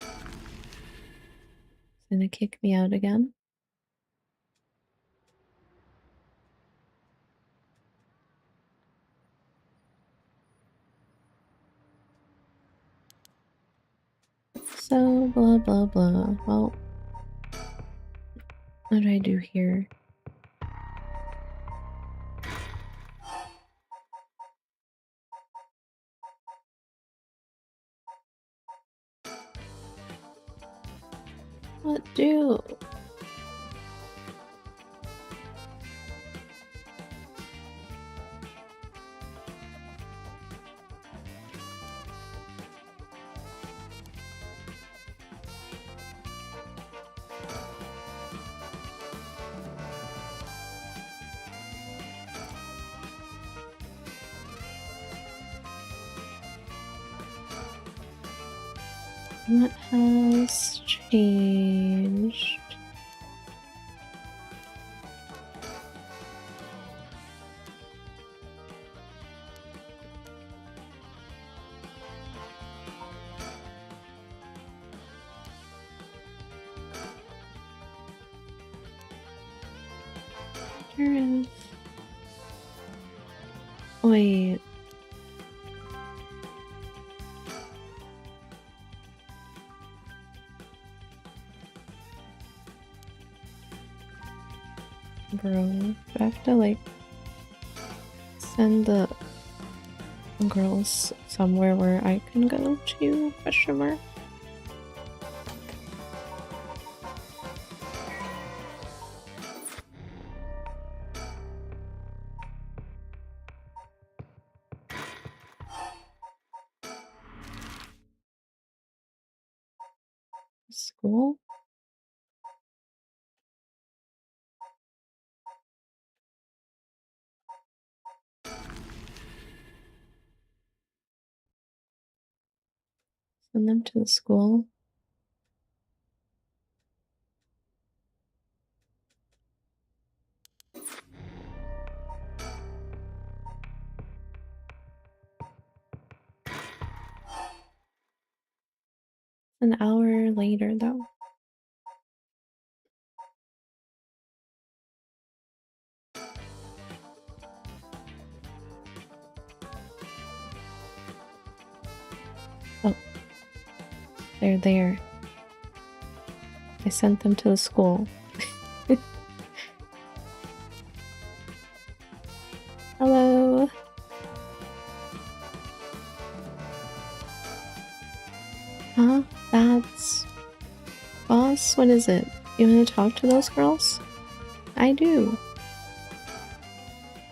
It's gonna kick me out again. So, blah blah blah. Well, what do I do here? What do? What has changed? Wait. Bro, do I have to like send the girls somewhere where I can go to? Question mark. School? Send them to the school. An hour later, though. Oh, they're there. I sent them to the school. Hello. Huh? That's Boss, what is it? You want to talk to those girls? I do.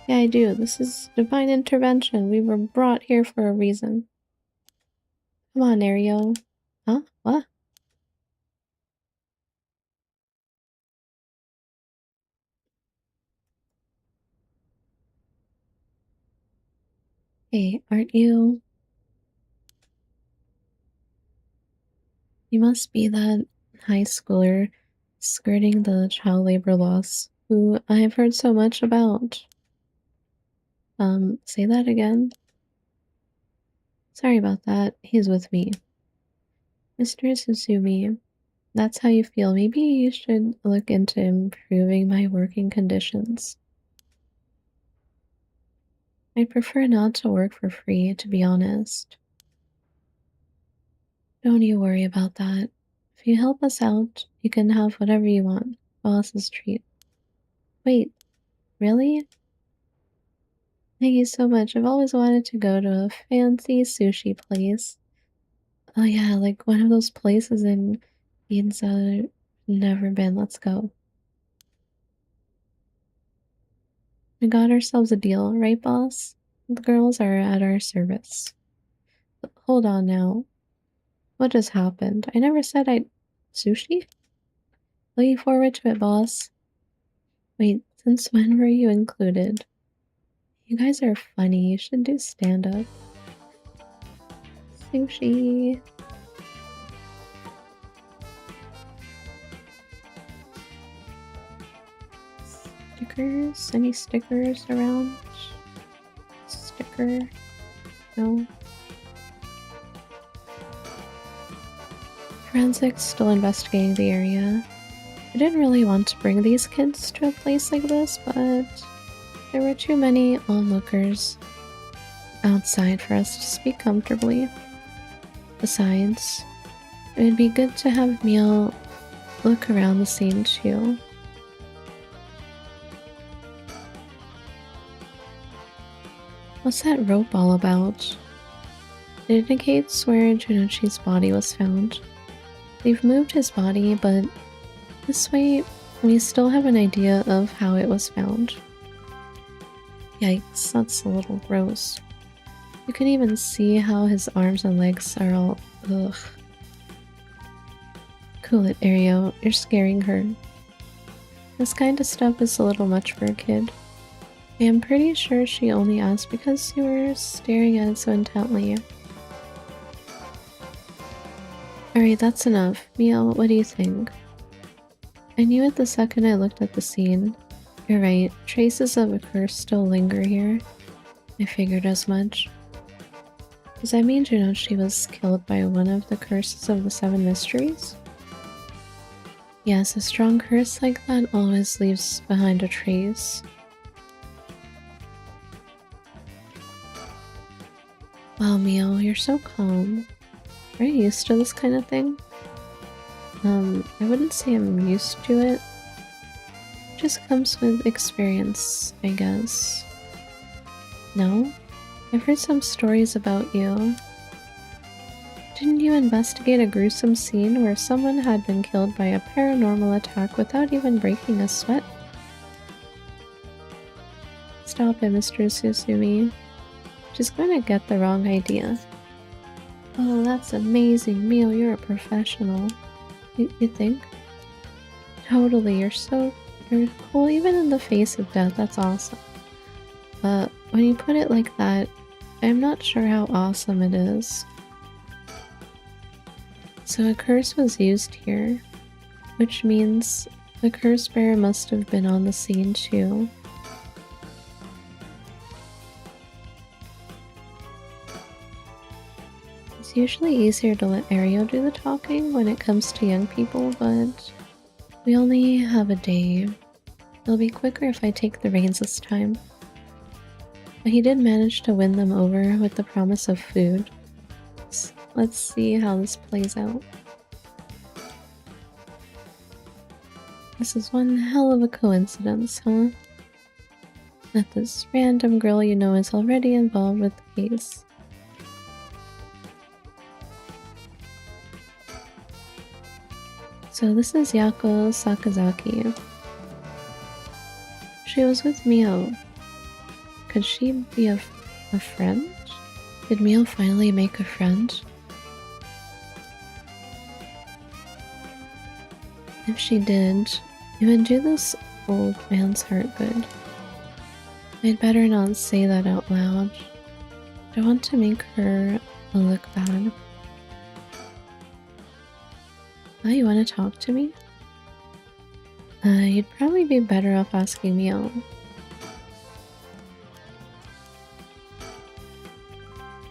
Yeah, I do. This is divine intervention. We were brought here for a reason. Come on, Ario. Huh? What? Hey, aren't you? You must be that high schooler skirting the child labor laws who I've heard so much about. Say that again? Sorry about that. He's with me. Mr. Susumi, that's how you feel. Maybe you should look into improving my working conditions. I'd prefer not to work for free, to be honest. Don't you worry about that. If you help us out, you can have whatever you want. Boss's treat. Wait, really? Thank you so much. I've always wanted to go to a fancy sushi place. Oh yeah, like one of those places in Ginza. Never been. Let's go. We got ourselves a deal, right, boss? The girls are at our service. Hold on now. What just happened? I never said I'd... Sushi? Looking forward to it, boss. Wait, since when were you included? You guys are funny. You should do stand-up. Sushi. Stickers? Any stickers around? Sticker? No. Forensics still investigating the area. I didn't really want to bring these kids to a place like this, but there were too many onlookers outside for us to speak comfortably. Besides, it would be good to have Mio look around the scene too. What's that rope all about? It indicates where Junichi's body was found. They've moved his body, but this way we still have an idea of how it was found. Yikes, that's a little gross. You can even see how his arms and legs are all... ugh. Cool it, Ario. You're scaring her. This kind of stuff is a little much for a kid. I am pretty sure she only asked because you were staring at it so intently. Alright, that's enough. Mio, what do you think? I knew it the second I looked at the scene. You're right, traces of a curse still linger here. I figured as much. Does that mean Junichi was killed by one of the curses of the 7 mysteries? Yes, a strong curse like that always leaves behind a trace. Wow, Mio, you're so calm. Are you used to this kind of thing? I wouldn't say I'm used to it. It just comes with experience, I guess. No? I've heard some stories about you. Didn't you investigate a gruesome scene where someone had been killed by a paranormal attack without even breaking a sweat? Stop it, Mr. Susumi. She's gonna get the wrong idea. Oh, that's amazing, Mio, you're a professional. You think? Totally, you're cool even in the face of death, that's awesome. But when you put it like that, I'm not sure how awesome it is. So a curse was used here, which means the curse bearer must have been on the scene too. It's usually easier to let Ario do the talking when it comes to young people, but we only have a day. It'll be quicker if I take the reins this time. But he did manage to win them over with the promise of food. Let's see how this plays out. This is one hell of a coincidence, huh? That this random girl you know is already involved with the case. So this is Yako Sakazaki. She was with Mio. Could she be a friend? Did Mio finally make a friend? If she did, it would do this old man's heart good. I'd better not say that out loud. I don't want to make her look bad. Oh, you want to talk to me? You'd probably be better off asking Mio.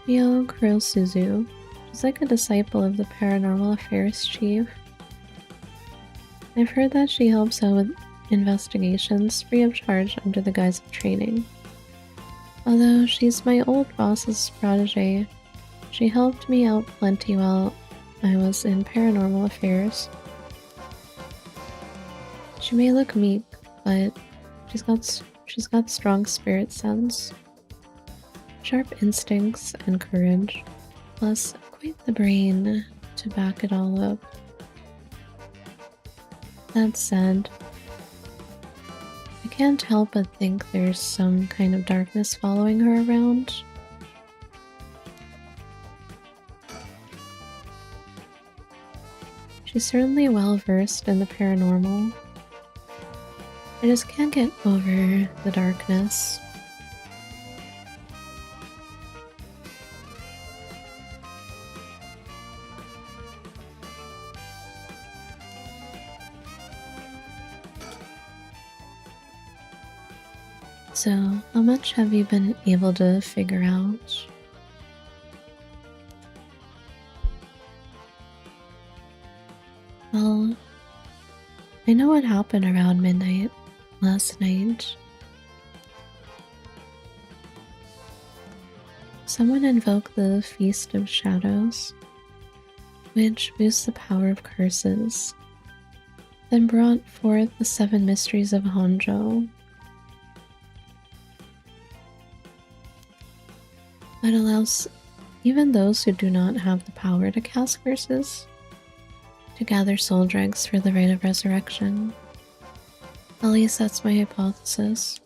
Mio Kurosuzu. She's like a disciple of the Paranormal Affairs Chief. I've heard that she helps out with investigations free of charge under the guise of training. Although she's my old boss's protege, she helped me out plenty while I was in Paranormal Affairs. She may look meek, but she's got strong spirit sense, sharp instincts, and courage, plus quite the brain to back it all up. That said, I can't help but think there's some kind of darkness following her around. She's certainly well versed in the paranormal. I just can't get over the darkness. So, how much have you been able to figure out? Well, I know what happened around midnight last night. Someone invoked the Feast of Shadows, which boosts the power of curses, then brought forth the 7 mysteries of Honjo. That allows even those who do not have the power to cast curses to gather soul dregs for the rite of resurrection. At least that's my hypothesis.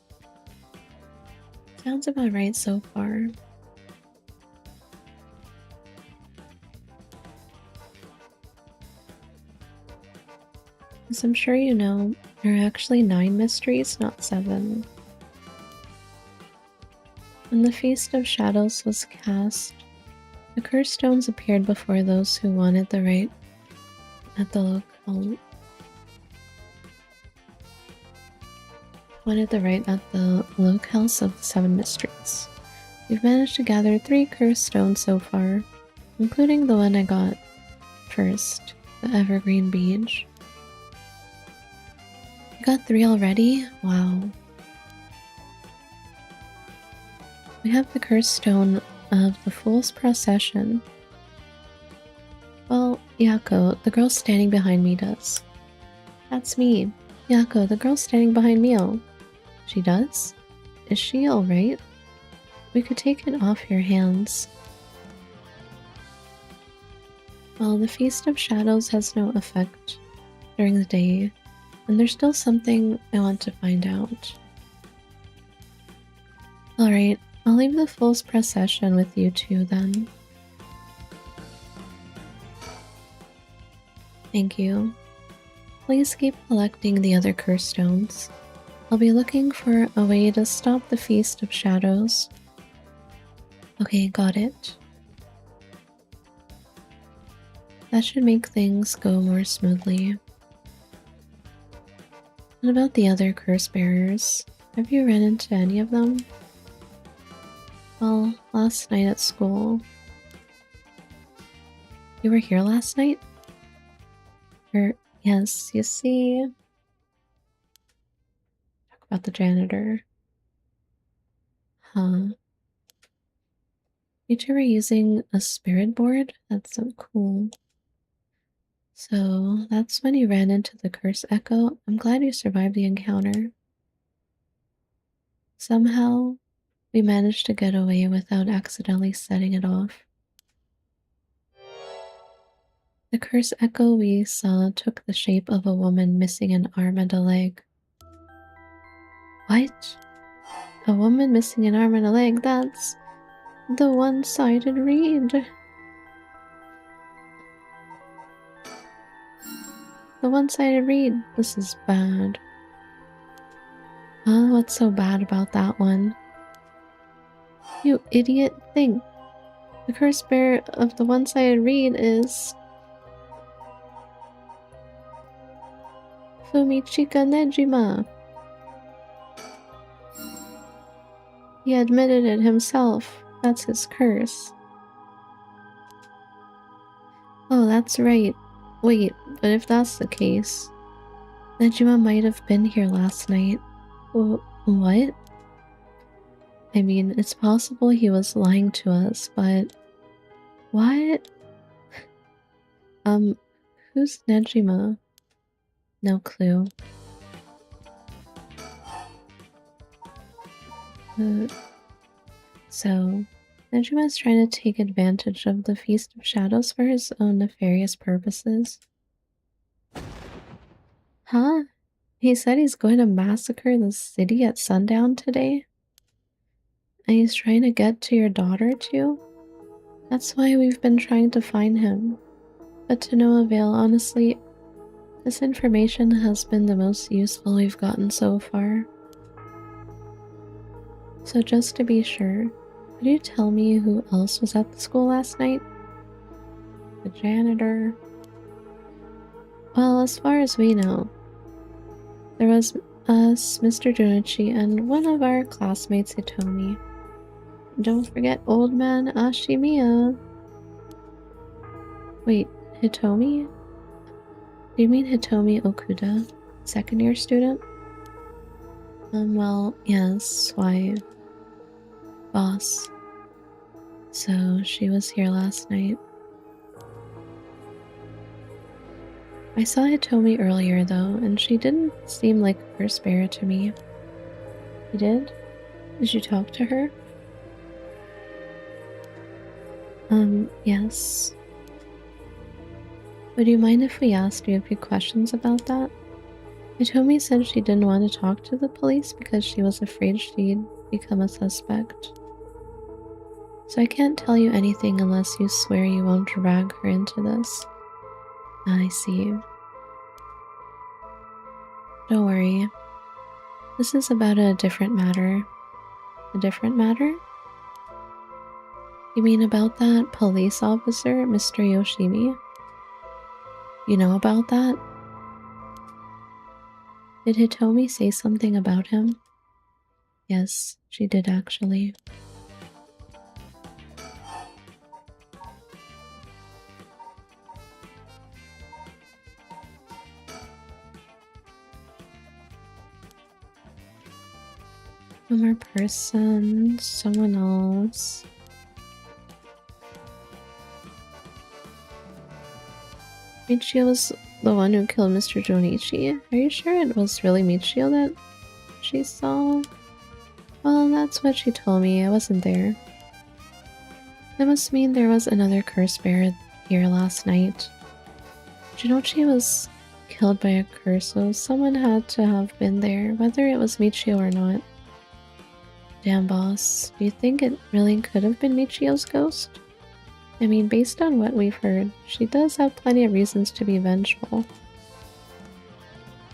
Sounds about right so far. As I'm sure you know, there are actually 9 mysteries, not 7. When the Feast of Shadows was cast, the cursed stones appeared before those who wanted the rite at the locales of the 7 mysteries. We've managed to gather 3 cursed stones so far, including the one I got first, the Evergreen Beach. You got 3 already? Wow. We have the cursed stone of the Fool's Procession. Well, Yako, the girl standing behind me does. That's me. Yako, the girl standing behind Mio. She does? Is she alright? We could take it off your hands. Well, the Feast of Shadows has no effect during the day, and there's still something I want to find out. Alright, I'll leave the Fool's Procession with you two then. Thank you. Please keep collecting the other curse stones. I'll be looking for a way to stop the Feast of Shadows. Okay, got it. That should make things go more smoothly. What about the other curse bearers? Have you run into any of them? Well, last night at school. You were here last night? Yes, you see. Talk about the janitor. Huh. You two were using a spirit board? That's so cool. So, that's when you ran into the curse echo. I'm glad you survived the encounter. Somehow, we managed to get away without accidentally setting it off. The curse echo we saw took the shape of a woman missing an arm and a leg. What? A woman missing an arm and a leg? That's the one-sided read. The one-sided read. This is bad. Huh? What's so bad about that one? You idiot thing. The curse bearer of the one-sided read is Fumichika Nejima. He admitted it himself. That's his curse. Oh, that's right. Wait, but if that's the case, Nejima might have been here last night. What? I mean, it's possible he was lying to us, but... What? Who's Nejima? No clue. So, Nejima's trying to take advantage of the Feast of Shadows for his own nefarious purposes. Huh? He said he's going to massacre the city at sundown today? And he's trying to get to your daughter too? That's why we've been trying to find him. But to no avail, honestly. This information has been the most useful we've gotten so far. So just to be sure, could you tell me who else was at the school last night? The janitor. Well, as far as we know, there was us, Mr. Junichi, and one of our classmates, Hitomi. Don't forget old man Ashimiya. Wait, Hitomi? Do you mean Hitomi Okuda, second year student? Well, yes, why? Boss. So she was here last night. I saw Hitomi earlier though, and she didn't seem like a curse bearer to me. You did? Did you talk to her? Yes. Would you mind if we asked you a few questions about that? Hitomi said she didn't want to talk to the police because she was afraid she'd become a suspect. So I can't tell you anything unless you swear you won't drag her into this. I see. Don't worry. This is about a different matter. A different matter? You mean about that police officer, Mr. Yoshimi? You know about that? Did Hitomi say something about him? Yes, she did actually. One more person, someone else. Michio was the one who killed Mr. Jonichi. Are you sure it was really Michio that she saw? Well, that's what she told me. I wasn't there. That must mean there was another curse bearer here last night. Jonichi was killed by a curse, so someone had to have been there, whether it was Michio or not. Damn, boss. Do you think it really could have been Michio's ghost? I mean, based on what we've heard, she does have plenty of reasons to be vengeful.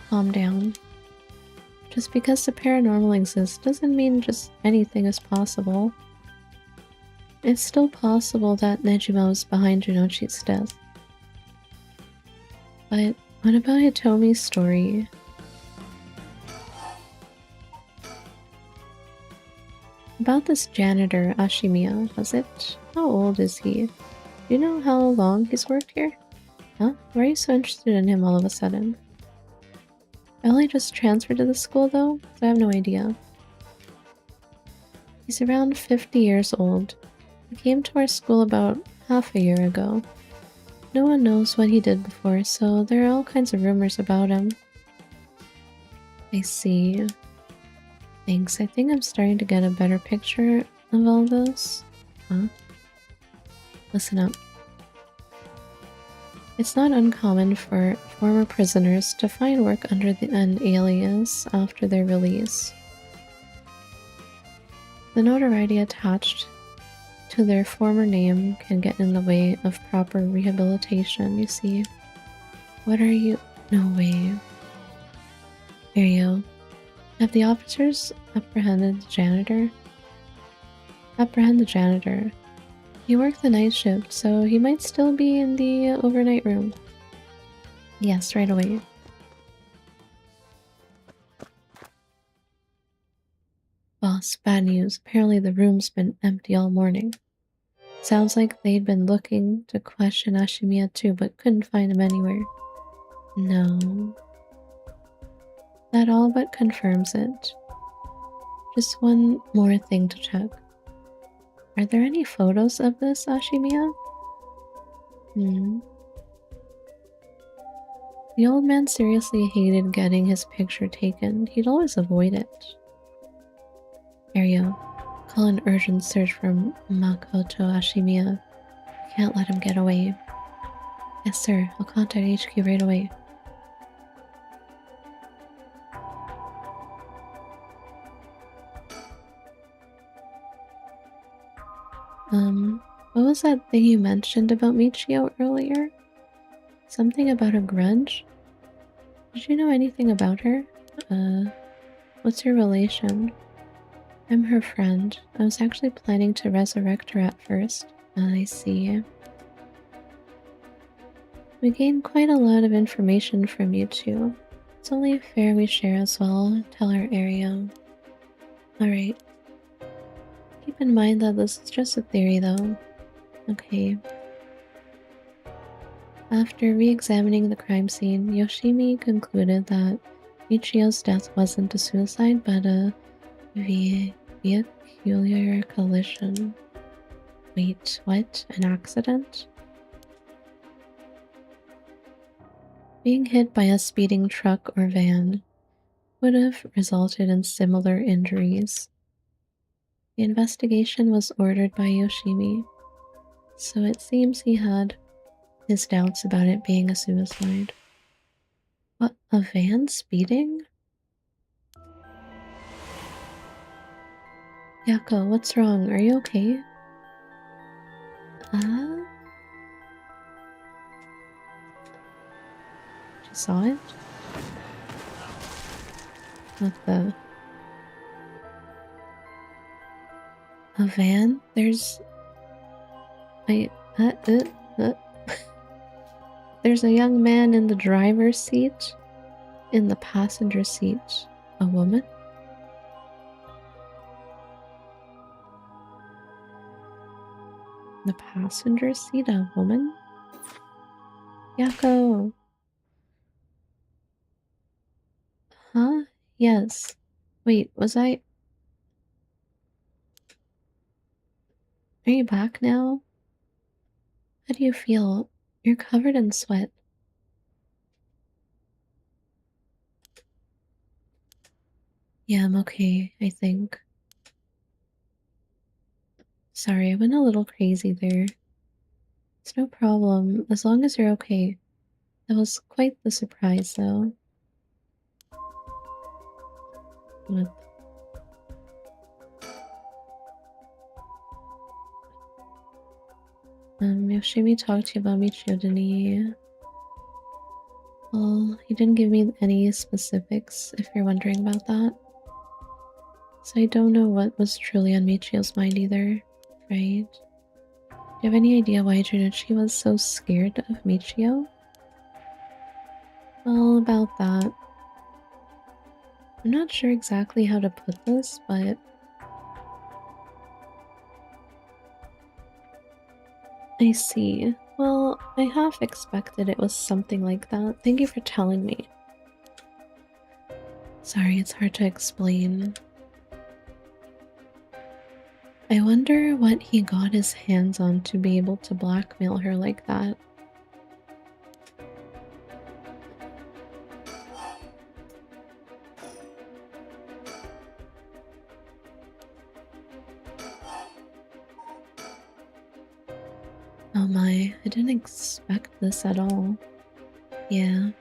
Calm down. Just because the paranormal exists doesn't mean just anything is possible. It's still possible that Nejima was behind Junochi's death. But what about Hitomi's story? About this janitor, Ashimiya, was it? How old is he? Do you know how long he's worked here? Huh? Why are you so interested in him all of a sudden? I only just transferred to the school though, so I have no idea. He's around 50 years old. He came to our school about half a year ago. No one knows what he did before, so there are all kinds of rumors about him. I see. Thanks, I think I'm starting to get a better picture of all this. Huh? Listen up. It's not uncommon for former prisoners to find work under an alias after their release. The notoriety attached to their former name can get in the way of proper rehabilitation, you see. What are you? No way. Here you. Have the officers apprehended the janitor? Apprehend the janitor. He worked the night shift, so he might still be in the overnight room. Yes, right away. Boss, bad news. Apparently the room's been empty all morning. Sounds like they'd been looking to question Ashimiya too, but couldn't find him anywhere. No. That all but confirms it. Just one more thing to check. Are there any photos of this Ashimiya? The old man seriously hated getting his picture taken. He'd always avoid it. Ario, call an urgent search for Makoto Ashimiya. Can't let him get away. Yes, sir. I'll contact HQ right away. What was that thing you mentioned about Michio earlier? Something about a grudge? Did you know anything about her? What's your relation? I'm her friend. I was actually planning to resurrect her at first. I see. We gained quite a lot of information from you two. It's only fair we share as well. Tell our area. Alright. Keep in mind that this is just a theory though. Okay. After re-examining the crime scene, Yoshimi concluded that Michio's death wasn't a suicide, but a vehicular collision. Wait, what? An accident? Being hit by a speeding truck or van would have resulted in similar injuries. The investigation was ordered by Yoshimi, so it seems he had his doubts about it being a suicide. What? A van speeding? Yako, what's wrong? Are you okay? She saw it? What the? A van? There's... There's a young man in the driver's seat. In the passenger seat, a woman? The passenger seat, a woman? Yako! Huh? Yes. Wait, was I... Are you back now? How do you feel? You're covered in sweat. Yeah, I'm okay, I think. Sorry, I went a little crazy there. It's no problem, as long as you're okay. That was quite the surprise, though. What? Yoshimi talked to you about Michio, didn't he? Well, he didn't give me any specifics, if you're wondering about that. So I don't know what was truly on Michio's mind either, right? Do you have any idea why Junichi was so scared of Michio? Well, about that. I'm not sure exactly how to put this, but... I see. Well, I half expected it was something like that. Thank you for telling me. Sorry, it's hard to explain. I wonder what he got his hands on to be able to blackmail her like that. Oh my. I didn't expect this at all. Yeah.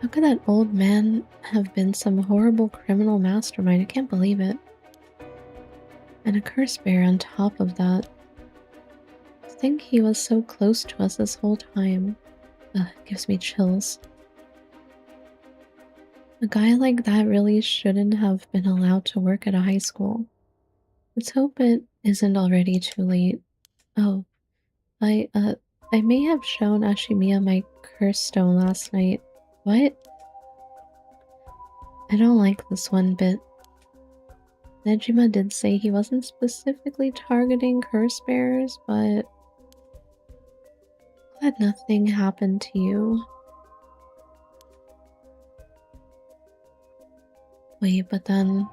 How could that old man have been some horrible criminal mastermind? I can't believe it. And a curse bear on top of that. I think he was so close to us this whole time. Ugh, it gives me chills. A guy like that really shouldn't have been allowed to work at a high school. Let's hope it isn't already too late. Oh, I may have shown Ashimiya my curse stone last night. What? I don't like this one bit. Nejima did say he wasn't specifically targeting curse bearers, but glad nothing happened to you. Wait, but then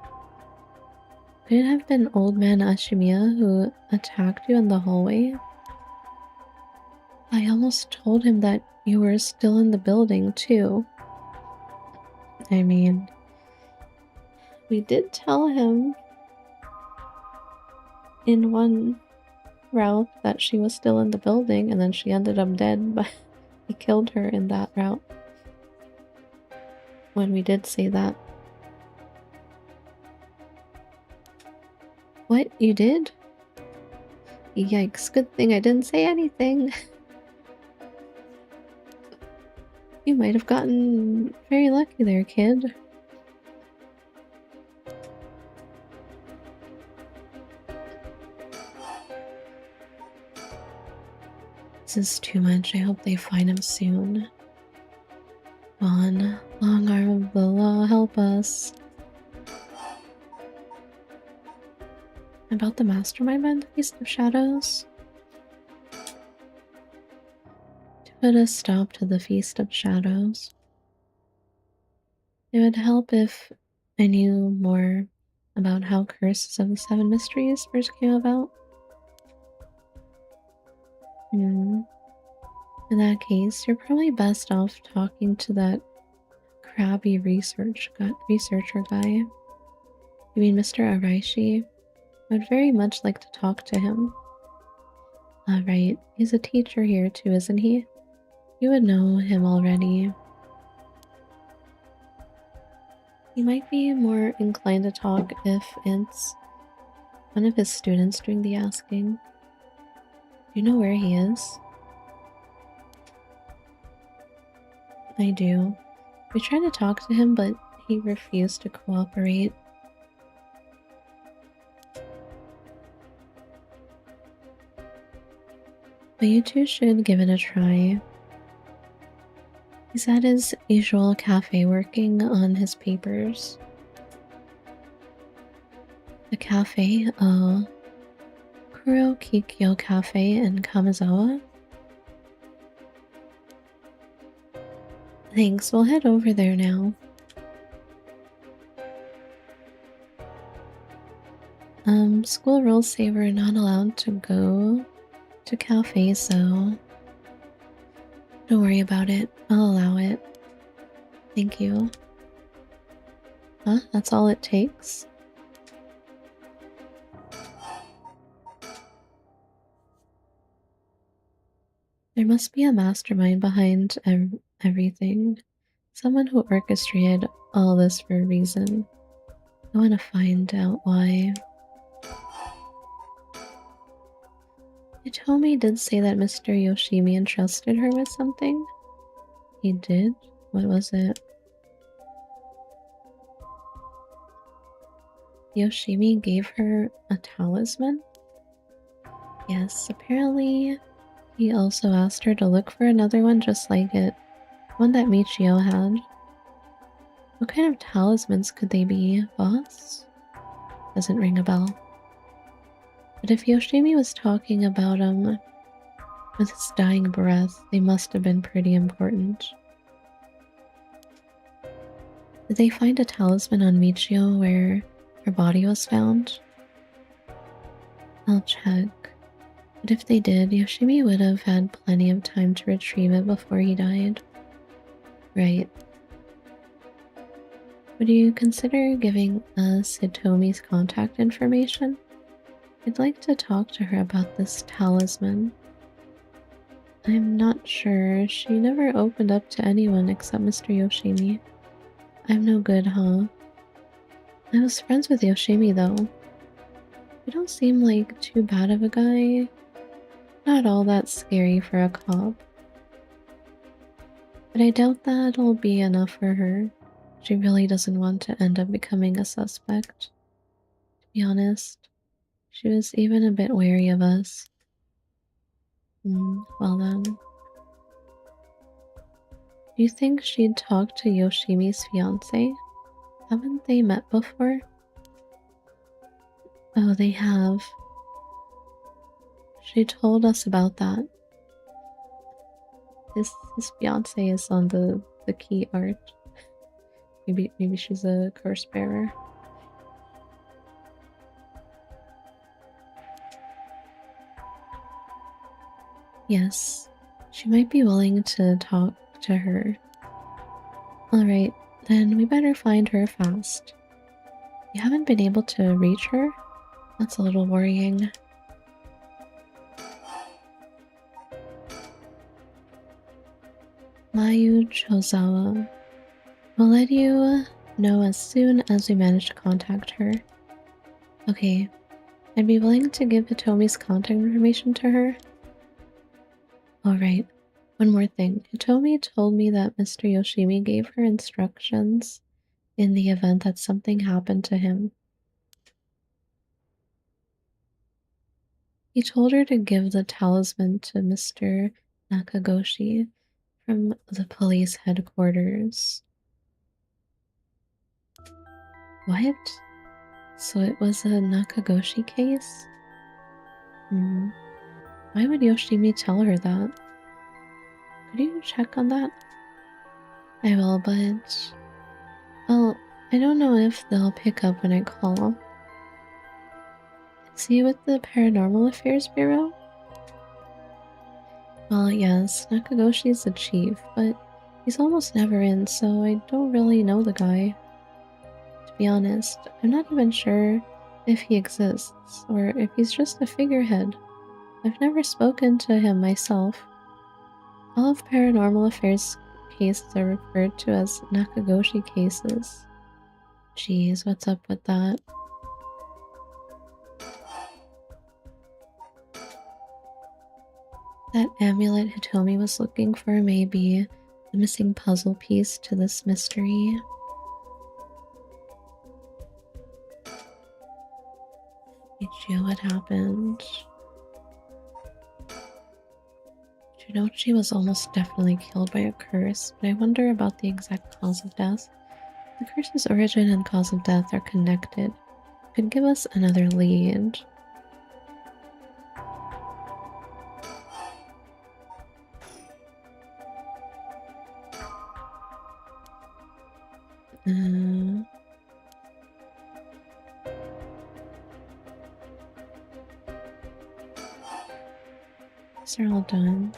could it have been old man Ashimiya who attacked you in the hallway? I almost told him that you were still in the building too. I mean, we did tell him in one route that she was still in the building, and then she ended up dead, but he killed her in that route. When we did say that. What? You did? Yikes, good thing I didn't say anything. You might have gotten very lucky there, kid. This is too much. I hope they find him soon. Come on, long arm of the law, help us. About the mastermind behind the Feast of Shadows? To put a stop to the Feast of Shadows. It would help if I knew more about how Curses of the Seven Mysteries first came about. In that case, you're probably best off talking to that crabby researcher guy. You mean Mr. Araishi? I'd very much like to talk to him. Right, he's a teacher here too, isn't he? You would know him already. He might be more inclined to talk if it's one of his students doing the asking. Do you know where he is? I do. We tried to talk to him, but he refused to cooperate. But you two should give it a try. He's at his usual cafe working on his papers. The cafe? Kuro Kikyo Cafe in Kamizawa? Thanks, we'll head over there now. School rules say we're not allowed to go to cafes, so don't worry about it. I'll allow it. Thank you. Huh? That's all it takes? There must be a mastermind behind everything. Someone who orchestrated all this for a reason. I want to find out why. Hitomi did say that Mr. Yoshimi entrusted her with something. He did? What was it? Yoshimi gave her a talisman? Yes, apparently he also asked her to look for another one just like it. One that Michio had. What kind of talismans could they be, boss? Doesn't ring a bell. But if Yoshimi was talking about him with his dying breath, they must have been pretty important. Did they find a talisman on Michio where her body was found? I'll check. But if they did, Yoshimi would have had plenty of time to retrieve it before he died. Right. Would you consider giving us Hitomi's contact information? I'd like to talk to her about this talisman. I'm not sure. She never opened up to anyone except Mr. Yoshimi. I'm no good, huh? I was friends with Yoshimi though. You don't seem like too bad of a guy. Not all that scary for a cop. But I doubt that'll be enough for her. She really doesn't want to end up becoming a suspect. To be honest, she was even a bit wary of us. Well then. Do you think she'd talk to Yoshimi's fiance? Haven't they met before? Oh, they have. She told us about that. His fiance is on the key art. Maybe she's a curse bearer. Yes, she might be willing to talk to her. Alright, then we better find her fast. You haven't been able to reach her? That's a little worrying. Mayu Chozawa. We'll let you know as soon as we manage to contact her. Okay, I'd be willing to give Hitomi's contact information to her. Alright, one more thing. Hitomi told me that Mr. Yoshimi gave her instructions in the event that something happened to him. He told her to give the talisman to Mr. Nakagoshi from the police headquarters. What? So it was a Nakagoshi case? Why would Yoshimi tell her that? Could you check on that? I will, but... Well, I don't know if they'll pick up when I call. Is he with the Paranormal Affairs Bureau? Well, yes, Nakagoshi's the chief, but he's almost never in, so I don't really know the guy. To be honest, I'm not even sure if he exists, or if he's just a figurehead. I've never spoken to him myself. All of Paranormal Affairs cases are referred to as Nakagoshi cases. Jeez, what's up with that? That amulet Hitomi was looking for may be the missing puzzle piece to this mystery. Ichio, what happened? Chinochi was almost definitely killed by a curse, but I wonder about the exact cause of death. The curse's origin and cause of death are connected. It could give us another lead. These are all done.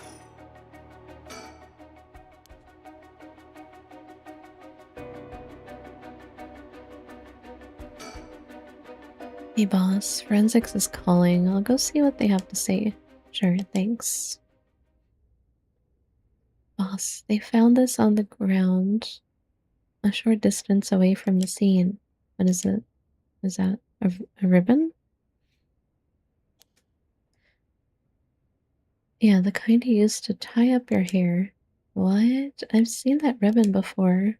Hey boss, forensics is calling. I'll go see what they have to say. Sure, thanks. Boss, they found this on the ground, a short distance away from the scene. What is it? Is that a ribbon? Yeah, the kind you used to tie up your hair. What? I've seen that ribbon before.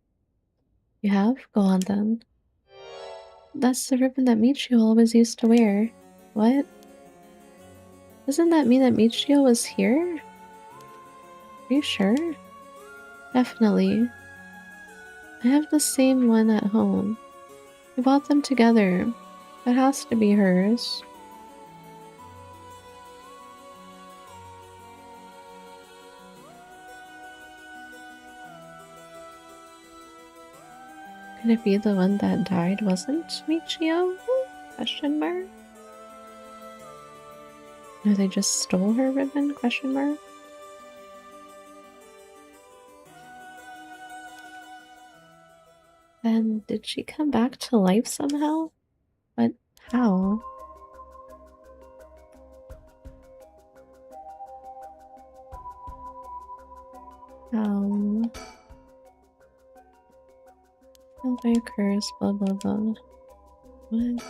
You have? Go on then. That's the ribbon that Michio always used to wear. What? Doesn't that mean that Michio was here? Are you sure? Definitely. I have the same one at home. We bought them together. That has to be hers. Could it be the one that died wasn't Michio? Question mark? Or they just stole her ribbon? Question mark? Then did she come back to life somehow? But how? Killed by a curse, blah blah blah. What?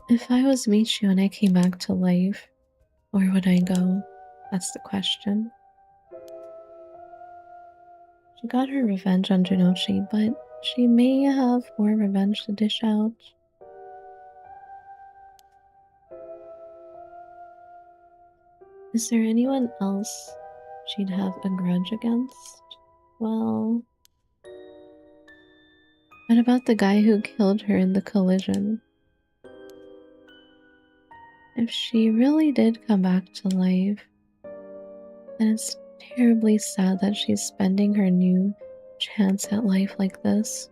If I was Michiu and I came back to life, where would I go? That's the question. She got her revenge on Jinochi, but she may have more revenge to dish out. Is there anyone else she'd have a grudge against? Well, what about the guy who killed her in the collision? If she really did come back to life, then it's terribly sad that she's spending her new chance at life like this.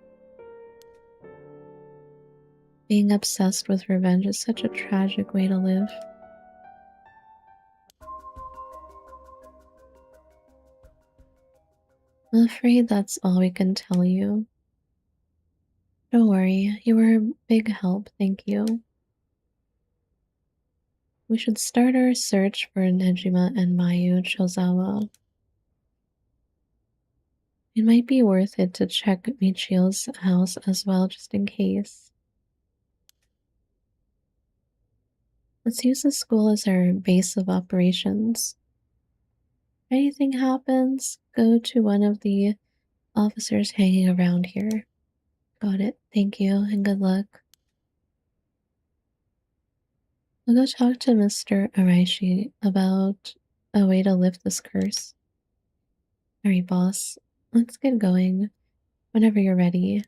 Being obsessed with revenge is such a tragic way to live. I'm afraid that's all we can tell you. Don't worry, you were a big help, thank you. We should start our search for Nejima and Mayu Chozawa. It might be worth it to check Michio's house as well, just in case. Let's use the school as our base of operations. If anything happens, go to one of the officers hanging around here. Got it. Thank you, and good luck. I'll go talk to Mr. Araishi about a way to lift this curse. Alright, boss. Let's get going. Whenever you're ready.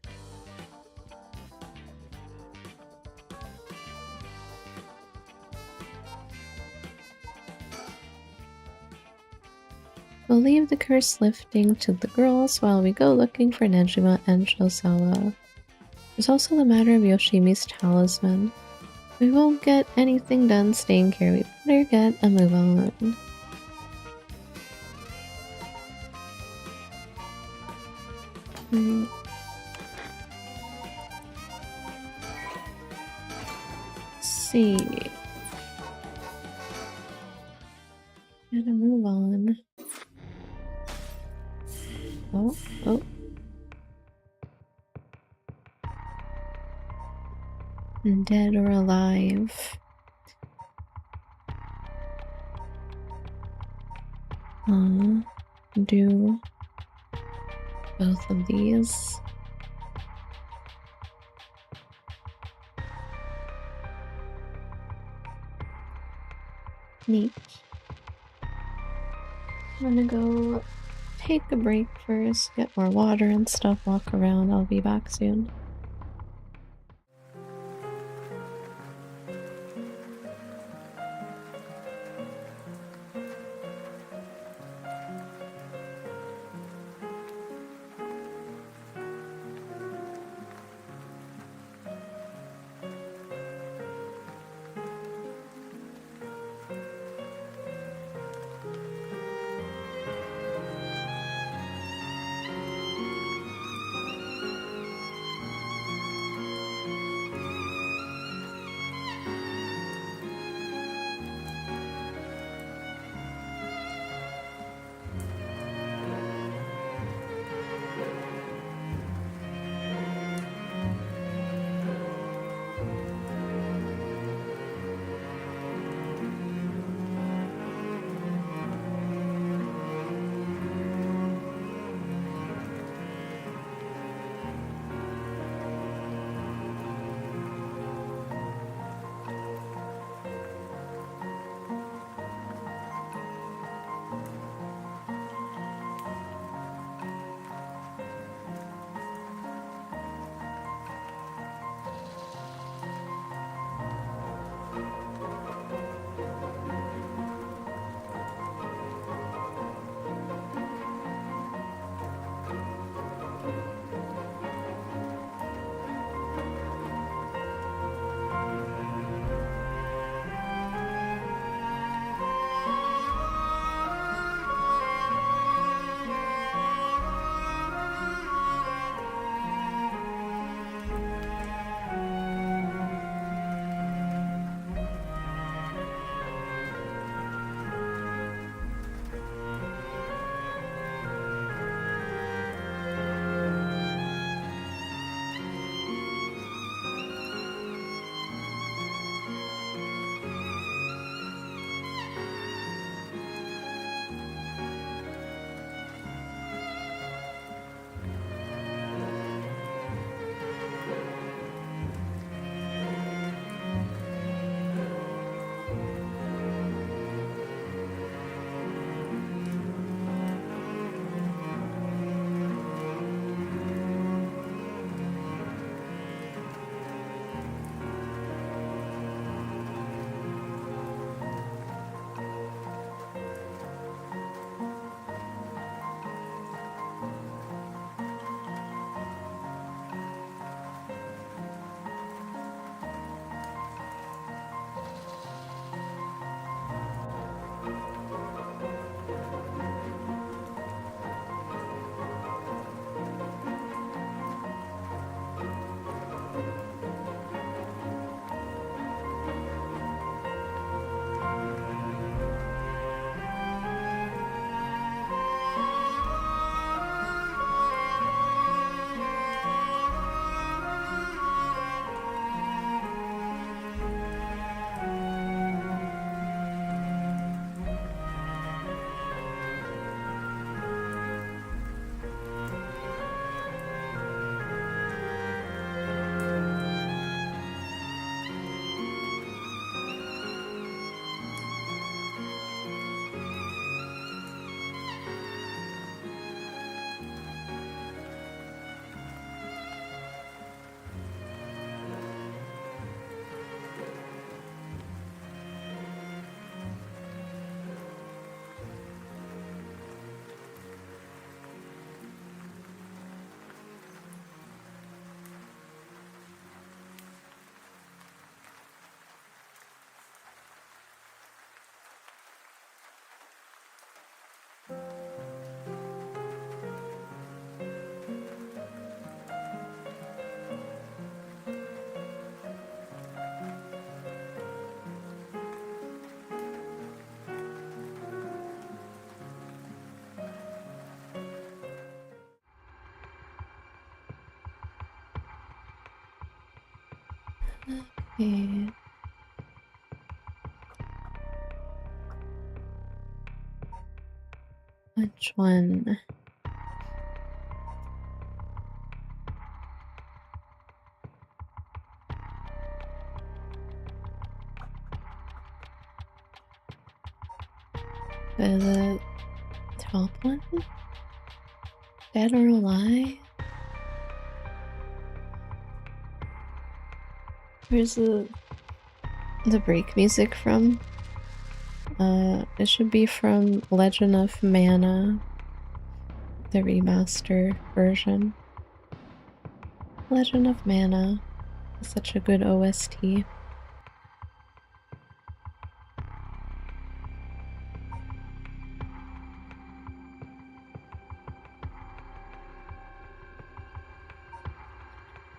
We'll leave the curse lifting to the girls while we go looking for Nejima and Shosawa. There's also the matter of Yoshimi's talisman. We won't get anything done staying here. We better get a move on. Let's see. Gotta move on. Oh. Dead or alive. Do both of these. Neat. I'm gonna go take a break first, get more water and stuff, walk around. I'll be back soon. Okay. Which one? The top one? Dead or alive? Where's the break music from? It should be from Legend of Mana, the remaster version. Legend of Mana is such a good OST.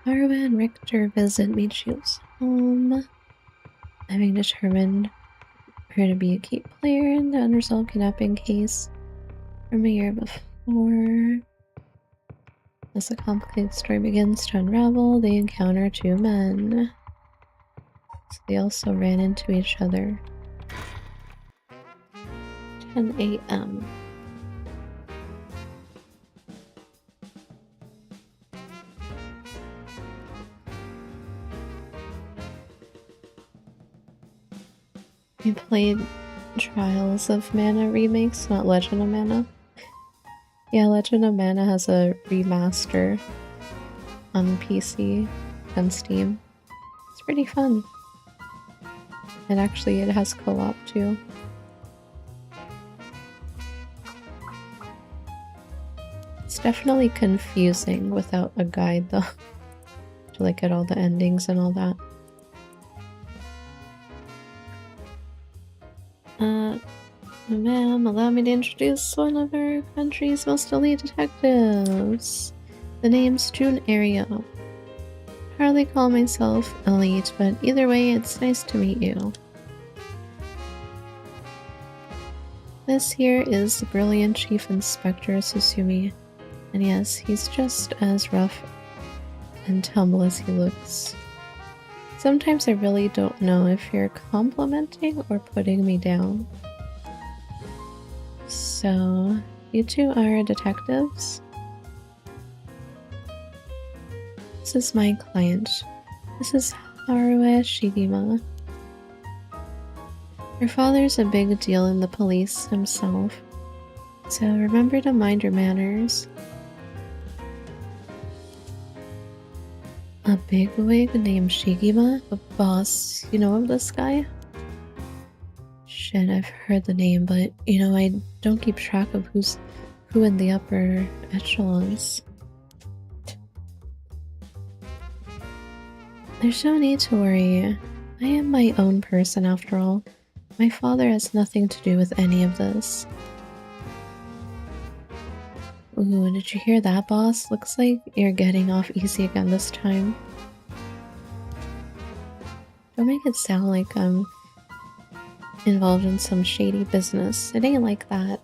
Haru and Richter visit Michio's home, having determined her to be a key player in the unresolved kidnapping case from a year before. As the complicated story begins to unravel, they encounter two men. So they also ran into each other. 10 a.m. We played Trials of Mana remakes, not Legend of Mana. Yeah, Legend of Mana has a remaster on PC and Steam. It's pretty fun. And actually it has co-op too. It's definitely confusing without a guide though. To like get all the endings and all that. Ma'am, allow me to introduce one of our country's most elite detectives. The name's June Area. Hardly call myself elite, but either way, it's nice to meet you. This here is the brilliant Chief Inspector Susumi, and yes, he's just as rough and tumble as he looks. Sometimes I really don't know if you're complimenting or putting me down. So, you two are detectives? This is my client. This is Haruo Shigima. Her father's a big deal in the police himself, so remember to mind your manners. A bigwig named Shigima? The boss, you know of this guy? Shit, I've heard the name, but you know, I don't keep track of who in the upper echelons. There's no need to worry. I am my own person after all. My father has nothing to do with any of this. Ooh, did you hear that, boss? Looks like you're getting off easy again this time. Don't make it sound like I'm involved in some shady business. It ain't like that.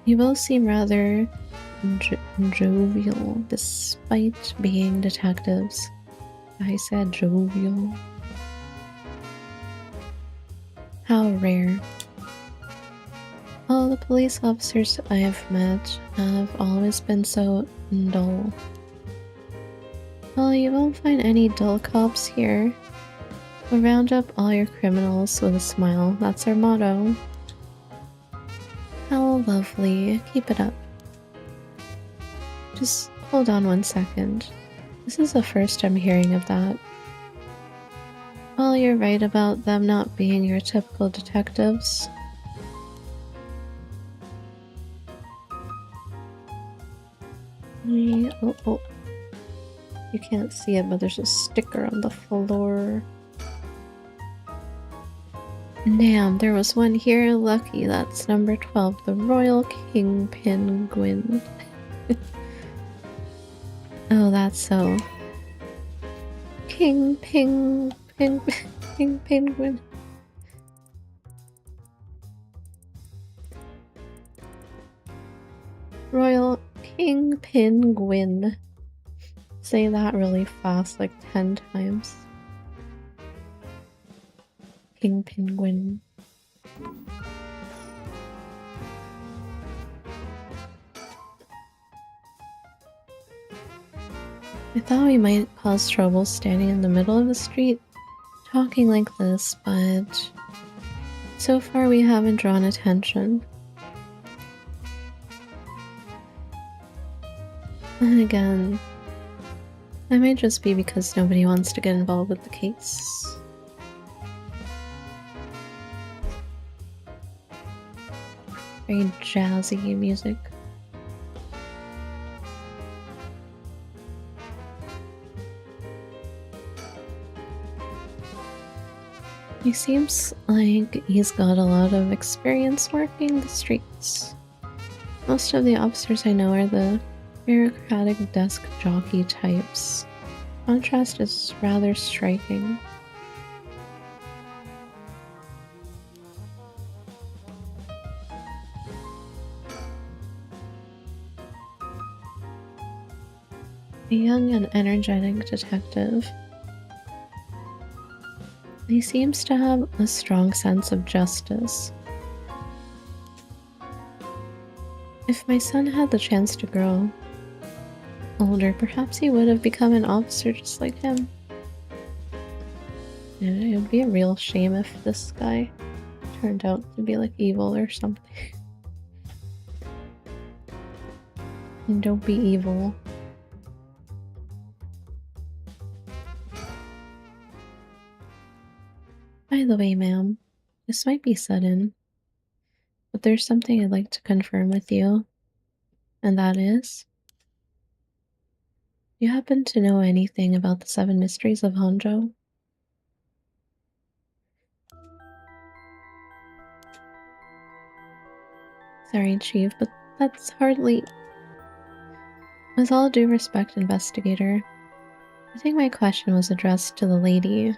You both seem rather jovial, despite being detectives. I said jovial. How rare. All the police officers I have met have always been so dull. Well, you won't find any dull cops here. We'll round up all your criminals with a smile. That's our motto. How lovely. Keep it up. Just hold on one second. This is the first I'm hearing of that. Well, you're right about them not being your typical detectives. Oh. You can't see it, but there's a sticker on the floor. Damn, there was one here. Lucky, that's number 12, the Royal King Penguin. Oh, that's so. King Penguin. Royal King Penguin. say that really fast, like 10 times. King Penguin. I thought we might cause trouble standing in the middle of the street talking like this, but so far we haven't drawn attention. And again, that might just be because nobody wants to get involved with the case. Very jazzy music. He seems like he's got a lot of experience working the streets. Most of the officers I know are the bureaucratic desk jockey types. Contrast is rather striking. A young and energetic detective. He seems to have a strong sense of justice. If my son had the chance to grow older, perhaps he would have become an officer just like him. It would be a real shame if this guy turned out to be like evil or something. And don't be evil. By the way, ma'am, this might be sudden, but there's something I'd like to confirm with you, and that is, do you happen to know anything about the 7 mysteries of Honjo? Sorry, Chief, but that's hardly... With all due respect, investigator, I think my question was addressed to the lady.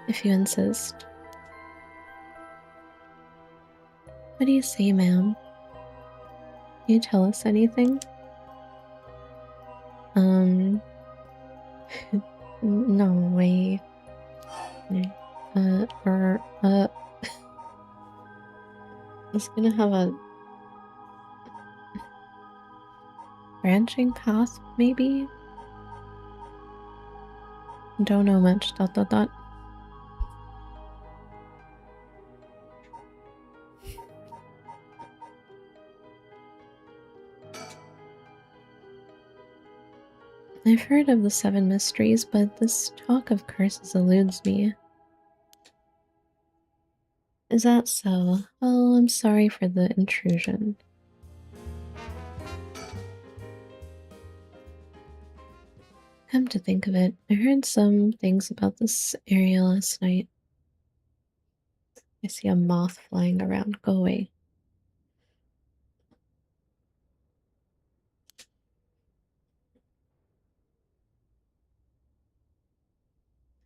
If you insist. What do you say, ma'am? Can you tell us anything? No way. It's gonna have a branching path, maybe? Don't know much, ... I've heard of the 7 mysteries, but this talk of curses eludes me. Is that so? Well, I'm sorry for the intrusion. Come to think of it, I heard some things about this area last night. I see a moth flying around. Go away.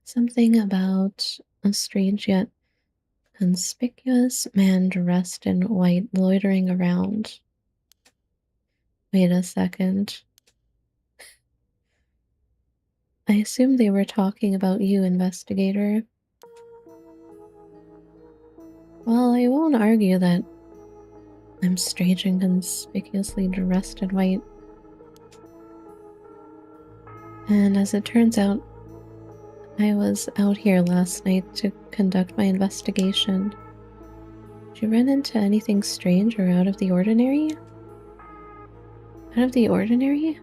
Something about a strange yet conspicuous man dressed in white loitering around. Wait a second. I assume they were talking about you, investigator. Well, I won't argue that I'm strange and conspicuously dressed in white. And as it turns out, I was out here last night to conduct my investigation. Did you run into anything strange or out of the ordinary? Out of the ordinary?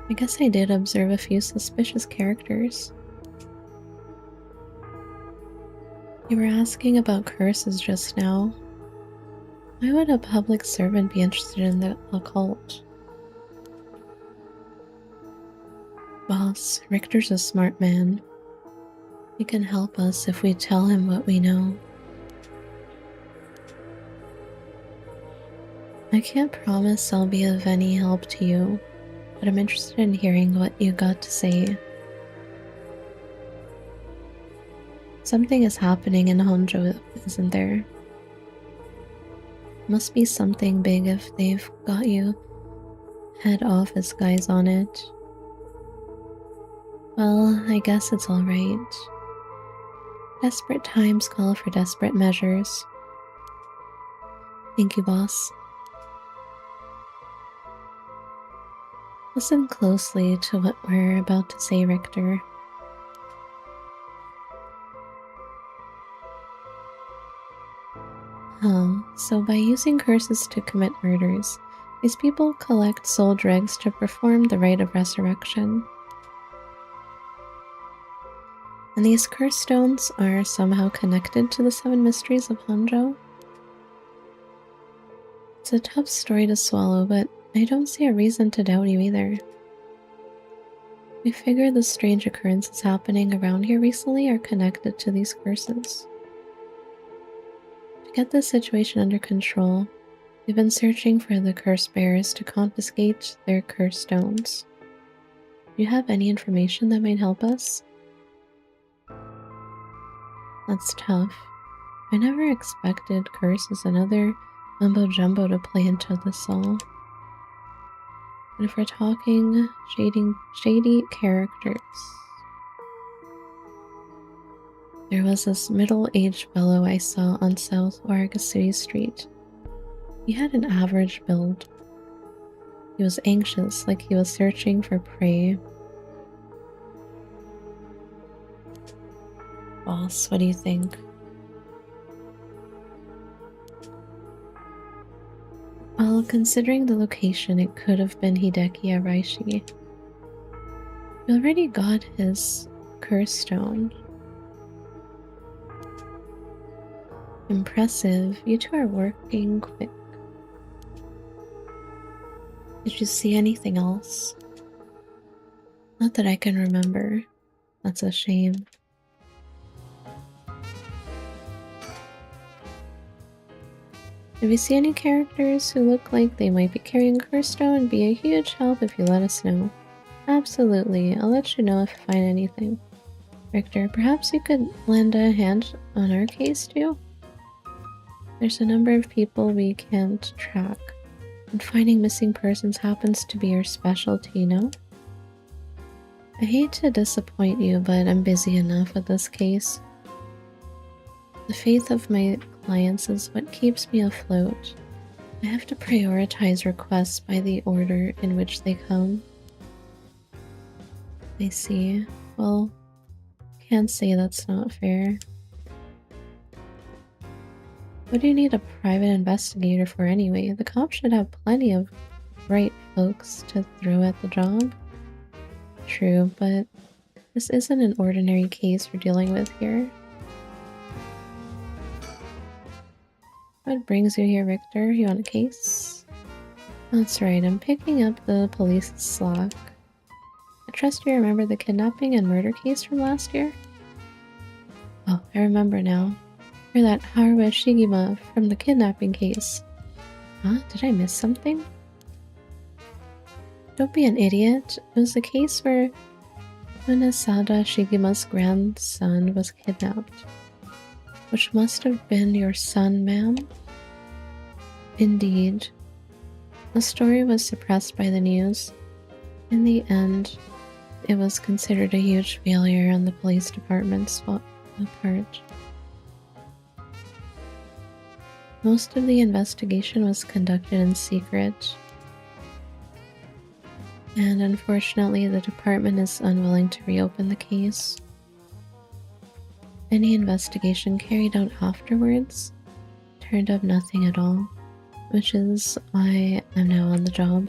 I guess I did observe a few suspicious characters. You were asking about curses just now. Why would a public servant be interested in the occult? Boss, Richter's a smart man. He can help us if we tell him what we know. I can't promise I'll be of any help to you, but I'm interested in hearing what you got to say. Something is happening in Honjo, isn't there? Must be something big if they've got you head office guys on it. Well, I guess it's alright. Desperate times call for desperate measures. Thank you, boss. Listen closely to what we're about to say, Richter. So by using curses to commit murders, these people collect soul dregs to perform the rite of resurrection. And these curse stones are somehow connected to the 7 mysteries of Honjo. It's a tough story to swallow, but I don't see a reason to doubt you either. We figure the strange occurrences happening around here recently are connected to these curses. To get the situation under control, we've been searching for the curse bearers to confiscate their curse stones. Do you have any information that might help us? That's tough. I never expected curses and other mumbo-jumbo to play into this all. But if we're talking shady characters, there was this middle-aged fellow I saw on South Waragatsui Street. He had an average build. He was anxious, like he was searching for prey. Boss, what do you think? Well, considering the location, it could have been Hideki Araishi. He already got his curse stone. Impressive. You two are working quick. Did you see anything else? Not that I can remember. That's a shame. If you see any characters who look like they might be carrying a curse stone, it'd be a huge help if you let us know. Absolutely. I'll let you know if I find anything. Richter, perhaps you could lend a hand on our case too? There's a number of people we can't track, and finding missing persons happens to be your specialty, you know? I hate to disappoint you, but I'm busy enough with this case. The faith of my clients is what keeps me afloat. I have to prioritize requests by the order in which they come. I see. Well, can't say that's not fair. What do you need a private investigator for anyway? The cops should have plenty of bright folks to throw at the job. True, but this isn't an ordinary case we're dealing with here. What brings you here, Richter? You want a case? That's right, I'm picking up the police's slack. I trust you remember the kidnapping and murder case from last year? Oh, I remember now. You're that Haruo Shigima from the kidnapping case. Huh? Did I miss something? Don't be an idiot. It was the case where Munesada Shigima's grandson was kidnapped. Which must have been your son, ma'am? Indeed. The story was suppressed by the news. In the end, it was considered a huge failure on the police department's part. Most of the investigation was conducted in secret. And unfortunately, the department is unwilling to reopen the case. Any investigation carried out afterwards turned up nothing at all, which is why I'm now on the job.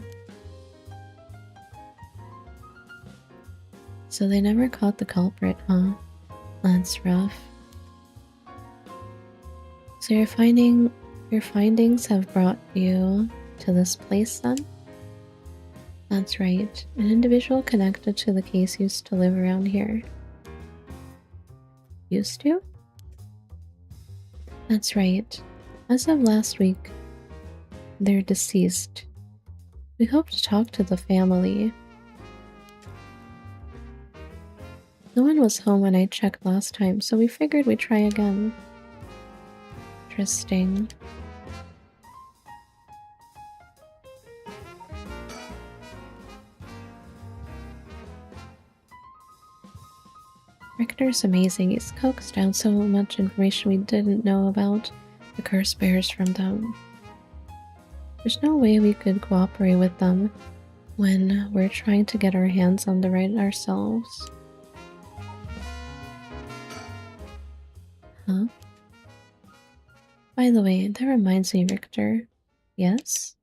So they never caught the culprit, huh? That's rough. So your findings have brought you to this place then? That's right. An individual connected to the case used to live around here. Used to? That's right. As of last week, they're deceased. We hope to talk to the family. No one was home when I checked last time, so we figured we'd try again. Interesting. Richter's amazing. He's coaxed out so much information we didn't know about the curse bears from them. There's no way we could cooperate with them when we're trying to get our hands on the right ourselves. Huh? By the way, that reminds me, Richter. Yes?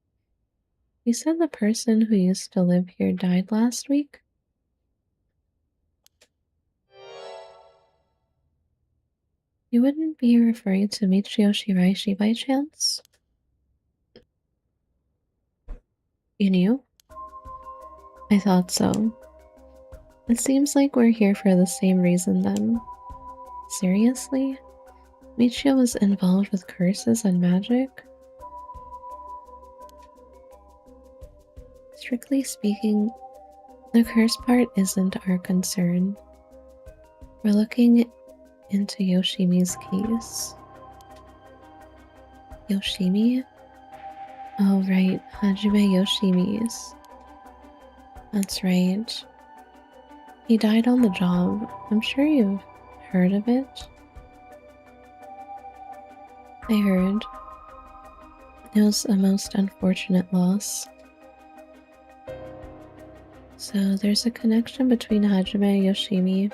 You said the person who used to live here died last week? You wouldn't be referring to Michio Shiraishi by chance? You knew? I thought so. It seems like we're here for the same reason then. Seriously? Michio was involved with curses and magic? Strictly speaking, the curse part isn't our concern. We're looking into Yoshimi's case. Yoshimi? Oh right, Hajime Yoshimi's. That's right. He died on the job. I'm sure you've heard of it. I heard. It was a most unfortunate loss. So there's a connection between Hajime Yoshimi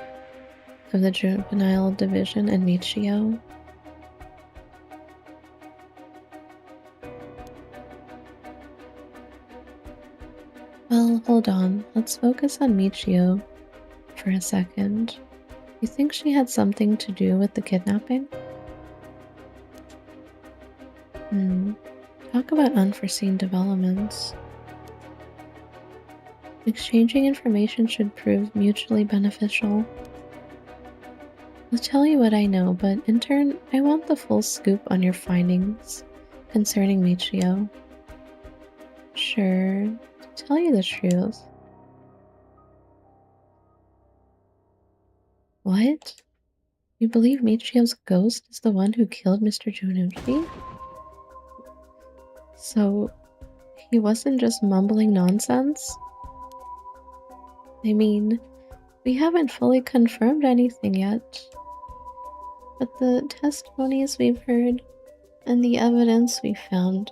of the Juvenile Division and Michio. Well, hold on. Let's focus on Michio for a second. You think she had something to do with the kidnapping? Talk about unforeseen developments. Exchanging information should prove mutually beneficial. I'll tell you what I know, but in turn, I want the full scoop on your findings concerning Michio. Sure, to tell you the truth. What? You believe Michio's ghost is the one who killed Mr. Junuchi? So, he wasn't just mumbling nonsense? I mean, we haven't fully confirmed anything yet. But the testimonies we've heard and the evidence we found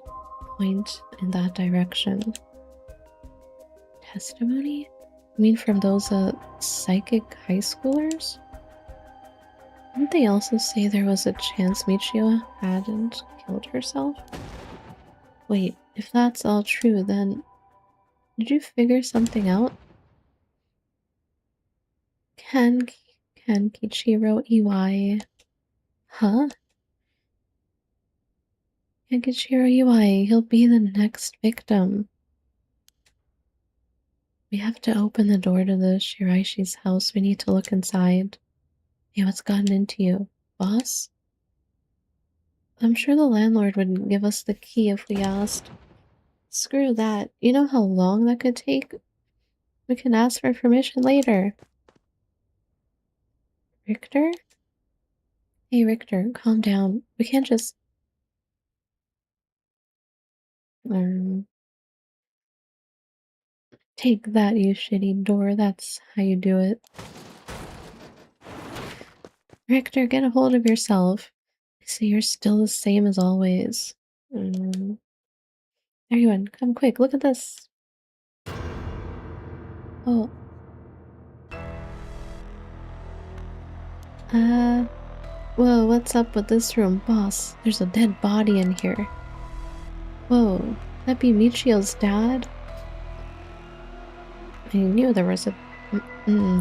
point in that direction. Testimony? You mean from those psychic high schoolers? Didn't they also say there was a chance Michio hadn't killed herself? Wait, if that's all true, then did you figure something out? Kichiro Iwai. Huh? Kichiro Iwai, he'll be the next victim. We have to open the door to the Shiraishi's house. We need to look inside. Hey, what's gotten into you, boss? I'm sure the landlord would give us the key if we asked. Screw that. You know how long that could take? We can ask for permission later. Richter? Hey, Richter, calm down. We can't just... Take that, you shitty door. That's how you do it. Richter, get a hold of yourself. I see you're still the same as always. Everyone, come quick, look at this. Oh. Whoa, what's up with this room? Boss, there's a dead body in here. Whoa, that be Michio's dad? I knew there was a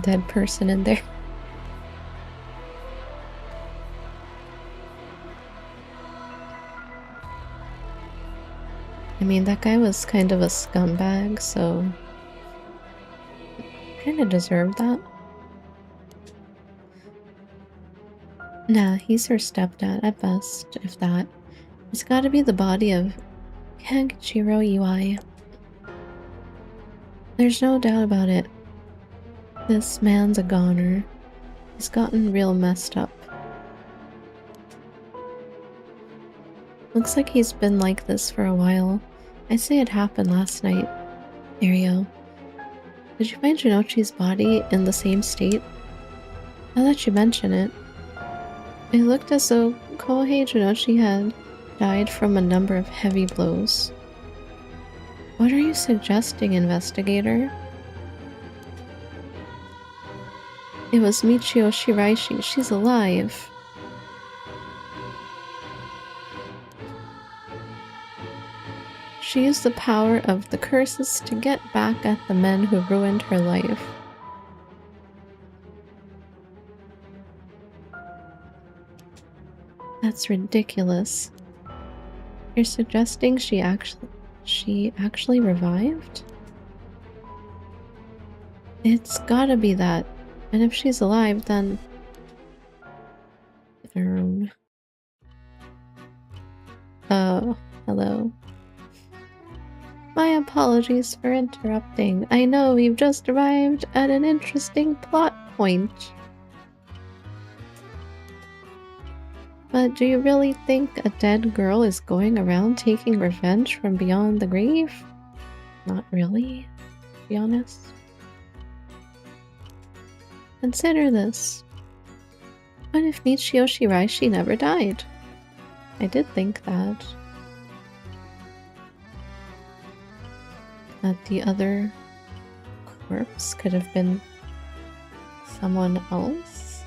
dead person in there. I mean, that guy was kind of a scumbag, so... kinda deserved that. Nah, he's her stepdad at best, if that. It's gotta be the body of Kagichiro Iwai. There's no doubt about it. This man's a goner. He's gotten real messed up. Looks like he's been like this for a while. I say it happened last night. Ario, did you find Junichi's body in the same state? Now that you mention it, it looked as though Kohei Junochi had died from a number of heavy blows. What are you suggesting, investigator? It was Michio Shiraishi. She's alive. She used the power of the curses to get back at the men who ruined her life. That's ridiculous. You're suggesting she actually revived? It's gotta be that. And if she's alive, then... Oh, hello. My apologies for interrupting. I know we've just arrived at an interesting plot point. But do you really think a dead girl is going around taking revenge from beyond the grave? Not really, to be honest. Consider this. What if Michio Shiraishi never died? I did think that. That the other corpse could have been someone else?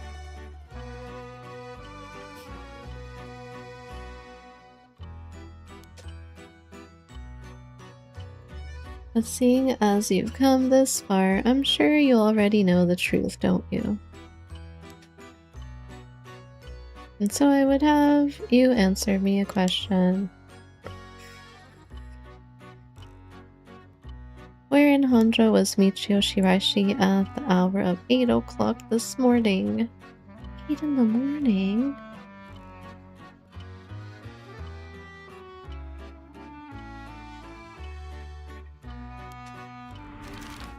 But seeing as you've come this far, I'm sure you already know the truth, don't you? And so I would have you answer me a question. Where in Honjo was Michio Shiraishi at the hour of 8 o'clock this morning? 8 in the morning?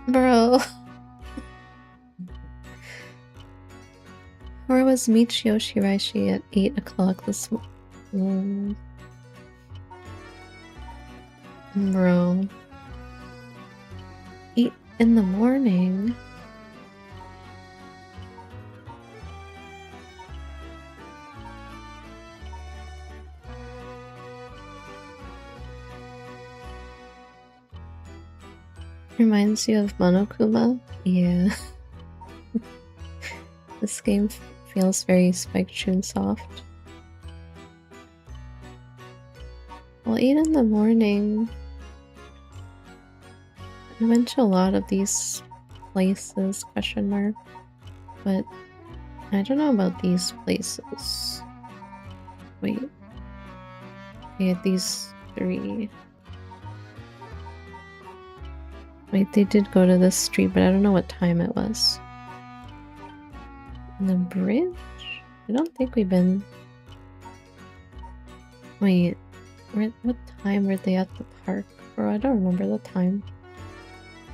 Bro. Where was Michio Shiraishi at 8 o'clock this morning? Bro. 8 in the morning? Reminds you of Monokuma? Yeah. This game feels very Spike Chunsoft. Well, 8 in the morning... I went to a lot of these places, question mark, but I don't know about these places. Wait. Okay, these 3. Wait, they did go to this street, but I don't know what time it was. And the bridge? I don't think we've been... Wait, what time were they at the park? Bro, I don't remember the time.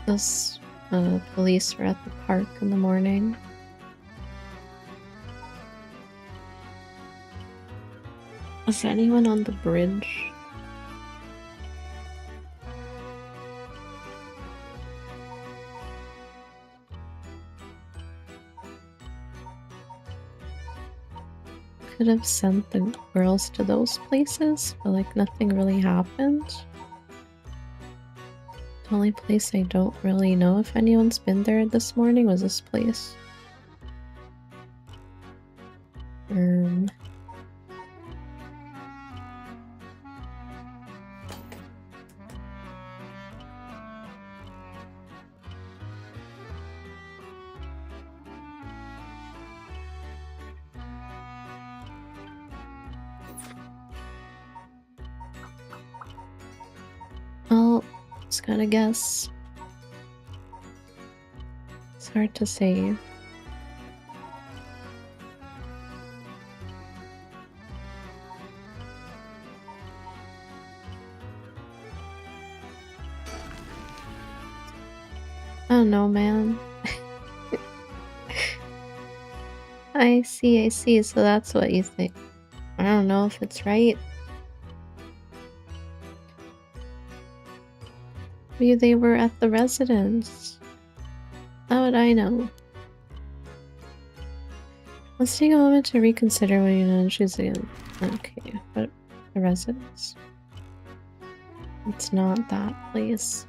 Those police were at the park in the morning. Was there anyone on the bridge? Could have sent the girls to those places, but like nothing really happened. The only place I don't really know if anyone's been there this morning was this place. Well, just gotta guess. It's hard to say. I don't know, man. I see, so that's what you think. I don't know if it's right. Maybe they were at the residence. How would I know? Let's take a moment to reconsider what you know and choose again. Okay, but the residence. It's not that place.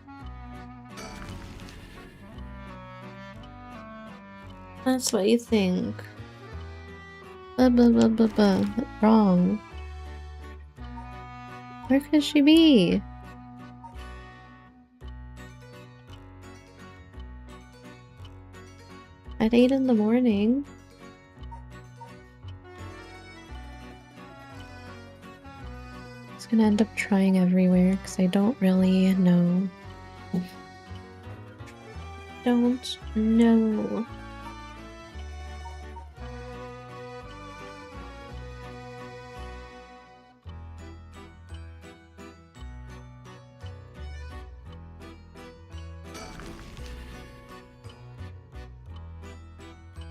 That's what you think. Blah blah blah blah blah. Wrong. Where could she be? At 8 in the morning. It's gonna end up trying everywhere because I don't really know. Don't know.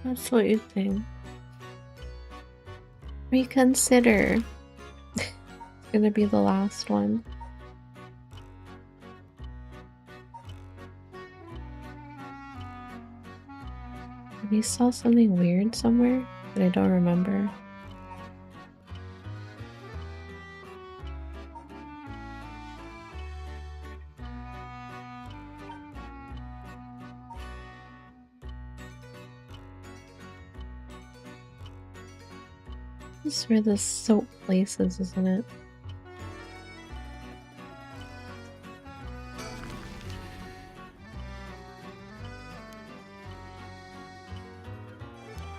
That's what you think. Reconsider. It's gonna be the last one. We saw something weird somewhere that I don't remember. This is where the soap place is, isn't it?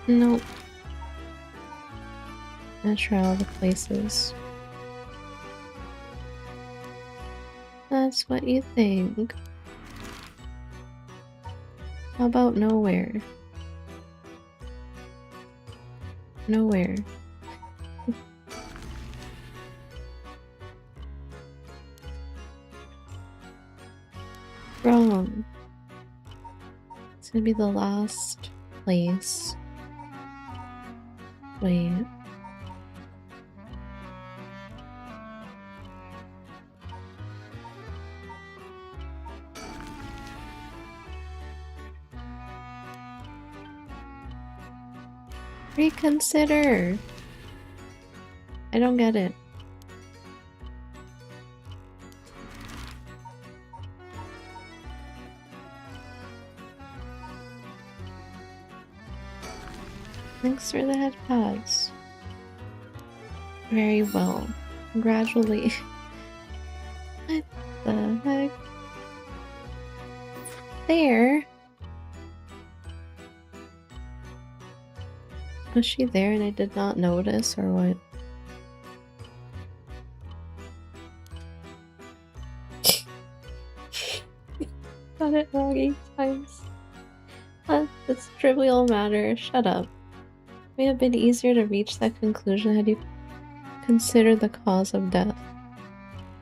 Nope. I'll try all the places. That's what you think. How about nowhere? Nowhere. Wrong. It's gonna be the last place. Wait. Reconsider. I don't get it. Thanks for the head pads. Very well. Congratulations. What the heck? There? Was she there and I did not notice, or what? Got it wrong 8 times. It's a trivial matter. Shut up. It may have been easier to reach that conclusion had you considered the cause of death.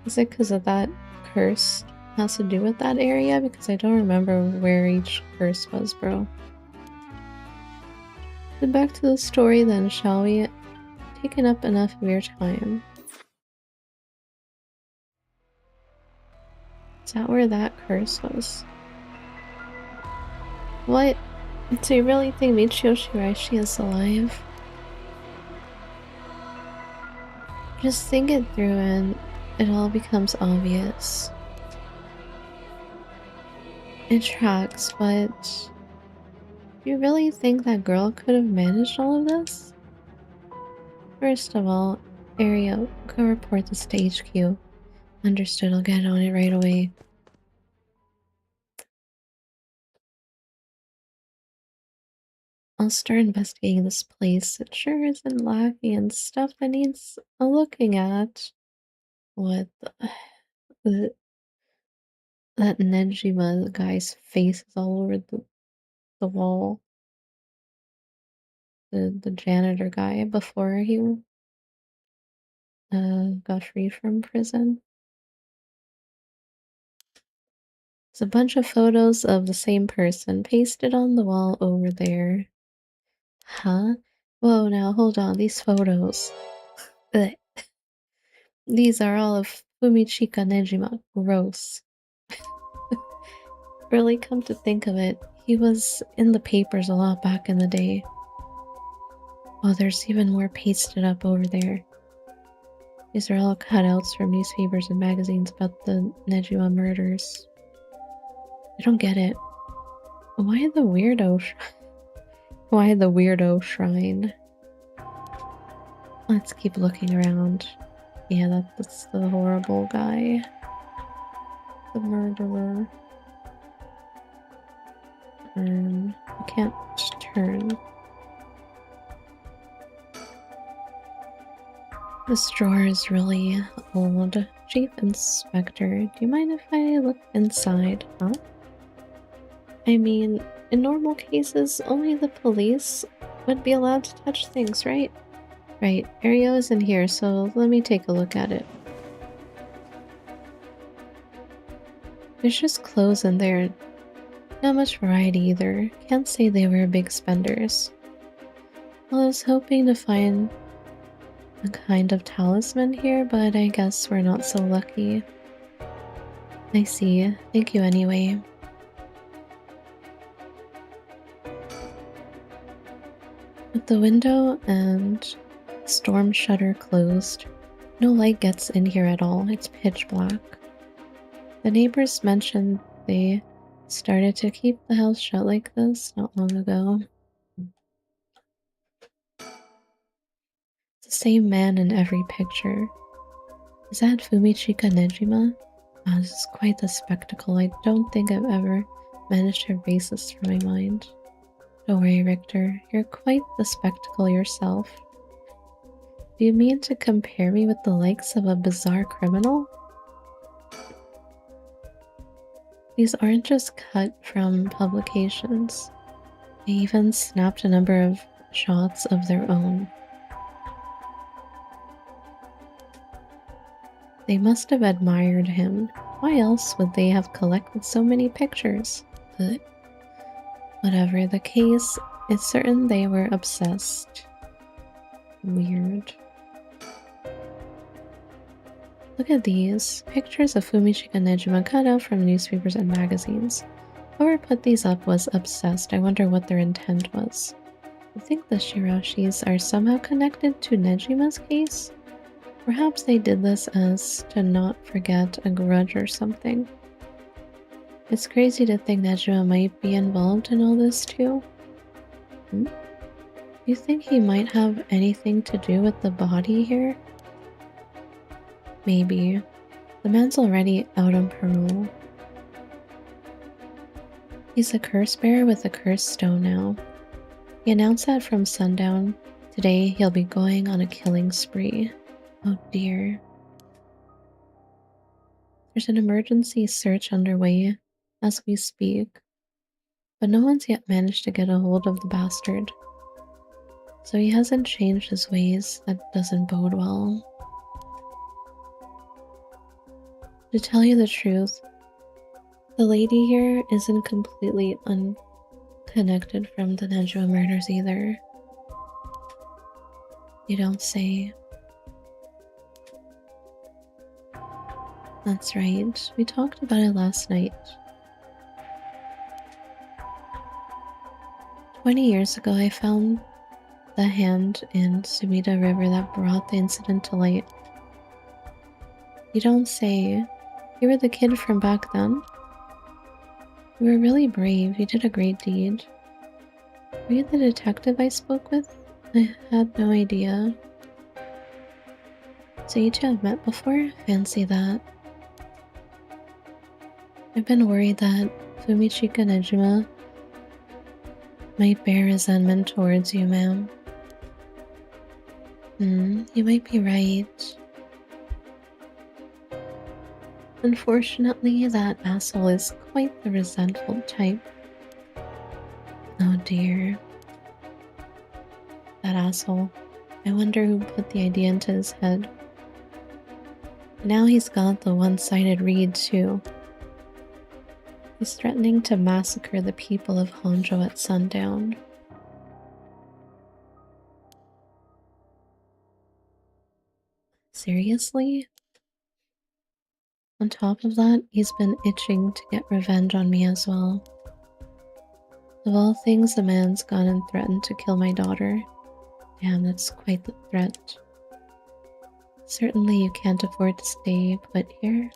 Is it because of that curse has to do with that area? Because I don't remember where each curse was, bro. Then back to the story then, shall we? Taken up enough of your time. Is that where that curse was? What? So you really think Michio Shiraishi is alive? Just think it through and it all becomes obvious. It tracks, but do you really think that girl could have managed all of this? First of all, Aria, go report this to HQ. Understood, I'll get on it right away. I'll start investigating this place. It sure isn't lacking in stuff that needs a looking at. What the... That Nejima guy's face is all over the wall. The janitor guy before he got free from prison. There's a bunch of photos of the same person pasted on the wall over there. Huh? Whoa, now hold on, these photos. Ugh. These are all of Fumichika Nejima. Gross. Really, come to think of it, he was in the papers a lot back in the day. Oh, there's even more pasted up over there. These are all cutouts from newspapers and magazines about the Nejima murders. I don't get it. Why the weirdo Why the weirdo shrine? Let's keep looking around. Yeah, that's the horrible guy. The murderer. I can't turn. This drawer is really old. Chief Inspector, do you mind if I look inside? Huh? I mean, in normal cases, only the police would be allowed to touch things, right? Right, Ario is in here, so let me take a look at it. There's just clothes in there. Not much variety either. Can't say they were big spenders. Well, I was hoping to find a kind of talisman here, but I guess we're not so lucky. I see. Thank you anyway. With the window and storm shutter closed, no light gets in here at all. It's pitch black. The neighbors mentioned they started to keep the house shut like this not long ago. It's the same man in every picture. Is that Fumichika Nejima? Oh, this is quite the spectacle. I don't think I've ever managed to erase this from my mind. Don't worry, Richter. You're quite the spectacle yourself. Do you mean to compare me with the likes of a bizarre criminal? These aren't just cut from publications. They even snapped a number of shots of their own. They must have admired him. Why else would they have collected so many pictures? But whatever the case, it's certain they were obsessed. Weird. Look at these. Pictures of Fumichika Nejima cut out from newspapers and magazines. Whoever put these up was obsessed. I wonder what their intent was. I think the Shirashis are somehow connected to Nejima's case? Perhaps they did this as to not forget a grudge or something. It's crazy to think Nejima might be involved in all this too. Do you think he might have anything to do with the body here? Maybe. The man's already out on parole. He's a curse bearer with a cursed stone now. He announced that from sundown. Today he'll be going on a killing spree. Oh dear. There's an emergency search underway as we speak, but no one's yet managed to get a hold of the bastard. So he hasn't changed his ways. That doesn't bode well. To tell you the truth, the lady here isn't completely unconnected from the Nejima murders either. You don't say. That's right. We talked about it last night. 20 years ago, I found the hand in Sumida River that brought the incident to light. You don't say. You were the kid from back then? You were really brave. You did a great deed. Were you the detective I spoke with? I had no idea. So you two have met before? Fancy that. I've been worried that Fumichika Nejima might bear resentment towards you, ma'am. You might be right. Unfortunately, that asshole is quite the resentful type. Oh dear. That asshole. I wonder who put the idea into his head. Now he's got the one-sided read too. He's threatening to massacre the people of Honjo at sundown. Seriously? On top of that, he's been itching to get revenge on me as well. Of all things, the man's gone and threatened to kill my daughter. Damn, that's quite the threat. Certainly you can't afford to stay put here.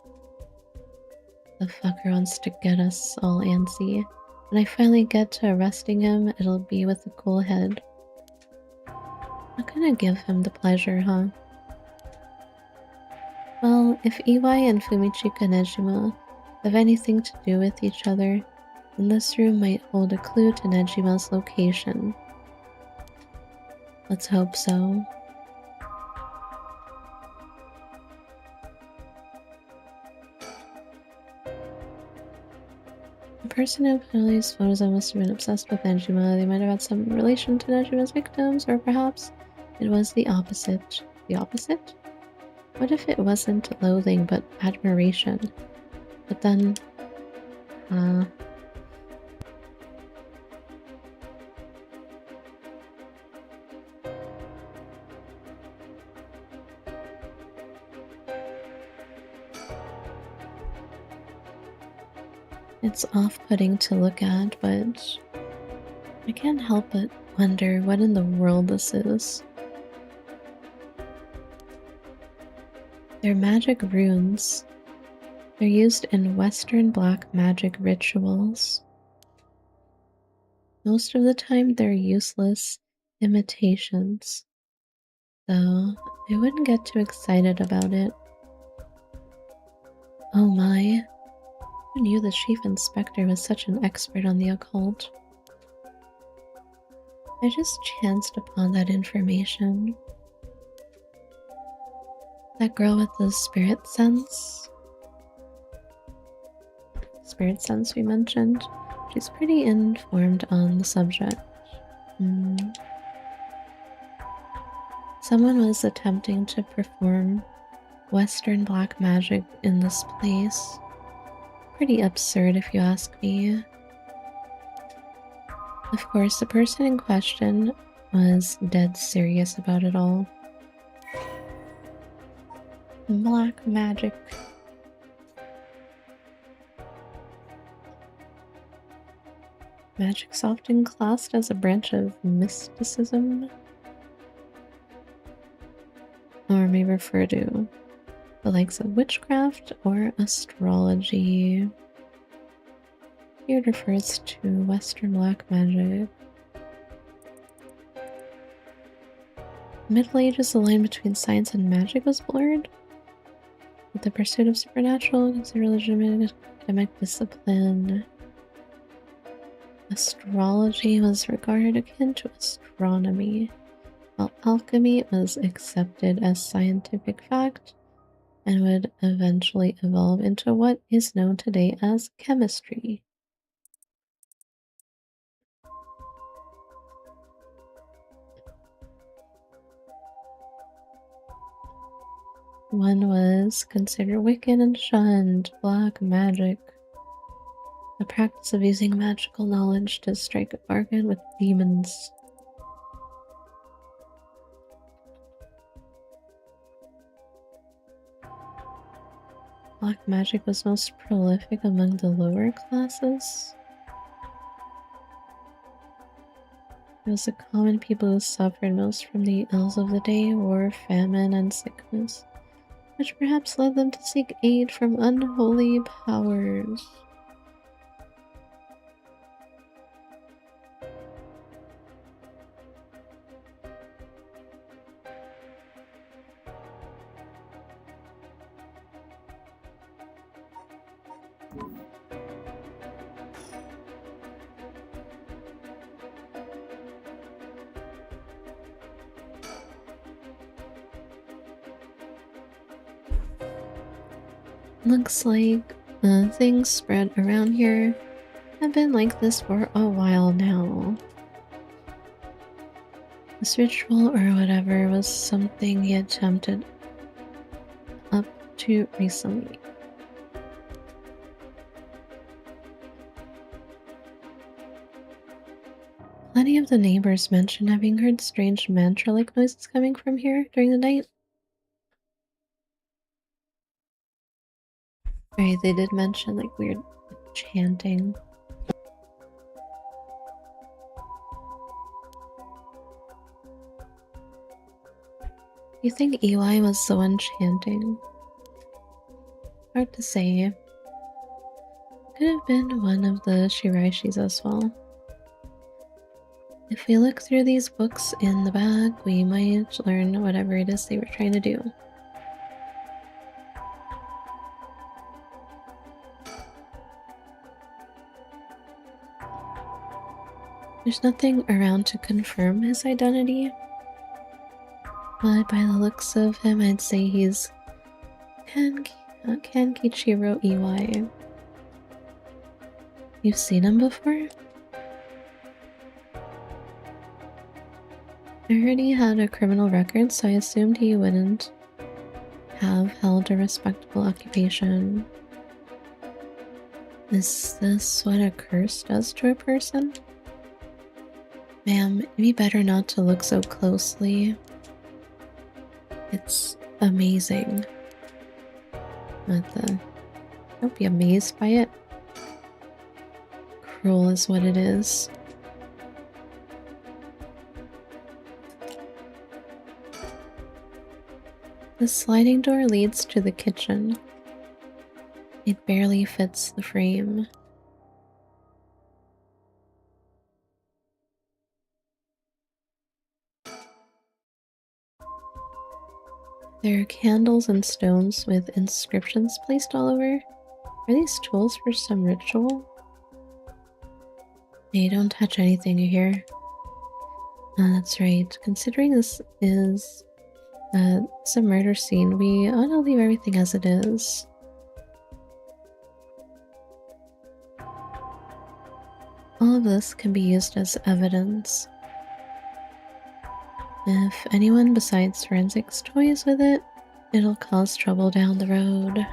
The fucker wants to get us all antsy. When I finally get to arresting him, it'll be with a cool head. Not gonna give him the pleasure, huh? Well, if Iwai and Fumichika Nejima have anything to do with each other, then this room might hold a clue to Nejima's location. Let's hope so. The person who put all these photos on must have been obsessed with Nejima. They might have had some relation to Nejima's victims, or perhaps it was the opposite. The opposite? What if it wasn't loathing, but admiration? But then... It's off-putting to look at, but I can't help but wonder what in the world this is. They're magic runes. They're used in Western black magic rituals. Most of the time they're useless imitations, though I wouldn't get too excited about it. Oh my. Who knew the chief inspector was such an expert on the occult? I just chanced upon that information. That girl with the spirit sense we mentioned, she's pretty informed on the subject. Someone was attempting to perform Western black magic in this place. Pretty absurd if you ask me. Of course, the person in question was dead serious about it all. Black magic. Magic's often classed as a branch of mysticism, or may refer to the likes of witchcraft or astrology. Here it refers to Western black magic. Middle Ages, the line between science and magic was blurred, with the pursuit of supernatural considered legitimate academic discipline. Astrology was regarded akin to astronomy, while alchemy was accepted as scientific fact and would eventually evolve into what is known today as chemistry. One was considered wicked and shunned black magic, the practice of using magical knowledge to strike a bargain with demons. Black magic was most prolific among the lower classes. It was the common people who suffered most from the ills of the day, war, famine, and sickness, which perhaps led them to seek aid from unholy powers. Looks like things spread around here have been like this for a while now. This ritual or whatever was something he attempted up to recently. Plenty of the neighbors mentioned having heard strange mantra-like noises coming from here during the night. Right, they did mention like weird chanting. You think EY was so enchanting? Hard to say. Could have been one of the Shiraishis as well. If we look through these books in the back, we might learn whatever it is they were trying to do. There's nothing around to confirm his identity, but by the looks of him, I'd say he's Kankichiro EY. You've seen him before? I heard he had a criminal record, so I assumed he wouldn't have held a respectable occupation. Is this what a curse does to a person? Ma'am, it'd be better not to look so closely. It's amazing. Don't be amazed by it. Cruel is what it is. The sliding door leads to the kitchen. It barely fits the frame. There are candles and stones with inscriptions placed all over. Are these tools for some ritual? Hey, don't touch anything you hear. That's right. Considering this is it's a murder scene, we ought to leave everything as it is. All of this can be used as evidence. If anyone besides forensics toys with it, it'll cause trouble down the road.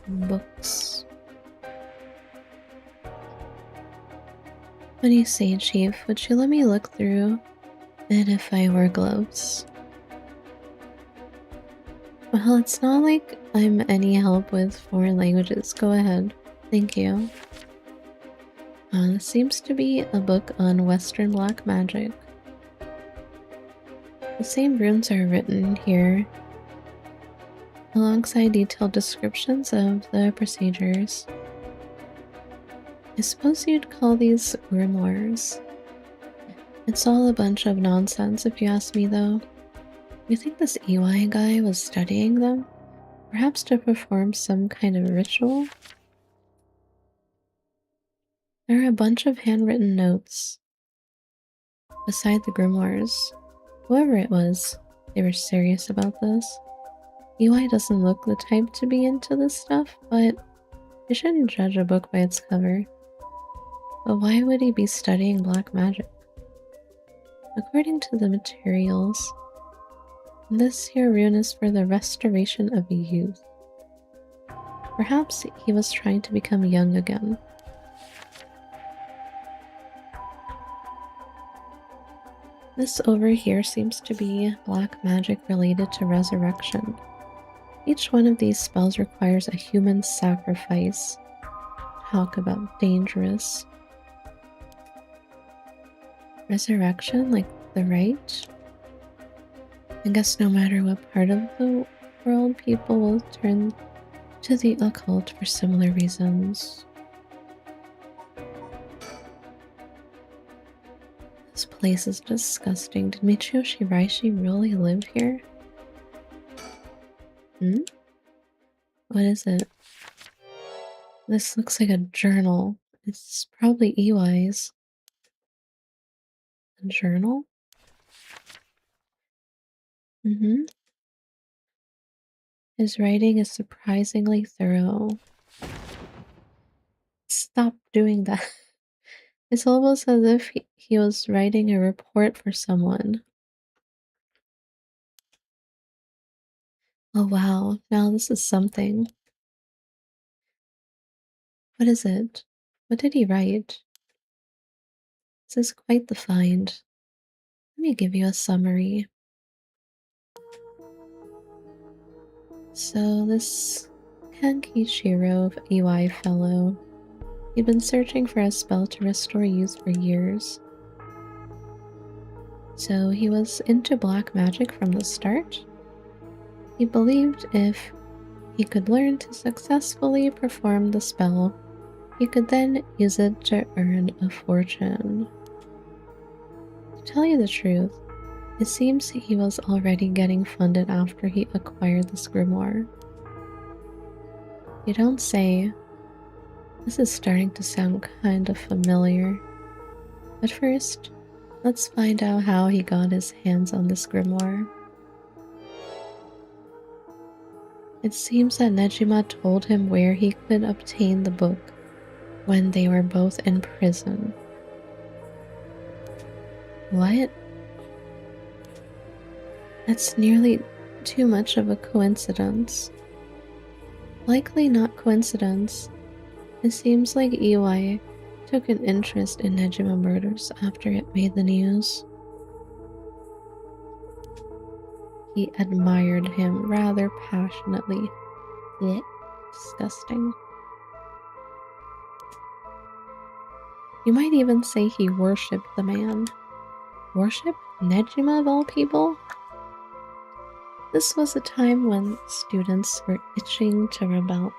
Books. What do you say, Chief? Would you let me look through it if I wore gloves? Well, it's not like I'm any help with foreign languages. Go ahead. Thank you. This seems to be a book on Western black magic. The same runes are written here, alongside detailed descriptions of the procedures. I suppose you'd call these grimoires. It's all a bunch of nonsense if you ask me, though. You think this EY guy was studying them? Perhaps to perform some kind of ritual? There are a bunch of handwritten notes beside the grimoires. Whoever it was, they were serious about this. EY doesn't look the type to be into this stuff, but you shouldn't judge a book by its cover. But why would he be studying black magic? According to the materials, this here rune is for the restoration of youth. Perhaps he was trying to become young again. This over here seems to be black magic related to resurrection. Each one of these spells requires a human sacrifice. Talk about dangerous. Resurrection, like the right? I guess no matter what part of the world, people will turn to the occult for similar reasons. This place is disgusting. Did Michio Shiraishi really live here? What is it? This looks like a journal. It's probably EY's. A journal? His writing is surprisingly thorough. Stop doing that. It's almost as if he was writing a report for someone. Oh wow, now this is something. What is it? What did he write? This is quite the find. Let me give you a summary. So this Kankichiro EY fellow, he'd been searching for a spell to restore youth for years. So he was into black magic from the start. He believed if he could learn to successfully perform the spell, he could then use it to earn a fortune. To tell you the truth, it seems he was already getting funded after he acquired this grimoire. You don't say. This is starting to sound kind of familiar. But first, let's find out how he got his hands on this grimoire. It seems that Nejima told him where he could obtain the book when they were both in prison. What? That's nearly too much of a coincidence. Likely not coincidence. It seems like EY took an interest in Nejima murders after it made the news. He admired him rather passionately. Blech. Disgusting. You might even say he worshipped the man. Worship Nejima of all people? This was a time when students were itching to rebel.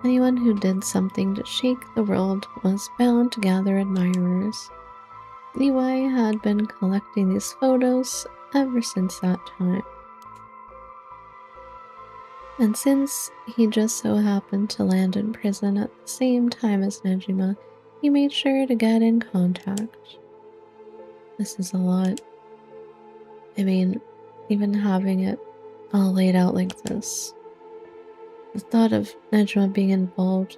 Anyone who did something to shake the world was bound to gather admirers. Levi had been collecting these photos ever since that time. And since he just so happened to land in prison at the same time as Nejima, he made sure to get in contact. This is a lot. I mean, even having it all laid out like this. The thought of Nejima being involved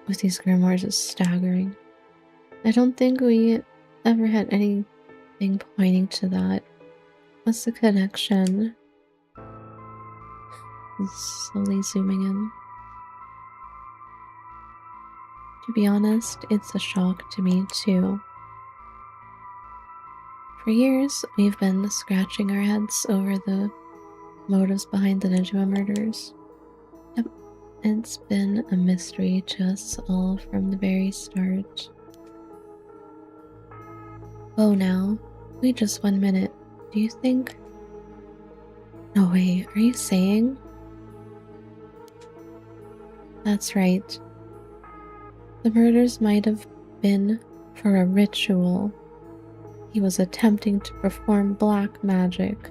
with these grimoires is staggering. I don't think we ever had anything pointing to that. What's the connection? Slowly zooming in. To be honest, it's a shock to me too. For years, we've been scratching our heads over the motives behind the Nejima murders. Yep, it's been a mystery to us all from the very start. Oh, now, wait just 1 minute. Do you think... No way, are you saying? That's right. The murders might have been for a ritual. He was attempting to perform black magic.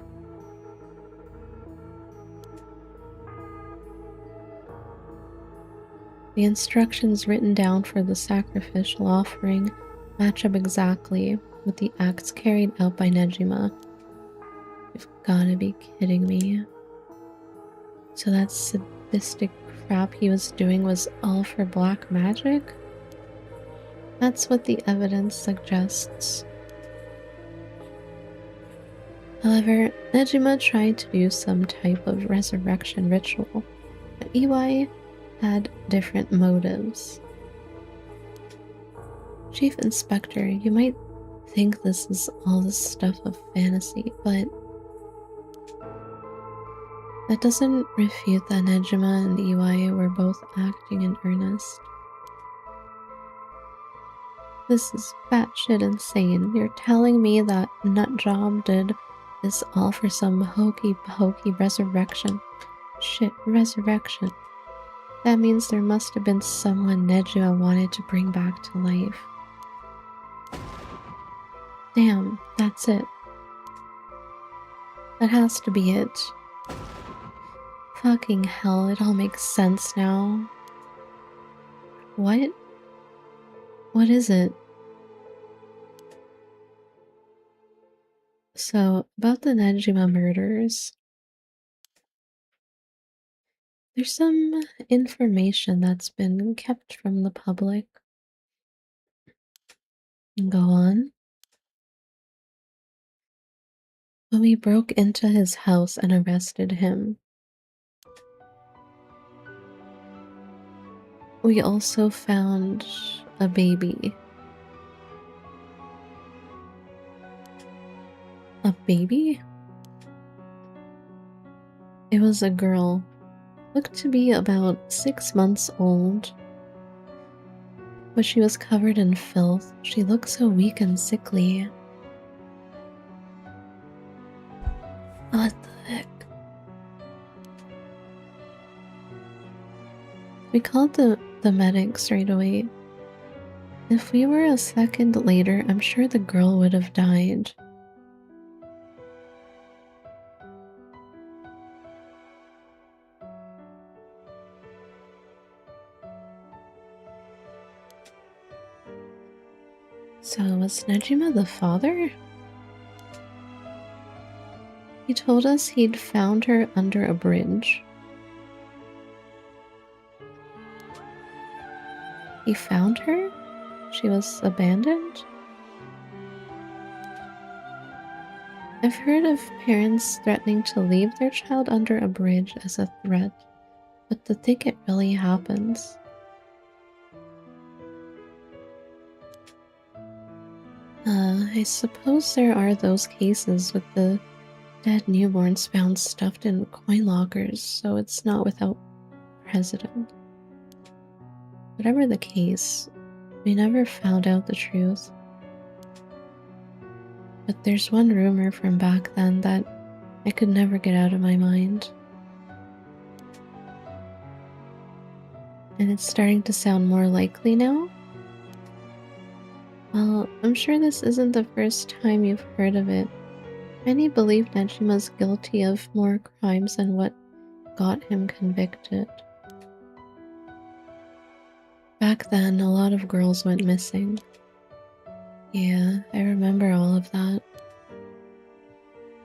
The instructions written down for the sacrificial offering match up exactly with the acts carried out by Nejima. You've gotta be kidding me. So that sadistic crap he was doing was all for black magic? That's what the evidence suggests. However, Nejima tried to do some type of resurrection ritual, but EY had different motives. Chief Inspector, you might think this is all the stuff of fantasy, but that doesn't refute that Nejima and EY were both acting in earnest. This is batshit insane. You're telling me that Nutjob did this all for some hokey-pokey resurrection. Shit, resurrection. That means there must have been someone Nejima wanted to bring back to life. Damn, that's it. That has to be it. Fucking hell, it all makes sense now. What? What is it? So, about the Nejima murders, there's some information that's been kept from the public. Go on. When we broke into his house and arrested him, we also found a baby. A baby? It was a girl. Looked to be about 6 months old. But she was covered in filth. She looked so weak and sickly. What the heck? We called the medics right away. If we were a second later, I'm sure the girl would have died. So was Nejima the father? He told us he'd found her under a bridge. He found her? She was abandoned? I've heard of parents threatening to leave their child under a bridge as a threat, but to think it really happens. I suppose there are those cases with the dead newborns found stuffed in coin lockers, so it's not without precedent. Whatever the case, we never found out the truth. But there's one rumor from back then that I could never get out of my mind. And it's starting to sound more likely now? Well, I'm sure this isn't the first time you've heard of it. Many believe Nejima's guilty of more crimes than what got him convicted. Back then, a lot of girls went missing. Yeah, I remember all of that.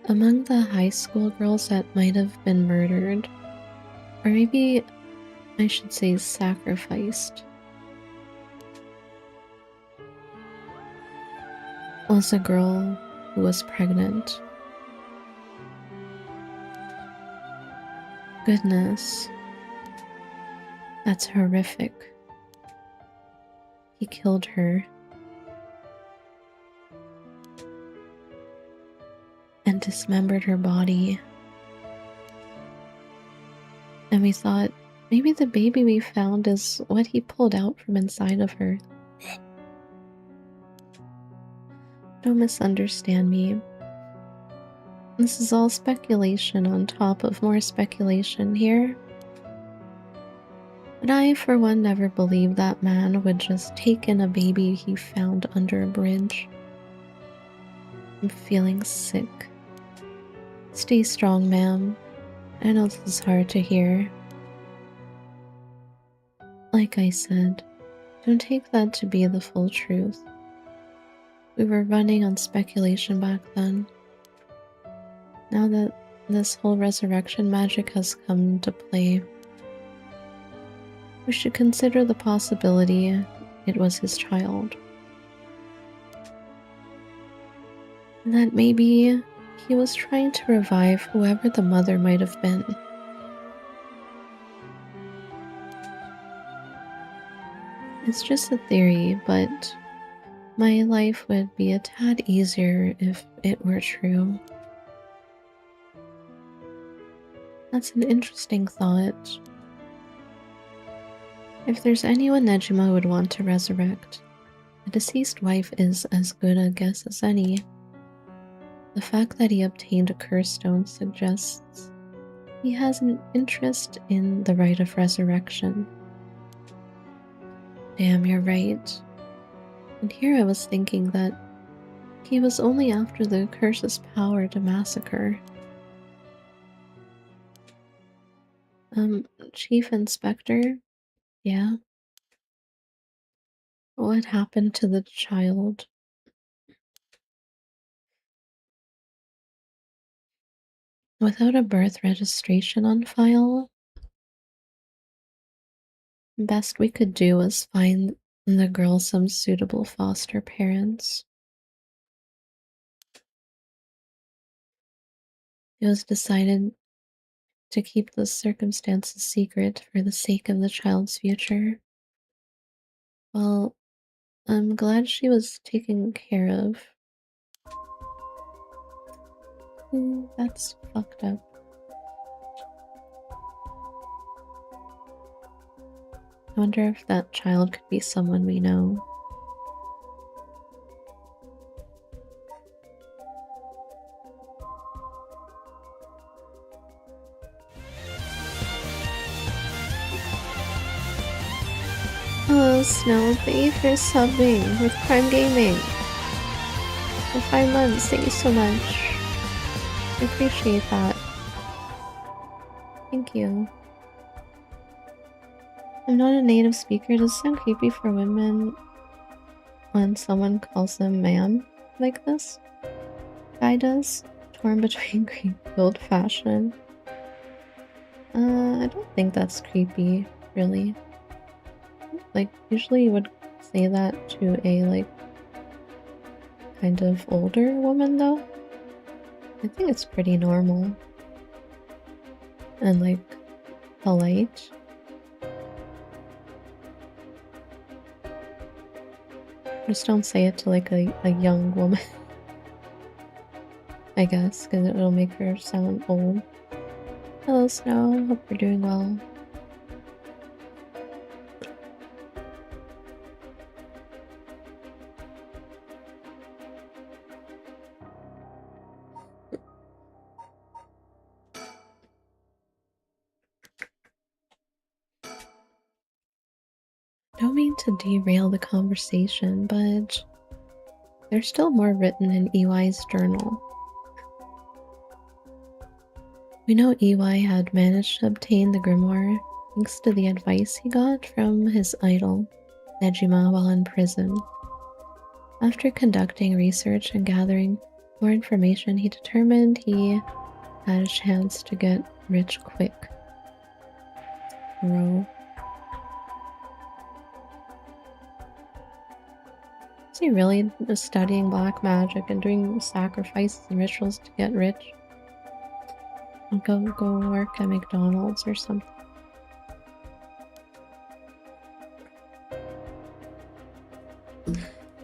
Among the high school girls that might have been murdered, or maybe I should say sacrificed, was a girl who was pregnant. Goodness, that's horrific. He killed her and dismembered her body. And we thought maybe the baby we found is what he pulled out from inside of her. Don't misunderstand me. This is all speculation on top of more speculation here. But I, for one, never believed that man would just take in a baby he found under a bridge. I'm feeling sick. Stay strong, ma'am. I know this is hard to hear. Like I said, don't take that to be the full truth. We were running on speculation back then. Now that this whole resurrection magic has come into play, we should consider the possibility it was his child. And that maybe he was trying to revive whoever the mother might have been. It's just a theory, but my life would be a tad easier if it were true. That's an interesting thought. If there's anyone Nejima would want to resurrect, a deceased wife is as good a guess as any. The fact that he obtained a curse stone suggests he has an interest in the rite of resurrection. Damn, you're right. And here I was thinking that he was only after the curse's power to massacre. Chief Inspector? Yeah? What happened to the child? Without a birth registration on file? Best we could do was find the girl some suitable foster parents. It was decided to keep the circumstances secret for the sake of the child's future. Well, I'm glad she was taken care of. That's fucked up. wonder if that child could be someone we know. Hello, Snow. Thank you for subbing with Prime Gaming. For 5 months, thank you so much. I appreciate that. Thank you. I'm not a native speaker. Does it sound creepy for women when someone calls them ma'am like this? Guy does. Torn between creepy old-fashioned. I don't think that's creepy, really. Like, usually you would say that to a, like, kind of older woman, though. I think it's pretty normal. And, like, polite. Just don't say it to, like, a young woman. I guess, because it'll make her sound old. Hello, Snow. Hope you're doing well. Don't mean to derail the conversation, but there's still more written in EY's journal. We know EY had managed to obtain the grimoire thanks to the advice he got from his idol, Nejima, while in prison. After conducting research and gathering more information, he determined he had a chance to get rich quick. Bro. Is he really just studying black magic and doing sacrifices and rituals to get rich? And go work at McDonald's or something.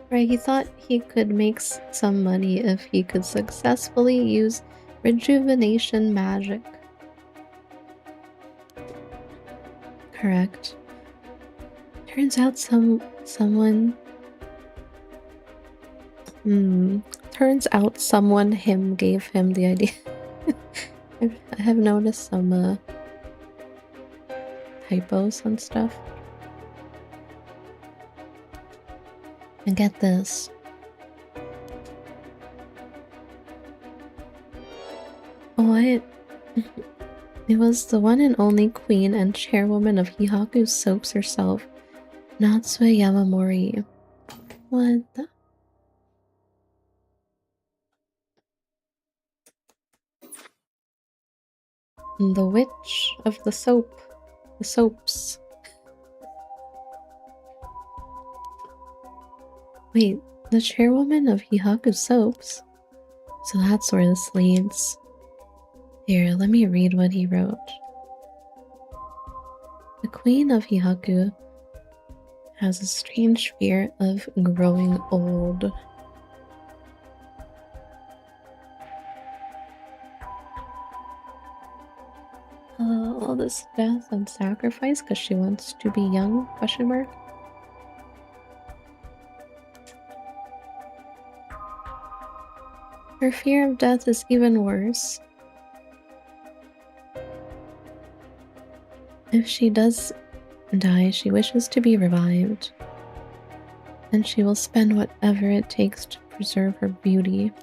Right, he thought he could make some money if he could successfully use rejuvenation magic. Correct. Turns out Turns out someone gave him the idea. I have noticed some typos and stuff. And get this. What? It was the one and only queen and chairwoman of Hihaku Soaps herself, Natsue Yamamori. What the? The witch of the soaps. Wait, the chairwoman of Hihaku Soaps? So that's where this leads. Here, let me read what he wrote. The queen of Hihaku has a strange fear of growing old. All this death and sacrifice because she wants to be young? Question mark. Her fear of death is even worse. If she does die, she wishes to be revived, and she will spend whatever it takes to preserve her beauty.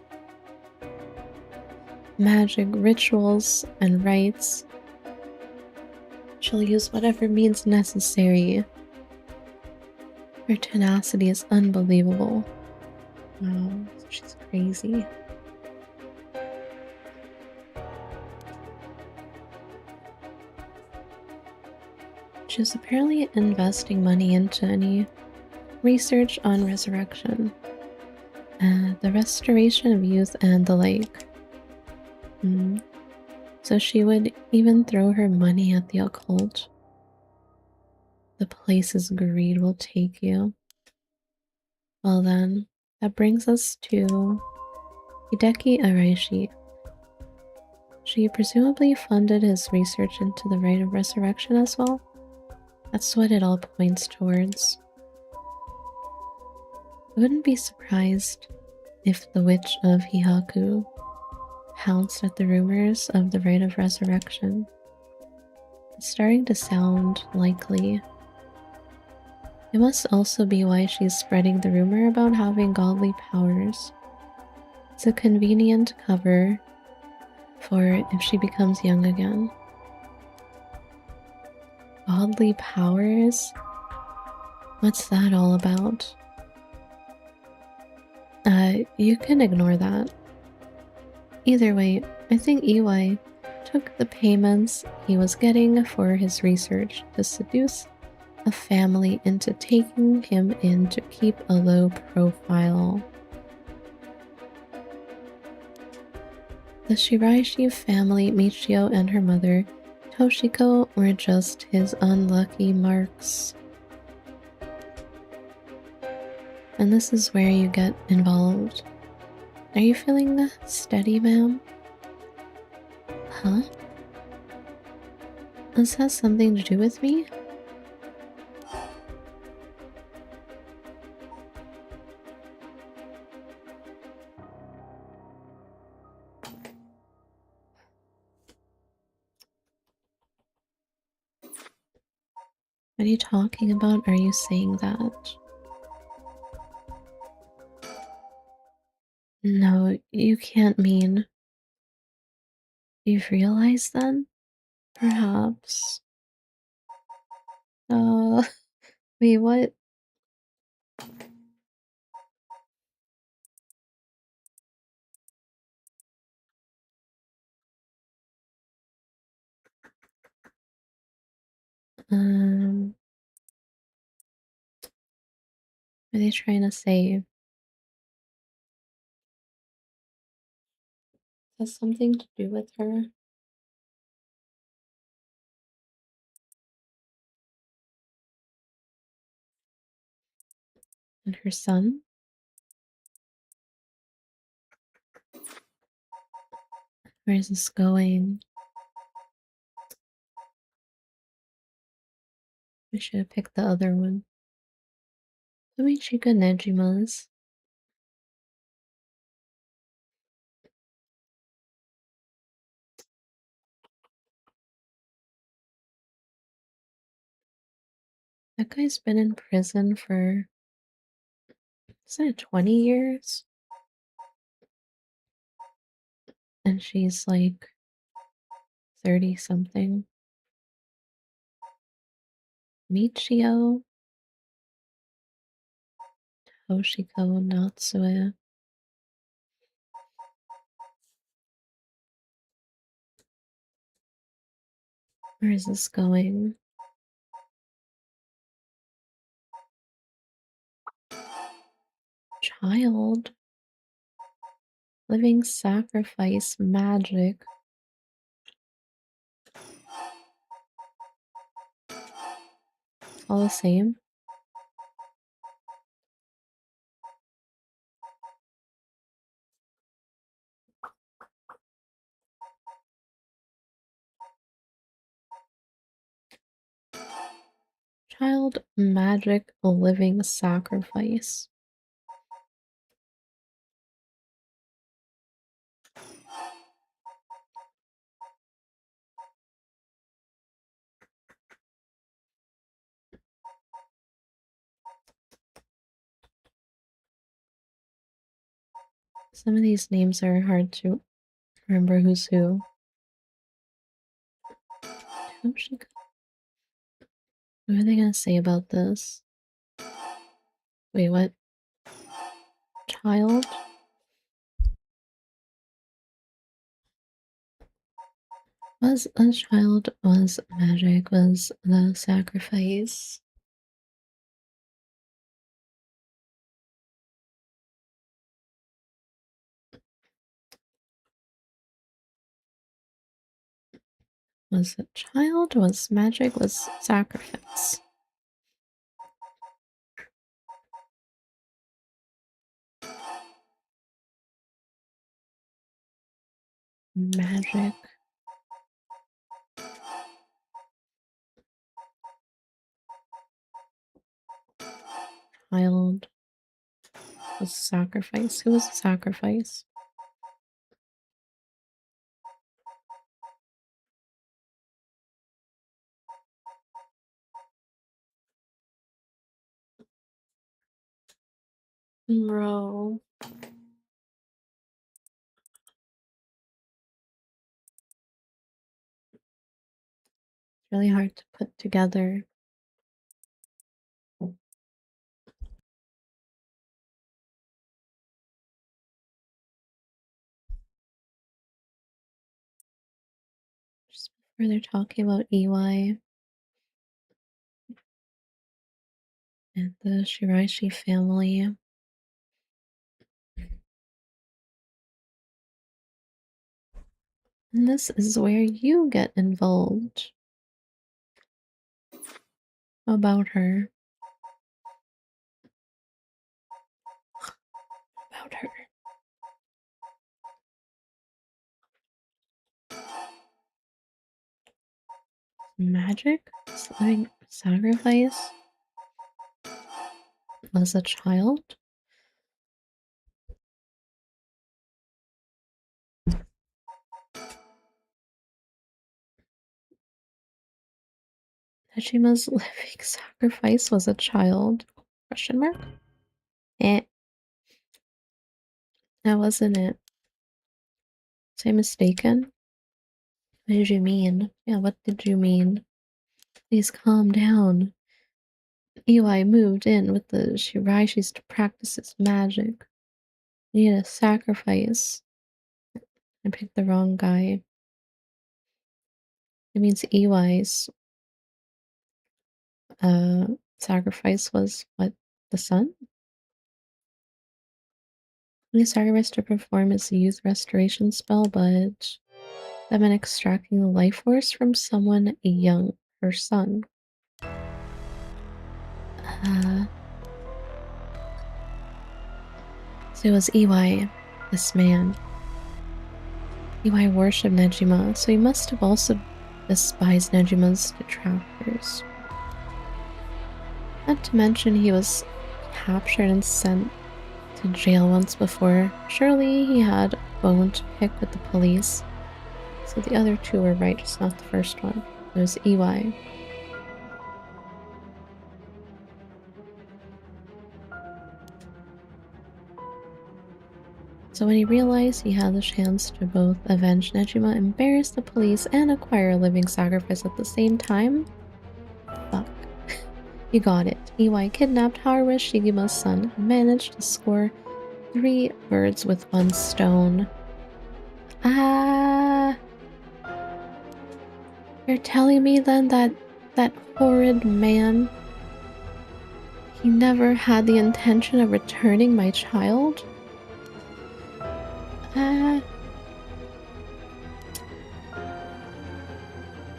Magic, rituals, and rites. She'll use whatever means necessary. Her tenacity is unbelievable. Wow, she's crazy. She was apparently investing money into any research on resurrection, the restoration of youth, and the like. So she would even throw her money at the occult. The places greed will take you. Well then, that brings us to Hideki Araishi. She presumably funded his research into the rite of resurrection as well. That's what it all points towards. I wouldn't be surprised if the Witch of Hihaku pounced at the rumors of the Rite of Resurrection. It's starting to sound likely. It must also be why she's spreading the rumor about having godly powers. It's a convenient cover for if she becomes young again. Godly powers? What's that all about? You can ignore that. Either way, I think EY took the payments he was getting for his research to seduce a family into taking him in to keep a low profile. The Shiraishi family, Michio and her mother, Toshiko, were just his unlucky marks. And this is where you get involved. Are you feeling steady, ma'am? Huh? This has something to do with me? What are you talking about? Are you saying that? No, you can't mean. You've realized then? Perhaps. Uh, wait, what? What are they trying to say? Has something to do with her? And her son? Where is this going? We should have picked the other one. Tomichika Nejima's. That guy's been in prison for, isn't it 20 years? And she's like 30 something. Michio, Toshiko Natsue. Where is this going? Child. Living sacrifice magic. It's all the same. Child magic living sacrifice. Some of these names are hard to remember who's who. Toshiko. What are they gonna say about this? Wait, what? Child? Was a child, was magic, was the sacrifice. Was a child, was magic, was sacrifice. Magic. child was sacrificed. Who was the sacrifice? Bro. Really hard to put together. Just before they're talking about EY and the Shiraishi family. And this is where you get involved. About her. About her. Magic? Living sacrifice? Was a child? Hachima's living sacrifice was a child? Question mark? Eh. That wasn't it. Was I mistaken? What did you mean? Yeah, what did you mean? Please calm down. Eli moved in with the Shiraishis to practice his magic. Need a sacrifice. I picked the wrong guy. It means Eli's sacrifice was what? The son? He sacrificed to perform his youth restoration spell, but that meant extracting the life force from someone young, her son. So it was Iwai, this man. Iwai worshipped Nejima, so he must have also despised Nejima's detractors. Not to mention he was captured and sent to jail once before. Surely he had a bone to pick with the police. So the other two were right, just not the first one. It was Iwai. So when he realized he had the chance to both avenge Nejima, embarrass the police, and acquire a living sacrifice at the same time, fuck. You got it. Iwai kidnapped Haruha Shigima's son and managed to score 3 birds with 1 stone. Ah! You're telling me then that horrid man, he never had the intention of returning my child?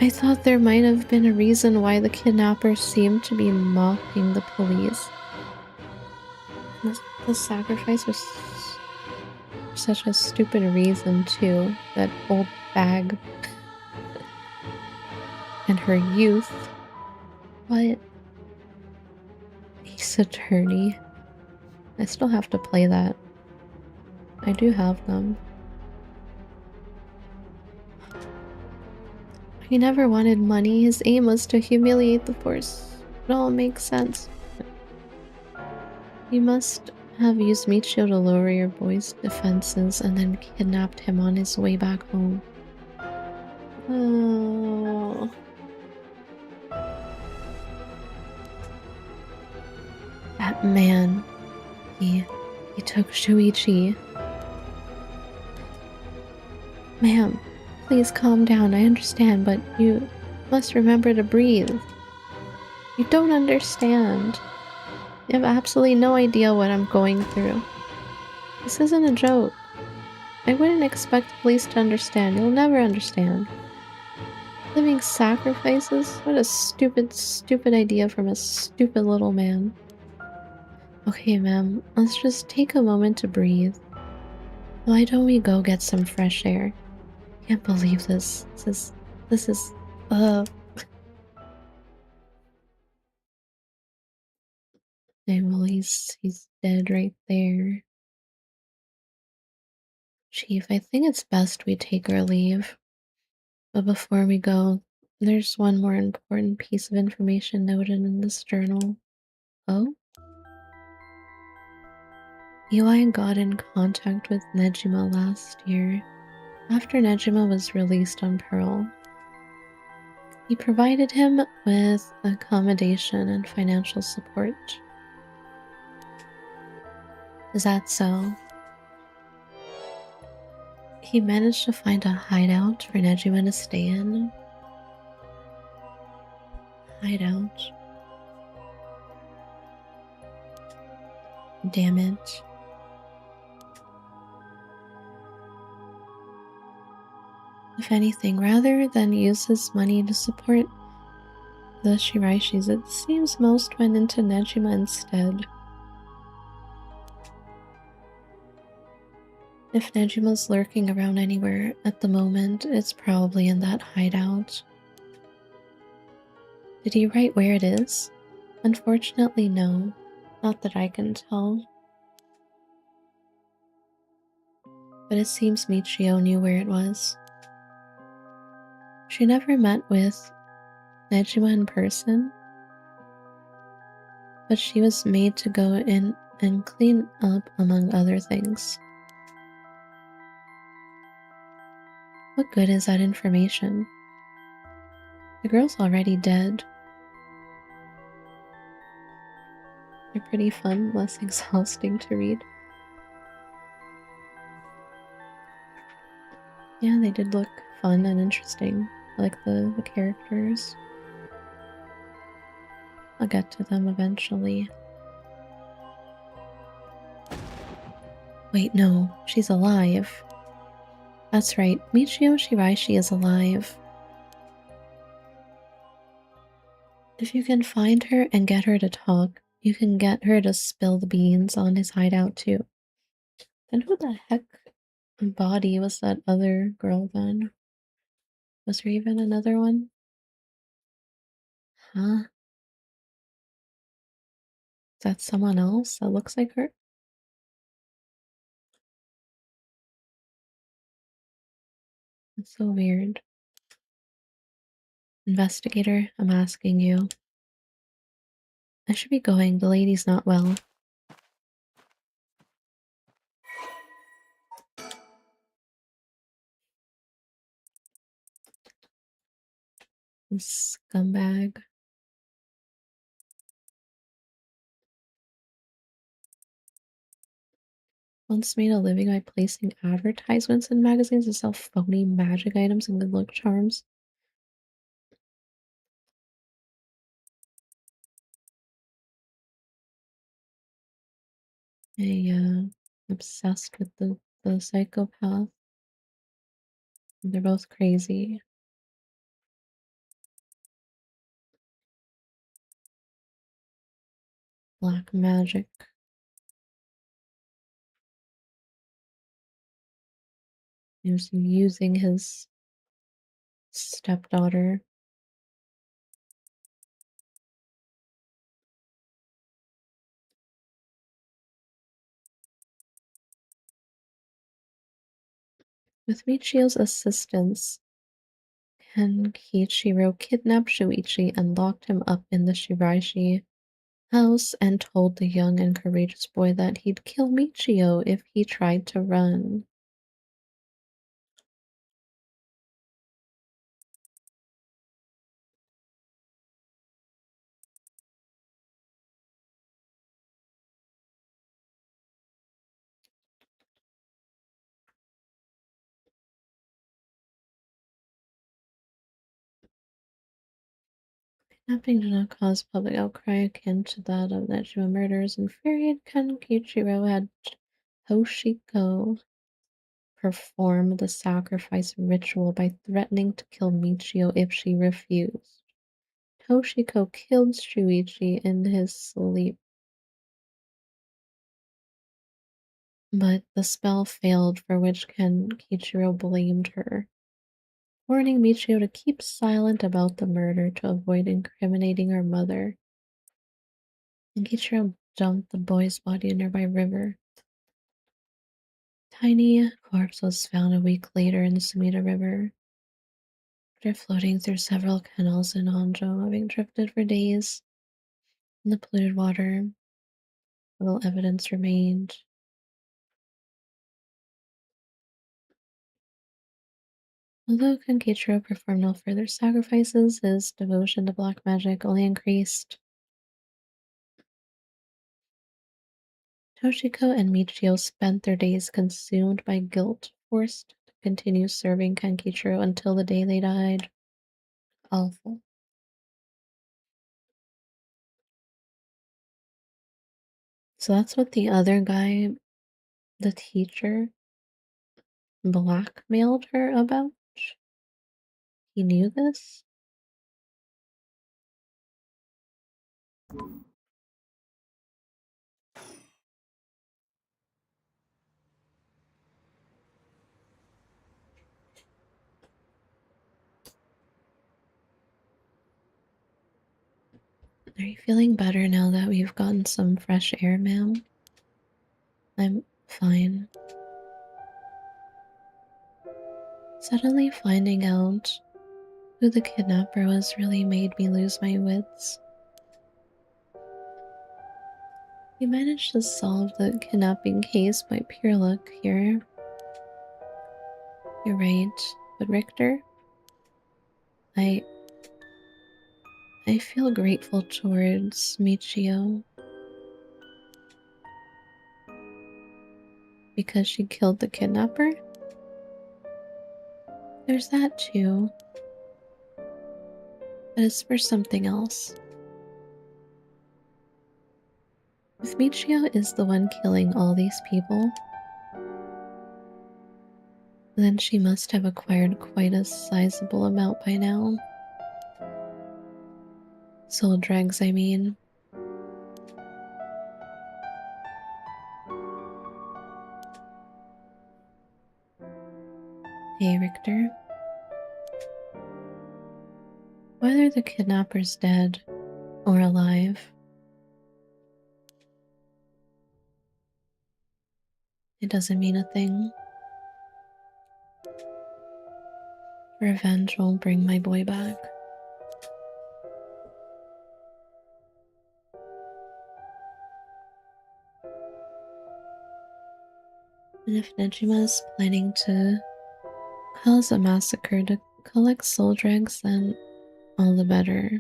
I thought there might have been a reason why the kidnapper seemed to be mocking the police. The sacrifice was such a stupid reason too. That old bag and her youth. What? Ace Attorney. I still have to play that. I do have them. He never wanted money. His aim was to humiliate the force. It all makes sense. You must have used Michio to lower your boy's defenses and then kidnapped him on his way back home. Oh. That man. He took Shuichi. Ma'am, please calm down. I understand, but you must remember to breathe. You don't understand. You have absolutely no idea what I'm going through. This isn't a joke. I wouldn't expect the police to understand. You'll never understand. Living sacrifices? What a stupid, stupid idea from a stupid little man. Okay, ma'am, let's just take a moment to breathe. Why don't we go get some fresh air? Can't believe this. This is, Okay, well he's dead right there. Chief, I think it's best we take our leave. But before we go, there's one more important piece of information noted in this journal. Oh? Eli got in contact with Nejima last year, after Nejima was released on Pearl. He provided him with accommodation and financial support. Is that so? He managed to find a hideout for Nejima to stay in. Hideout. Damn it. If anything, rather than use his money to support the Shiraishis, it seems most went into Nejima instead. If Nejima's lurking around anywhere at the moment, it's probably in that hideout. Did he write where it is? Unfortunately, no. Not that I can tell. But it seems Michio knew where it was. She never met with Nejima in person, but she was made to go in and clean up among other things. What good is that information? The girl's already dead. They're pretty fun, less exhausting to read. Yeah, they did look fun and interesting. I like the characters. I'll get to them eventually. Wait, no, she's alive. That's right, Michio Shiraishi is alive. If you can find her and get her to talk, you can get her to spill the beans on his hideout too. Then who the heck body was that other girl then? Was there even another one? Huh? Is that someone else that looks like her? That's so weird. Investigator, I'm asking you. I should be going, the lady's not well. Scumbag. Once made a living by placing advertisements in magazines to sell phony magic items and good luck charms. Obsessed with the psychopath. They're both crazy. Black magic. He was using his stepdaughter. With Michio's assistance, Kenkichiro kidnapped Shuichi and locked him up in the Shiraishi house and told the young and courageous boy that he'd kill Michio if he tried to run. Kidnapping did not cause public outcry akin to that of Nejima murders. Infuriated Kenkichiro had Toshiko perform the sacrifice ritual by threatening to kill Michio if she refused. Toshiko killed Shuichi in his sleep, but the spell failed, for which Kenkichiro blamed her, warning Michio to keep silent about the murder to avoid incriminating her mother. Kenkichiro dumped the boy's body in a nearby river. Tiny corpse was found a week later in the Sumida River. After floating through several canals in Honjo, having drifted for days in the polluted water, little evidence remained. Although Kankeichiro performed no further sacrifices, his devotion to black magic only increased. Toshiko and Michio spent their days consumed by guilt, forced to continue serving Kankeichiro until the day they died. Awful. So that's what the other guy, the teacher, blackmailed her about? He knew this? Are you feeling better now that we've gotten some fresh air, ma'am? I'm fine. Suddenly finding out who the kidnapper was really made me lose my wits. We managed to solve the kidnapping case by pure luck here. You're right, but Richter, I feel grateful towards Michio because she killed the kidnapper. There's that too, but it's for something else. If Michio is the one killing all these people, then she must have acquired quite a sizable amount by now. Soul dregs, I mean. Hey, Richter. Whether the kidnapper's dead or alive, it doesn't mean a thing. Revenge will bring my boy back. And if Nejima's planning to cause a massacre to collect soul dregs, then all the better.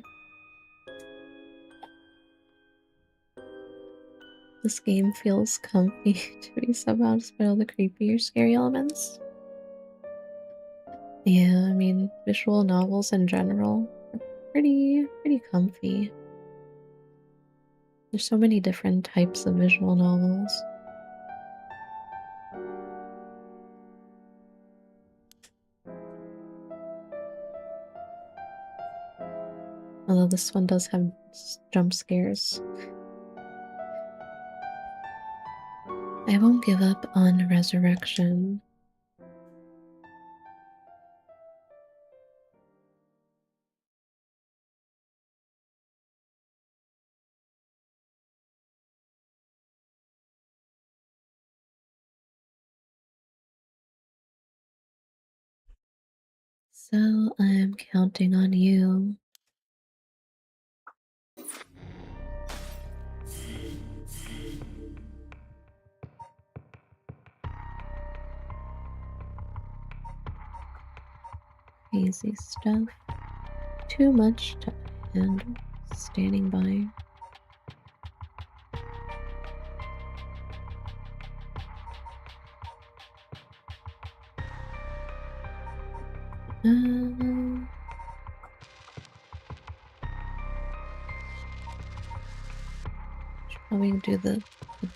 This game feels comfy to me somehow, despite all the creepy or scary elements. Yeah, I mean, visual novels in general are pretty comfy. There's so many different types of visual novels. Although this one does have jump scares. I won't give up on resurrection. So I'm counting on you. Crazy stuff. Too much to handle. Standing by. Should probably do the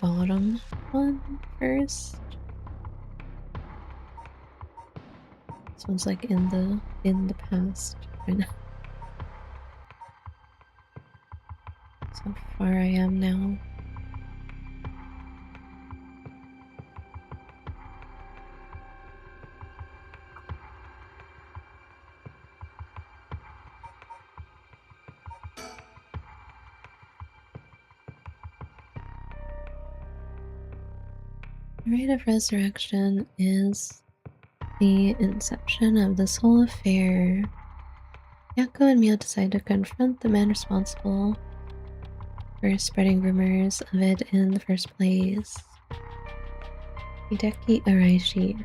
bottom one first. This one's like in the past right now. That's how far I am now. rite of resurrection is the inception of this whole affair. Yako and Mio decide to confront the man responsible for spreading rumors of it in the first place, Hideki Araishi.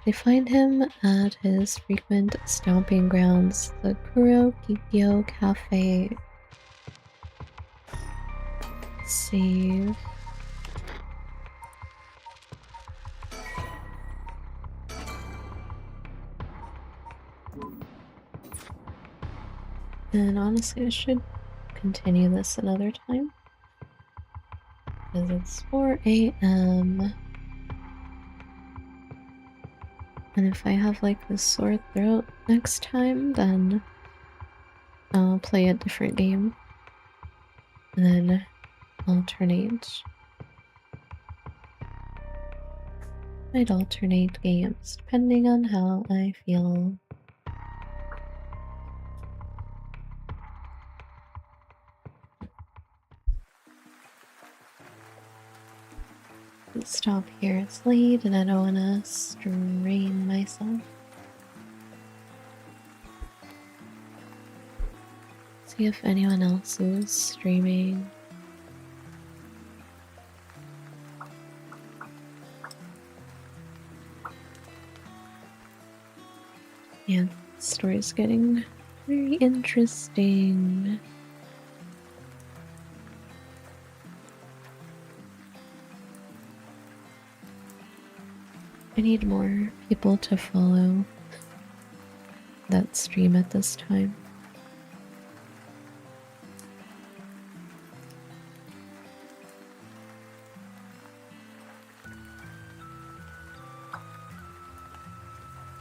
They find him at his frequent stomping grounds, the Kuro Kikyo Cafe. Save. And honestly, I should continue this another time. Because it's 4 a.m. And if I have like a sore throat next time, then I'll play a different game. And then alternate. I'd alternate games depending on how I feel. Stop here, it's late and I don't wanna strain myself. See if anyone else is streaming. Yeah, the story's getting very interesting. I need more people to follow that stream at this time.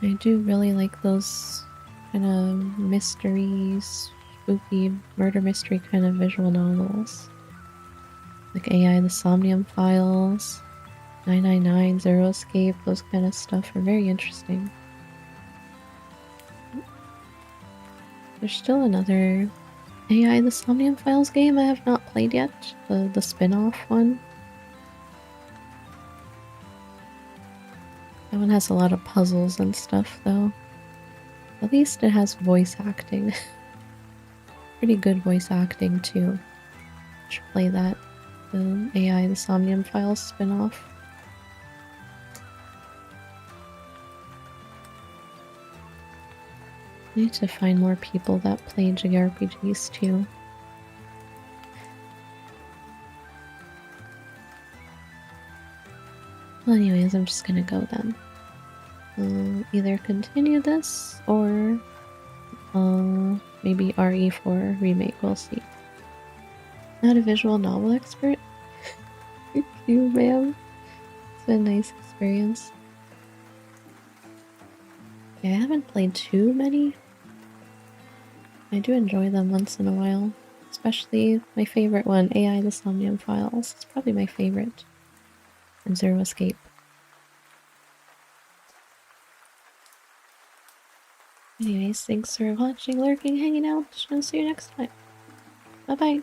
I do really like those kind of mystery, spooky, murder mystery kind of visual novels. Like AI, the Somnium Files, 999, Zero Escape, those kind of stuff are very interesting. There's still another AI, the Somnium Files game I have not played yet, the spin-off one. That one has a lot of puzzles and stuff though. At least it has voice acting. Pretty good voice acting too. Should play that. The AI, the Somnium Files spin-off. I need to find more people that play JRPGs too. Well, anyways, I'm just gonna go then. Either continue this or maybe RE4 remake, we'll see. Not a visual novel expert. You, ma'am. It's been a nice experience. Yeah, I haven't played too many. I do enjoy them once in a while. Especially my favorite one, AI the Somnium Files. It's probably my favorite. And Zero Escape. Anyways, thanks for watching, lurking, hanging out. I'll see you next time. Bye bye.